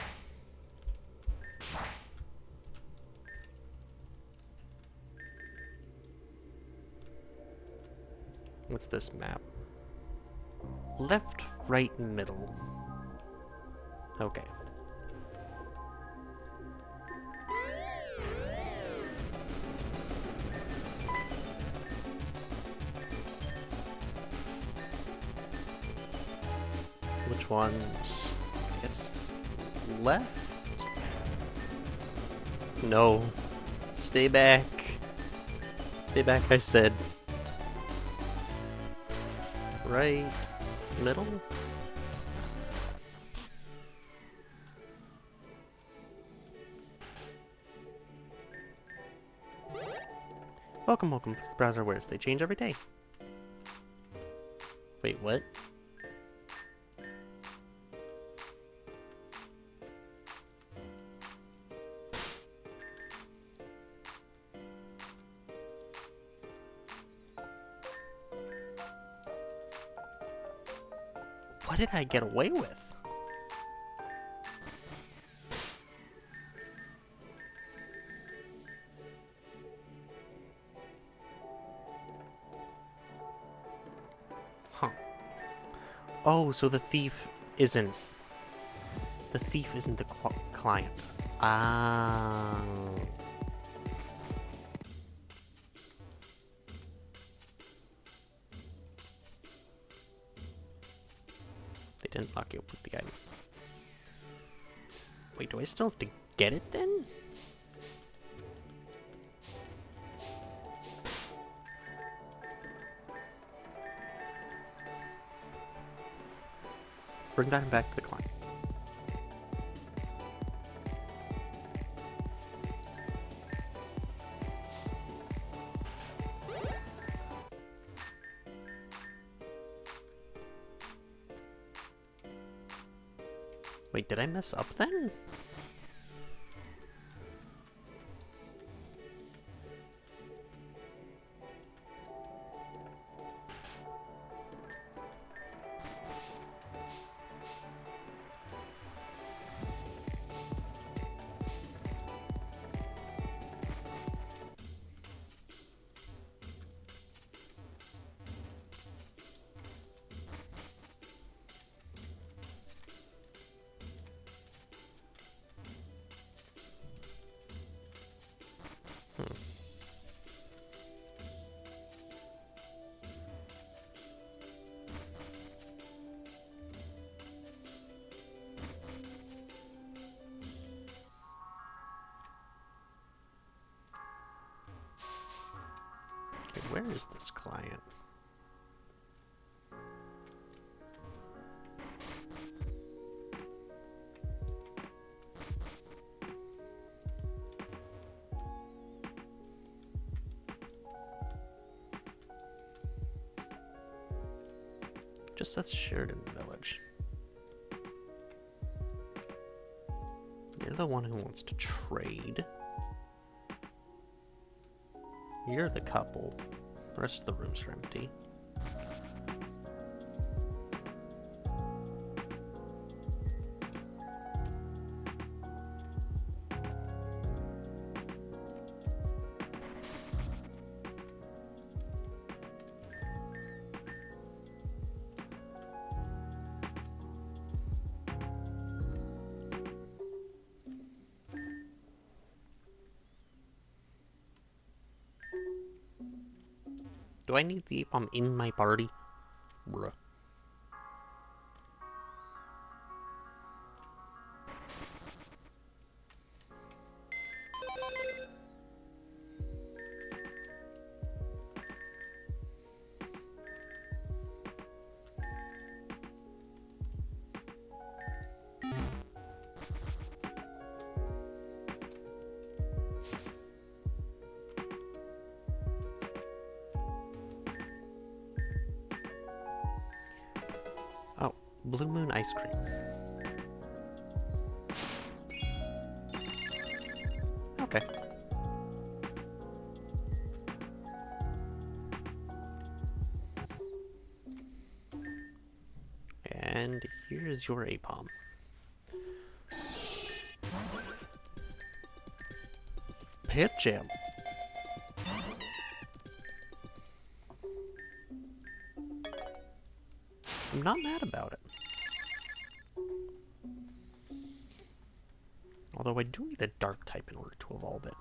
What's this map? Left, right, middle. Okay. Which ones? It's left? No. Stay back. Stay back, I said. Right. Middle? Welcome, welcome to the browser wares. They change every day. Wait, what? What did I get away with? Huh. Oh, so the thief isn't... The thief isn't the client. Ah. They didn't lock you up with the item. Wait, do I still have to get it then? Bring that back to the client. Wait, did I mess up then? Okay, where is this client? Just says Sheridan Village. You're the one who wants to trade. You're the couple. The rest of the rooms are empty. Do I need the ape bomb in my party? Bruh. Oh, Blue Moon ice cream. Okay. And here's your ape bomb. Pit jam. I'm not mad about it. Although I do need a dark type in order to evolve it.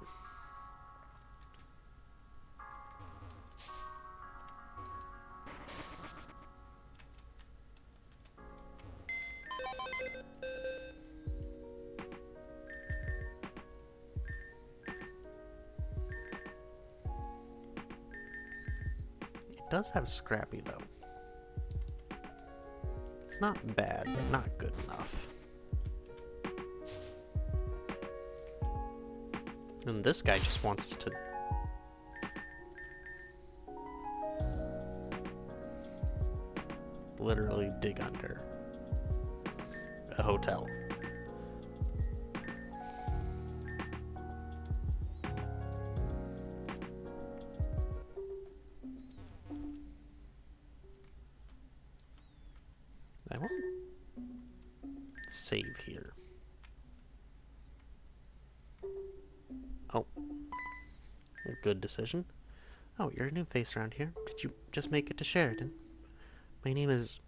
It does have Scrappy though. It's not bad, but not good enough. And this guy just wants us to literally dig under a hotel. I won't save here. Oh, good decision. Oh, you're a new face around here. Did you just make it to Sheridan? My name is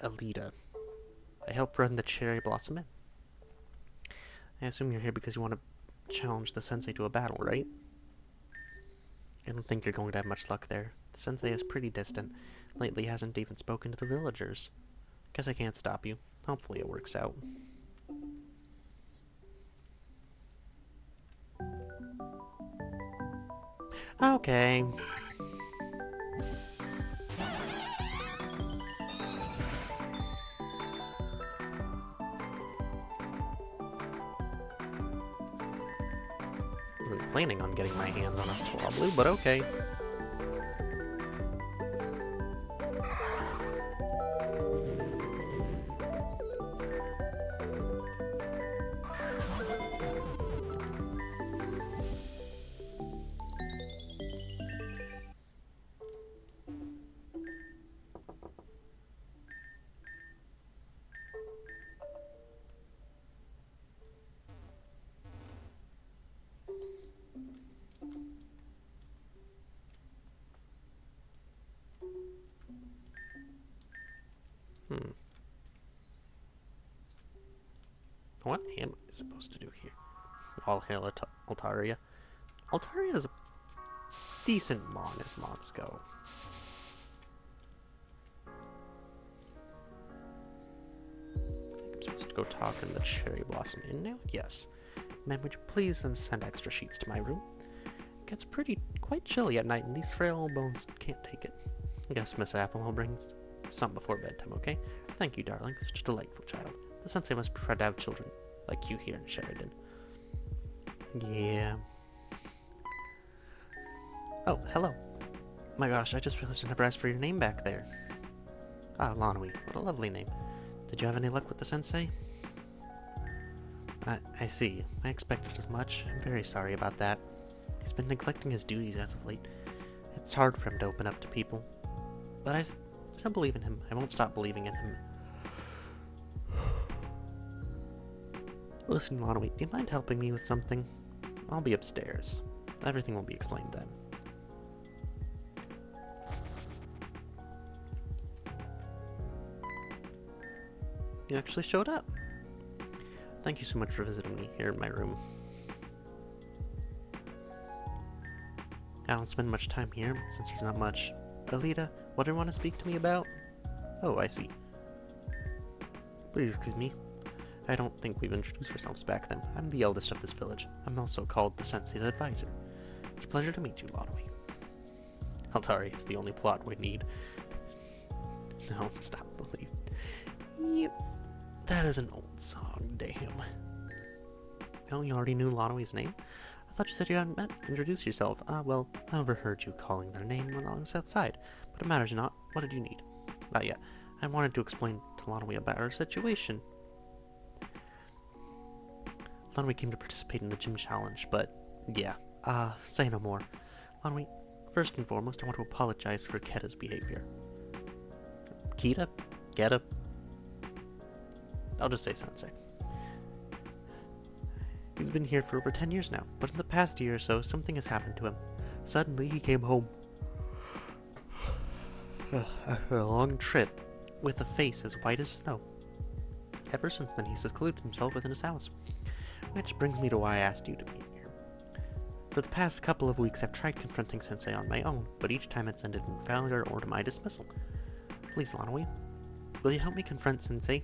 Alita. I help run the Cherry Blossom Inn. I assume you're here because you want to challenge the sensei to a battle, right? I don't think you're going to have much luck there. The sensei is pretty distant. Lately hasn't even spoken to the villagers. Guess I can't stop you. Hopefully it works out. Okay. I wasn't planning on getting my hands on a Swablu, but okay. What am I supposed to do here? All hail Altaria. Altaria is a decent mon as mons go. I'm supposed to go talk in the Cherry Blossom Inn now? Yes. Ma'am, would you please then send extra sheets to my room? It gets quite chilly at night, and these frail old bones can't take it. I guess Miss Apple will bring some before bedtime, okay? Thank you, darling. Such a delightful child. The sensei must prefer to have children like you here in Sheridan. Yeah. Oh, hello. My gosh, I just realized I never asked for your name back there. Ah, Lanwi. What a lovely name. Did you have any luck with the sensei? I see. I expected as much. I'm very sorry about that. He's been neglecting his duties as of late. It's hard for him to open up to people. But I still believe in him. I won't stop believing in him. Listen, Lanwi, do you mind helping me with something? I'll be upstairs. Everything will be explained then. You actually showed up. Thank you so much for visiting me here in my room. I don't spend much time here, since there's not much. Alita, what do you want to speak to me about? Oh, I see. Please excuse me. I don't think we've introduced ourselves back then. I'm the eldest of this village. I'm also called the Sensei's advisor. It's a pleasure to meet you, Lanoi. Altari is the only plot we need. No, stop believing. Yep. That is an old song, damn. Oh, you already knew Lanoi's name? I thought you said you hadn't met. Introduce yourself. Well, I overheard you calling their name when I was outside. But it matters not. What did you need? Yeah. I wanted to explain to Lanoi about our situation. Lanoi came to participate in the gym challenge, but yeah. Say no more. Lanoi, first and foremost, I want to apologize for Keta's behavior. Kita? Keta? I'll just say Sensei. He's been here for over 10 years now, but in the past year or so, something has happened to him. Suddenly, he came home after a long trip with a face as white as snow. Ever since then, he's secluded himself within his house. Which brings me to why I asked you to be here. For the past couple of weeks, I've tried confronting Sensei on my own, but each time it's ended in failure or to my dismissal. Please, Lanoi, will you help me confront Sensei?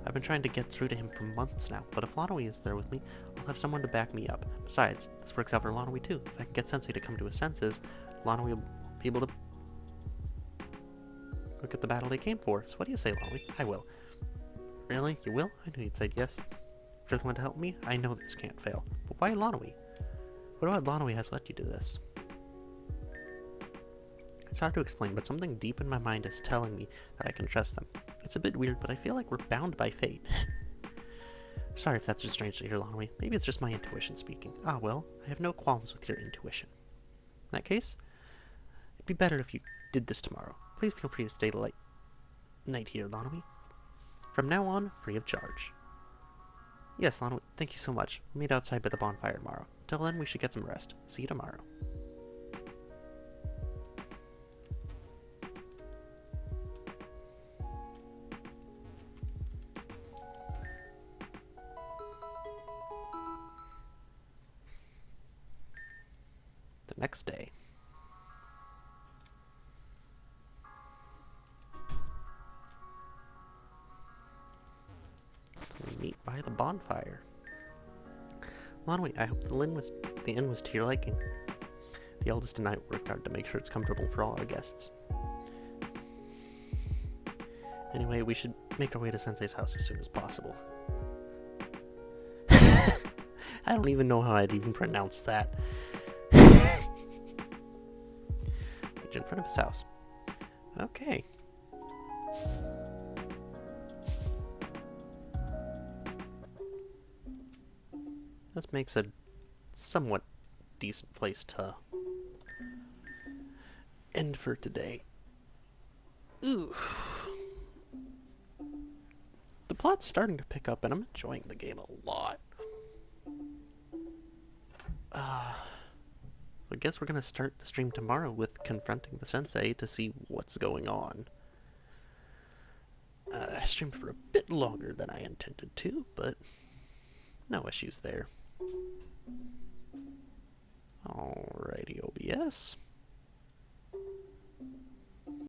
I've been trying to get through to him for months now, but if Lanoi is there with me, I'll have someone to back me up. Besides, this works out for Lanoi too. If I can get Sensei to come to his senses, Lanoi will be able to look at the battle they came for. So what do you say, Lanoi? I will. Really? You will? I knew you'd say yes. If you're the one to help me, I know this can't fail. But why Lanoi? What about Lanoi has led you to this? It's hard to explain, but something deep in my mind is telling me that I can trust them. It's a bit weird, but I feel like we're bound by fate. Sorry if that's just strange to hear, Lanoi. Maybe it's just my intuition speaking. Well, I have no qualms with your intuition. In that case, it'd be better if you did this tomorrow. Please feel free to stay the night here, Lanoi. From now on, free of charge. Yes, Lanoi, thank you so much. We'll meet outside by the bonfire tomorrow. Till then, we should get some rest. See you tomorrow. The next day. We meet by the bonfire. Lanoi, I hope the inn was to your liking. The eldest and I worked hard to make sure it's comfortable for all our guests. Anyway, we should make our way to Sensei's house as soon as possible. I don't even know how I'd even pronounce that. Reach in front of his house. Okay. This makes a somewhat decent place to end for today. Ooh. The plot's starting to pick up and I'm enjoying the game a lot. I guess we're gonna start the stream tomorrow with confronting the Sensei to see what's going on. I streamed for a bit longer than I intended to, but no issues there. Alrighty, OBS.